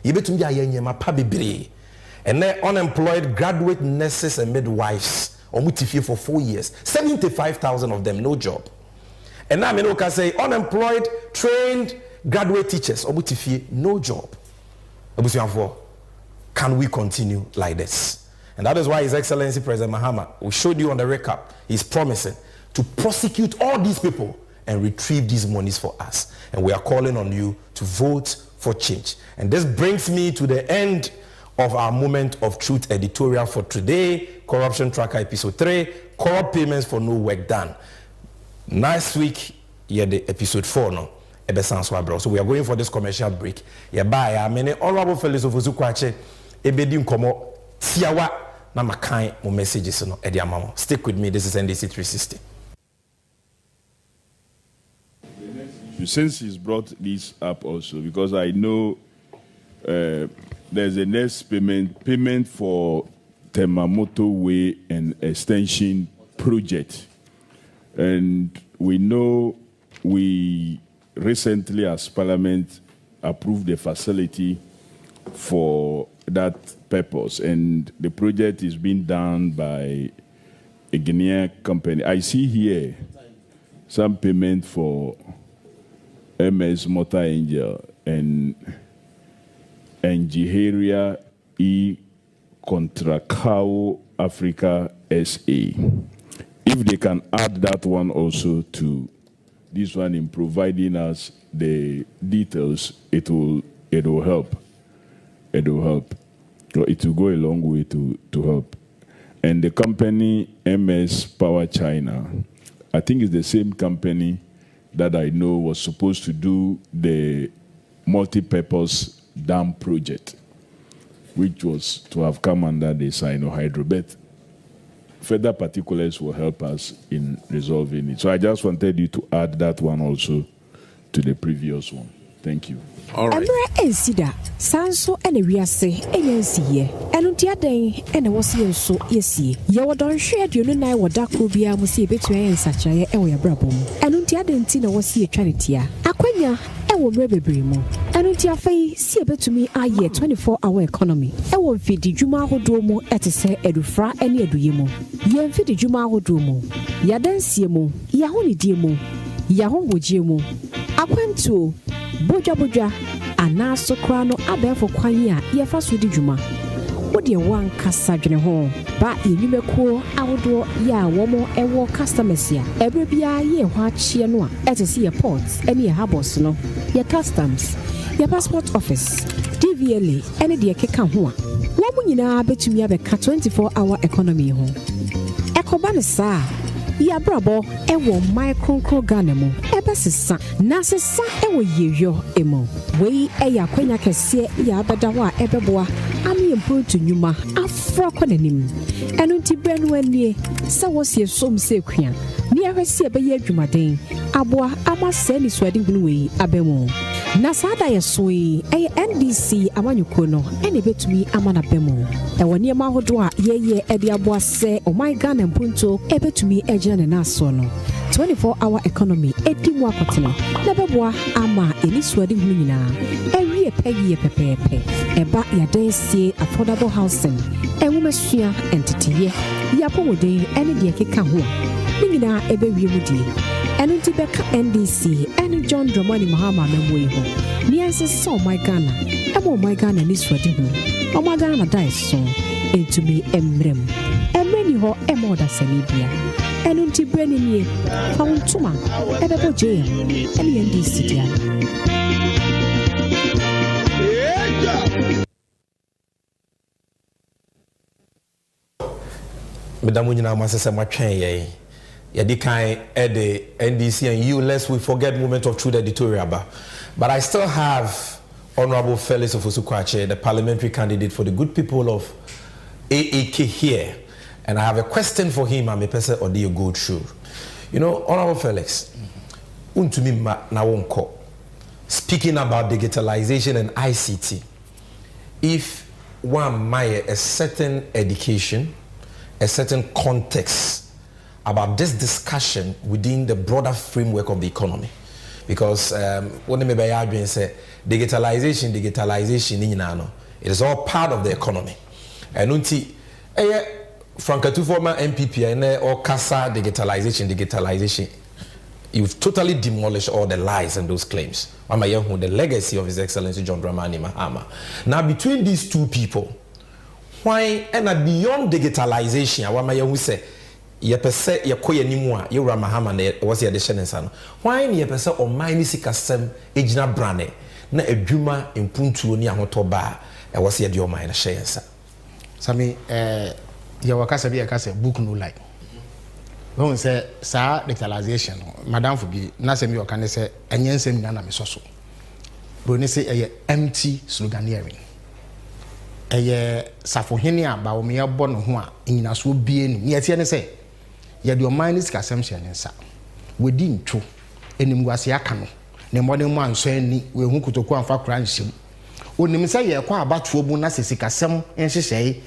C: yebetumi dia ye nyema pa bebre ene unemployed graduate nurses and midwives omutifie for 4 years 75,000 of them no job and now me no can say unemployed trained graduate teachers omutifie no job abusuafo can we continue like this? And that is why His Excellency President Mahama, we showed you on the recap, he's promising to prosecute all these people and retrieve these monies for us. And we are calling on you to vote for change. And this brings me to the end of our Moment of Truth editorial for today, Corruption Tracker Episode 3, Corrupt Payments for No Work Done. Next week, the Episode 4 no. So we are going for this commercial break. Bye. Many honorable fellows of Uzukwache, Ebedim Komo, Tiawa, na makai mo messages no edi amamo. Stick with me. This is NDC 360.
O: Since he's brought this up also, because I know there's a next payment for Temamoto Way and Extension project, and we know we recently as Parliament approved the facility for that purpose, and the project is being done by a Ghanaian company. I see here some payment for MS Motor Angel and Jiheria E Contracao Africa SA. If they can add that one also to this one in providing us the details, it will help. It will help. It will go a long way to help. And the company MS Power China, I think it's the same company that I know was supposed to do the multi-purpose dam project, which was to have come under the Sino-Hydro. But further particulars will help us in resolving it. So I just wanted you to add that one also to the previous one. Thank you.
N: All right. Ensida sanso ene wiase enyansiye enu tiaden ene wose enso yesie ye wodon hwe aduonu nan wodakro bia musie betu ensachaye ewo ya brabom enu tiaden ti na wose etwanetia akwanya ewo mrebebere mu enu tiafai sie betumi aye 24-hour economy ewo mfidi dwuma ahodo mu etese edufra ene eduye mu ye mfidi dwuma ahodo mu yadansie mu yahonidie mu yahongogie mu akwantuo Boja anaso krano abefo kwanya yefa so di dwuma wode wan kasa dwene ho ba enyumekuo awodo ya womo ewo customers ya ebre bia ye ho achie no a etese ye ports ene ye harbors no ye customs ye passport office DVLA ene de keka ho a womo nyina betumi abeka 24-hour economy ho ekoba ne saa ya brabo ewo micro Ghana mu ebesesa na sesa ewo yeyo emo wei eya kwanya kese ya abeda ho a ebeboa ami emputu nyuma afro konanim enu nti brenu anie se wosie som se kua ni ahwese ebeye adwumaden aboa amase ni swadi hunu wei abemu na sada yesoi NDC amanyuko no ene betumi amana bemu ewo niema hodo a yeye ede aboa se o my Ghana mpunto ebetumi ejina ne naso no 24-hour economy edi mu akotene na beboa ama eni suade hu nyina ewie pegi pepepe eba yadensie affordable housing enwumesua entitiye yapomode ene de keka ho nyina ebewie mudi eno nti beka NDC ene John Dramani Mahama memwe ho niense so my Ghana emo my Ghana ni suade hu o my Ghana dai so entumi emrem emeni ho emoda sanibia eno nti breni nie fauntuma ebebo je ene NDC dia
C: Madam Nyina Masese Matwen ye yedi kan the NDC and you lest we forget moment of truth editorial but I still have Honorable Felix Ofosu-Kwakye, the parliamentary candidate for the good people of AAK here, and I have a question for him. I'm a person or do you go through? You know, Honorable Felix, untumi na wonko speaking about digitalization and ICT. If one might a certain education, a certain context about this discussion within the broader framework of the economy, because what me by arguing say digitalization it is all part of the economy. And unti Franca former MPP and or Kasa digitalization, you've totally demolished all the lies and those claims. The legacy of His Excellency John Dramani Mahama. Now between these two people, why and beyond digitalization, who say ye pese ye koye nimwa ye Ura Mahama ne was ye addition san. Why ye pese o mine sikasem ejina brane na edwuma impuntuo ni ahotoba e was ye de o mine share sa.
H: Sami ye wakasa bi akasa book no like. When say sa digitalization madam fubi na se mi okane se enye nsem na me soso. Bro ne say eye empty sloganeering. Eye safohene aba wo me yebo no ho a nyina so bie ni ye tie ne say ye de o minus kasem nsa wedi ntwo enim wase aka no ne modern mu anso ani we hu kutoku amfa kra nhyem onim say ye kwa abatuo bu na sesi kasem nhyehyei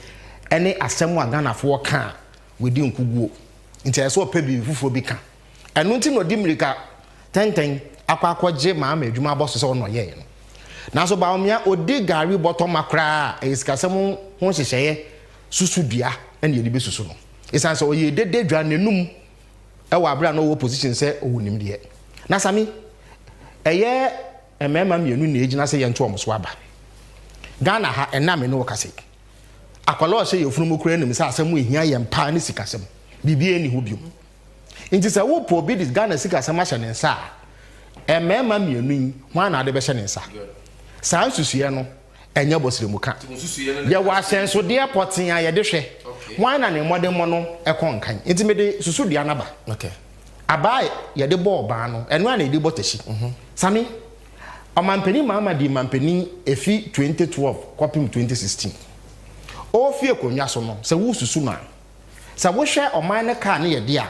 H: ene asem a ganafo ka wedi nkuguo nti eso opebi fufuo bi ka eno nti no dimirika tenten akwakoje ma adwuma aboso so no ye no na so ba omia odi gari bottom akra esikasem ho hyehyei susudua ene ye di besusu no isan so ye dede dwa nenum e wa abra no wo position say owunim de na sami eye emema mienu na ejina say ye nto omso aba Ghana ha ename no kase akwalo say ye funumu kura nim say asem ehia ye mpa ne sikasem bibie ni ho biom nti say wo po bi dis Ghana sikasem a hyene nsa emema mienu ho na ade be hyene nsa saa susuye no enye bosire muka ye wa senso de airportin a ye de hwe wan na ne modern mo no ekon kan enti me de susu de anaba
C: okay
H: abai ye de ball ba no eno na de botashi sami omampani mama di mampani efi 2012 kopim 2016 o fie konwa so no se wo susu na se wo hwe oman ne car ne ye de a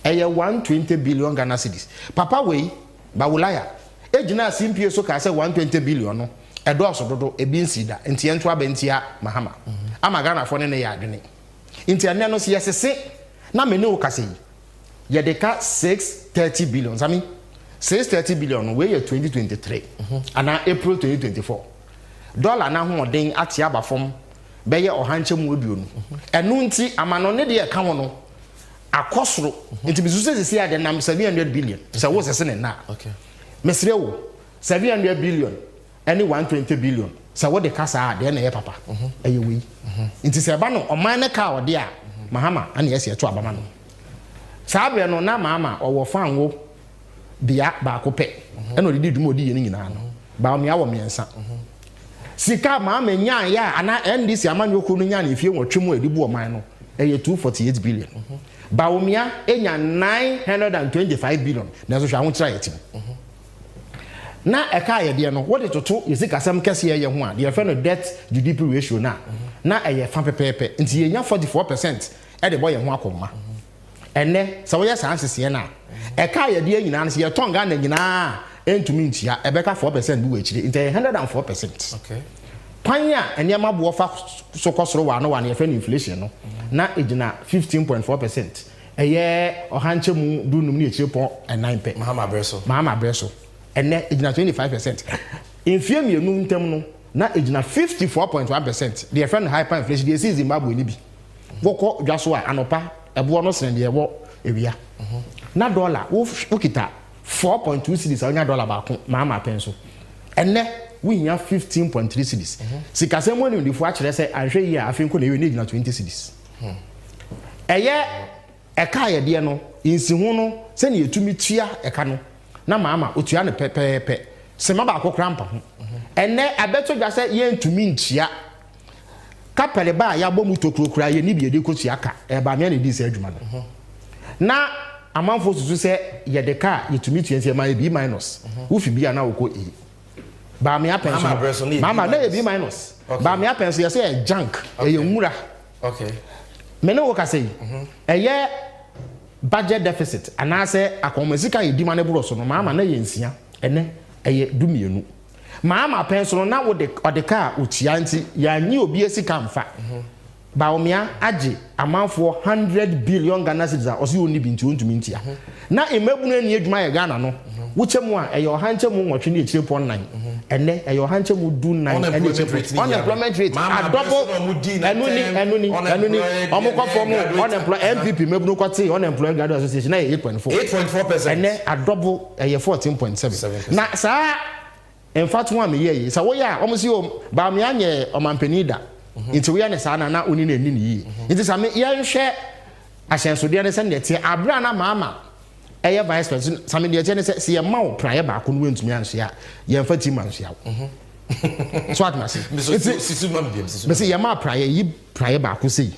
H: eye 120 billion Ghana cedis papa we ba wulaya ejina simpie so ka se 120 billion no edo osododo ebi nsida enti ento abentia Mahama ama Ghana fo ne ya adwene enti ane no se yesese na me ne wo kase ye de ka 630 billion sami 630 billion we ye 2023 ana April 2024 dollar na ho den ate aba fom be ye ohanche mu obionu eno nti amano ne de ye ka ho no akosoro enti bisu sese ya de nam 700 billion se wo sese ne na
C: okay
H: mesre wo 700 billion any 120 billion so what the kasa de na ye papa eye we nti se ba no oman ne ka ode a Mahama ana yesi eto abama no sabe no na mama owo fan wo bia ba ko pe ena odidi dum odi ye ni nyina no ba me awo miensa sika mama nya ya ana NDC amanyoko no nya na efie wotwem edibu oman no eye 248 billion ba wo mia enya 925 billion na so hwa ho kira yetim na eka ye de no what it to yesika sam kese ye ho a de fe no debt GDP ratio na eye fa pepepe nti ye nya 44% e de boy ye ho akoma enne so wo ye sansese na eka ye de nyina no se ye tonga na nyina entumi ntia ebeka 4% bu wachire nti 104%.
C: Okay.
H: Panya eniama bo fa so kosoro wa no ye fe inflation no na ejina 15.4%. ɛyɛ ɔhankyɛ mu dunum ne ekyir pɔ 9 pɛ
C: mahama
H: breso ɛnɛ egyina 25%. Mfie mienu ntam no na egyina 54.1%. The friend hyperinflation dey see Zimbabwe ni bi. Wokɔ dwa so a anopa ɛboɔ no sene de ɛwɔ ewia. Na dollar wo kita 4.2 cedis onya dollar baako mahama pɛn so. Ɛnɛ we nya 15.3 cedis. Sikasɛm woni ndifo a kyerɛ sɛ anhwɛ yi a afin ko na ewe ne gyina 20 cedis. Ɛyɛ ɛka yɛ de no insihu no sɛ ne yɛtumi tua ɛka no na mahama otua ne pɛpɛɛpɛ sema ba akokra mpa ho ene abeto dwa sɛ yɛntumi ntua kapele ba ya bɔ mu tokrokra yɛ ni biede ko tua ka ba me na di sɛ adwuma no na amanfo susu sɛ yɛ de ka yɛtumi tua ntia ma yɛ B- wo fi bia na wo ko E ba me apenso mama na yɛ B-, ba me apenso yɛ sɛ junk yɛ nwura
C: okay
H: me ne wo ka sɛ ɛyɛ budget deficit anase akomasika yɛ di ma ne bro so no mama na yɛ nsia ene eye dumienu maama penso na wo de odeka otia nti ya nyi obi esika mfa ba omia age amanfo 100 billion Ghana cedis osi oni bi nti ontumi ntia na emabunu ani adwuma ye Ghana no wo chemu a eye ohanche mu nwotwe ne echire pon 9 ene eye ohanche mu du 9 unemployment rate a double enuni omukofo mu unemployment MPP mabunu kwate unemployment graduate association na 8.4 ene a double eye 14.7 na saa in fact one me ye sa wo ya omusi o ba me anye omanpanida nti we ya ne saa na oni na ani ne yi nti sa me ye nhwe ahyensode ne se ne tie abra na mama eye vice president sa me de tie ne se ye ma wo praye ba ko no wentumi anhia ye mfa ti manhia so at masi
C: sisu ma biem sisu
H: me se ye ma praye yi praye ba ko sei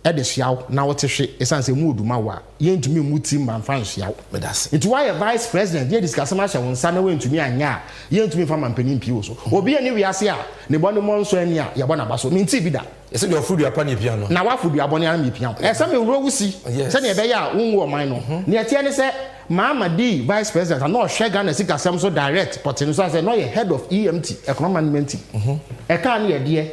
H: e de hwiaw na wo te hwe esanse mu oduma wa ye ntumi mu ti man fa hwiaw
C: medase
H: nti why vice president ye discuss ma hye won sa na we ntumi anya ye ntumi fa mampani mpio so obi ani wiase a ne bɔ ne mo nso ani a ye bɔ na ba so minti bi da
C: ese de ofudu apa ne pia no
H: na wafudu abɔ ne mi pia ese me wuro wusi se ne be ya wonwo oman no ne etie ne se Mama D vice president and no share Ghana sika sem so direct but no say no ye head of EMT economic management e ka ne ye de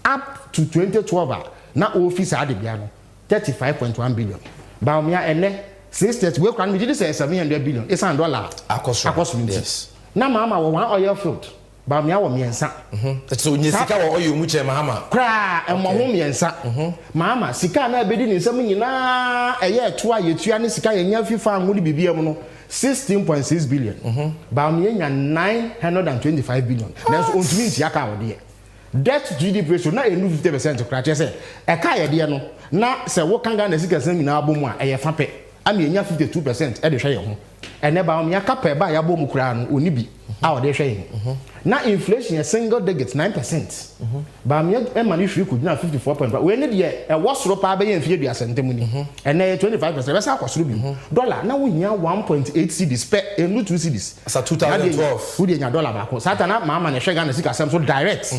H: up to 2012 na office ade bia no 35.1 billion ba omia ene 630 we kwan me did say 700 billion is an dollar akoso yes na mama wo one oil field ba omia wo miensa
C: so nye sika wo oil mu che mama
H: kra e mo ho miensa mama sika na bedi ni nsam nyina eye to ayetua ne sika ye nya fifa anwo ni bibia mu no 16.6 billion ba omia nya 925 billion na so ontumi ntia ka wo de debt to GDP ratio na enu 50% kra che se e ka ye de no na se wo kanga na sika san nyina abomu a eye fa pe ami enya 52% e de hwe ye ho ene ba omia ka pe ba ya bomu kra no oni bi a o de hwe ye na inflation a single digit 9% ba omia e mani hwe ku na 54.5 we ne de e wo soro pa ba ye mfie du asentemu ni ene 25% be sa akosoro bi dollar na wo nya 1.8 cedis per enu 2 cedis
C: asa 2012
H: wo de nya dollar ba ko satana mama na hwe ga na sika sam so direct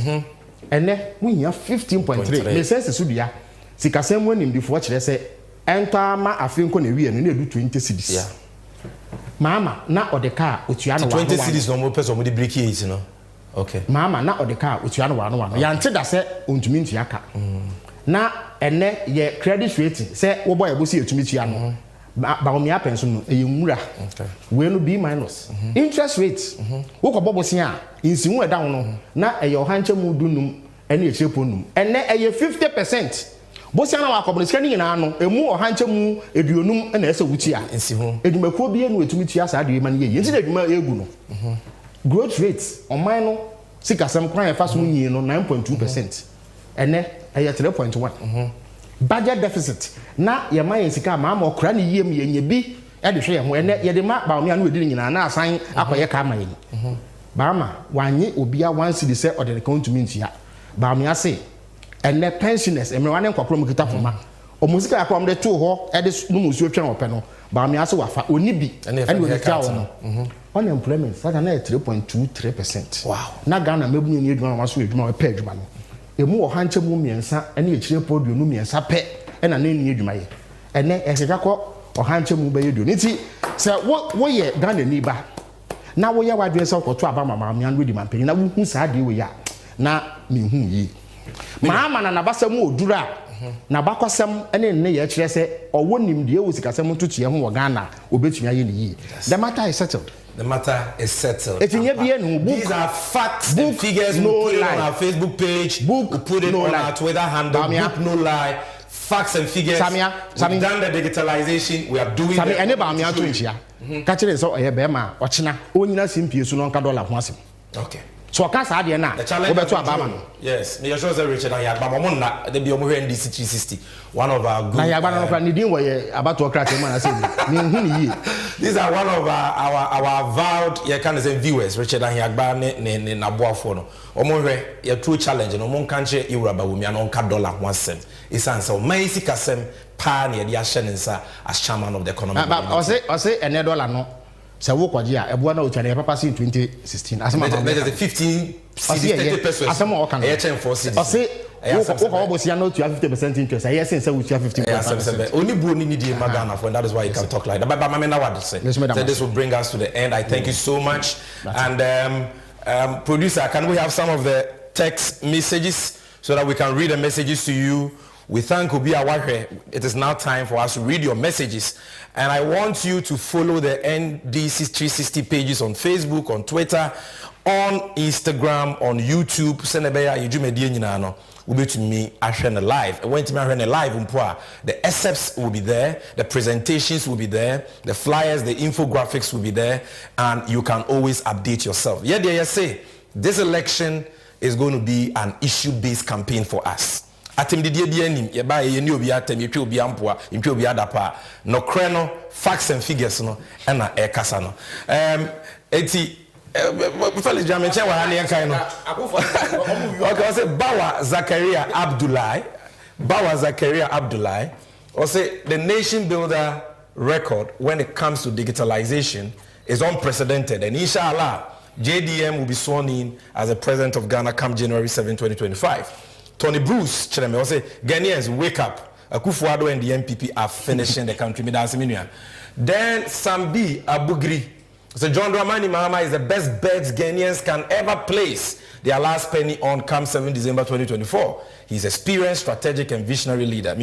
H: ene wo nya 15.3 me sense so bia sika sam woni mbifo kire se enta ma afinko na wi enu na edu 20 cedis mama na odeka otua no
C: 20 cedis no mo person mo de break it no okay
H: mama na odeka otua no wano ya nte da se ontumi ntua ka na ene ye credit rating se wo boy ebo si etumi tua no ba o mi apenso no eye nwura okay we no B-. Interest rate wo ko bobosen a insihu e down no na eye ohanche mu dunum ene echeponum ene eye 50% bosia na wakobno sika ni nyina no emu ohanche mu eduonum na ese wuti a
C: insihu
H: edumako bi enu etumi tua sa de man ye yenti na eduma egu no growth rate oman no sika sam kwan e fa so nyi no 9.2% ene eye 3.1 budget deficit na ye man sika ma ma okra ne yiem ye nya bi e de hwe ye ho ene ye de ma ba omia no edi nyina na asan akoye ka ma ye ba ma wanyi obia 1 cedi se odere country ntia ba omia se ene pensioners emrewane nkokro mu kita foma omuzika yakwa mde to ho e de no musuo twen ope no ba omia se wafa oni bi ene oni ka wo unemployment sata na 3.23%. Wow. Na Ghana mebunu ni edwuma ma so edwuma pe edwuma no emu wo hanche mu miensa ene echire podio no miensa pe ena na ni edwuma ye ene eheka ko o hanche mu be yedo nti se wo ye Ghana ni ba na wo ye wadwe se ko to aba mama amia no di mampani na wo hu sa de wo ya na me hu yi mama na nabasa mu odura na bakwasem ene ne ye kire se owo nimde wo sikasem tutu ho wo Ghana obetumi aye ne yi the matter is settled.
C: The matter is settled.
H: These
C: are facts and figures.
H: No
C: we'll put
H: lie.
C: it on our Facebook page. We'll put it
H: no
C: on
H: lie.
C: our Twitter handle. Book no lie. Facts and figures. We've done the digitalization. We are doing
H: Samia, ene ba amia to nchia. Ka kire so oye be ma ochina onyina simpie su no nka dollar ho asem.
C: Okay.
H: So ka sa de na obeto abama no.
C: Yes, me sure say Richard and Yagba mo na dey be omo NDC 360. One of our good.
H: Na Yagba no kwa ni din wo ye abatookrate man say ni hu ni yi.
C: These are one of our vowed ye can say viewers Richard and Yagba ne naboafo no. Omo hwe ye true challenge no mo kan che Ewuraba Wumi an onka dollar ho asem. Isan say o man sikasem pa na ye dey ahye nsa as chairman of the economic.
H: But I say ene dollar no. Se wo kwaji a ebo na o chane papa in 2016 asema
C: ba 15 30 pesos
H: asema o kan
C: e chen for cities
H: o say wo kwa bo sia no to 50% interest yes say we 15%.
C: Only bu ni need Magana for, and that is why you can talk like that. But mama na what say. So this will bring us to the end. I thank you so much. And producer, can we have some of the text messages so that we can read the messages to you? We thank Obi Awahwe. It is now time for us to read your messages. And I want you to follow the NDC 360 pages on Facebook, on Twitter, on Instagram, on YouTube. Senebeya Yejumedie nyina no. Ube to me Ahwene live. And when to me Ahwene live the SFs will be there, the presentations will be there, the flyers, the infographics will be there, and you can always update yourself. Yeah, they say this election is going to be an issue-based campaign for us. Atem didie bi anim ye ba ye ni obi atem ye twa obi ampoa ntwa obi adapa no kre no facts and figures no na e kasa no eti fele jamenche wa ha ne kan no okay say Bawa Zakaria Abdullahi or say the nation builder record when it comes to digitalization is unprecedented, and inshallah JDM will be sworn in as the president of Ghana come January 7, 2025. Tony Bruce, Chireme, will say, Ghanaians, wake up. Akufo-Addo and the MPP are finishing the country. Then Sambi Abugri. So John Dramani Mahama is the best bets Ghanaians can ever place their last penny on come 7 December 2024. He's experienced, strategic, and visionary leader.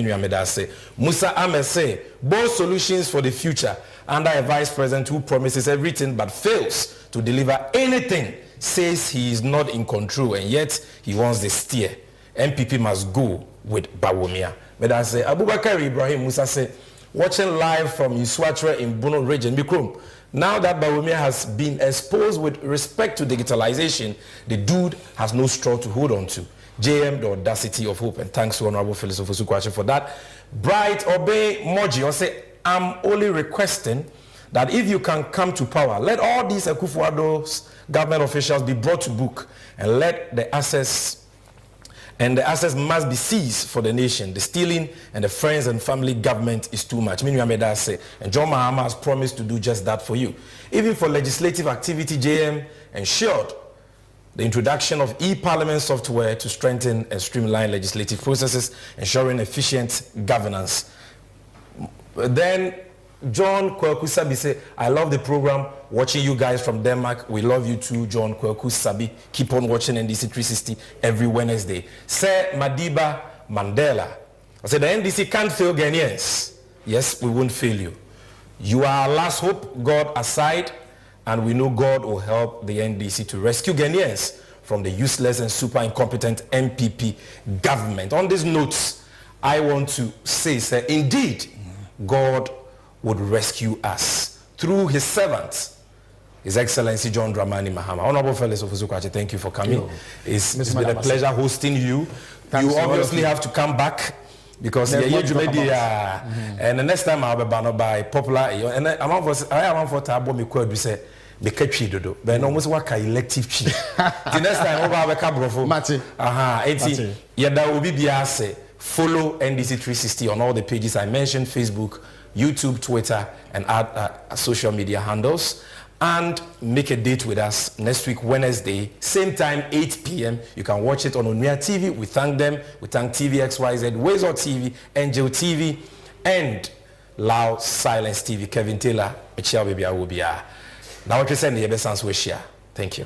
C: Musa Ahmed say, bold solutions for the future under a vice president who promises everything but fails to deliver anything, says he is not in control, and yet he wants the steer. MPP must go with Bawumia. But I say, Abubakar Ibrahim Musa say, watching live from Iswatra in Bono region, Bikrum. Now that Bawumia has been exposed with respect to digitalization, the dude has no straw to hold on to. JM, the audacity of hope, and thanks to Honorable Phyllis Ofosu-Kwakye for that. Bright Obey Moji, I say, I'm only requesting that if you can come to power, let all these Akufo-Addo's government officials be brought to book and let the assets must be seized for the nation. The stealing and the friends and family government is too much. And John Mahama has promised to do just that for you. Even for legislative activity, JM ensured the introduction of e-parliament software to strengthen and streamline legislative processes, ensuring efficient governance. Then John Kweku Sabi say, I love the program, watching you guys from Denmark. We love you too, John Kweku Sabi. Keep on watching NDC 360 every Wednesday. Sir Madiba Mandela. I said, the NDC can't fail Ghanaians. Yes, we won't fail you. You are our last hope, God aside, and we know God will help the NDC to rescue Ghanaians from the useless and super incompetent MPP government. On these notes, I want to say, sir, indeed, God would rescue us through his servant, His Excellency John Dramani Mahama. Honorable Phyllis Ofosu-Kwakye, thank you for coming. It's been a pleasure hosting you. You obviously have to come back because and the next time I'll be banned by popular and I'm for tabo me kwa say be catchy dodo but no almost work elective chi the next time over be cabrofo mate eti yeda obi bia say follow NDC 360 on all the pages I mentioned, Facebook, YouTube, Twitter, and social media handles. And make a date with us next week, Wednesday, same time, 8 p.m. You can watch it on Onua TV. We thank them. We thank TVXYZ, Wazor TV, Angel TV, and Loud Silence TV. Kevin Taylor, Michelle Baby Awubia. Now, what you send the best answer, thank you.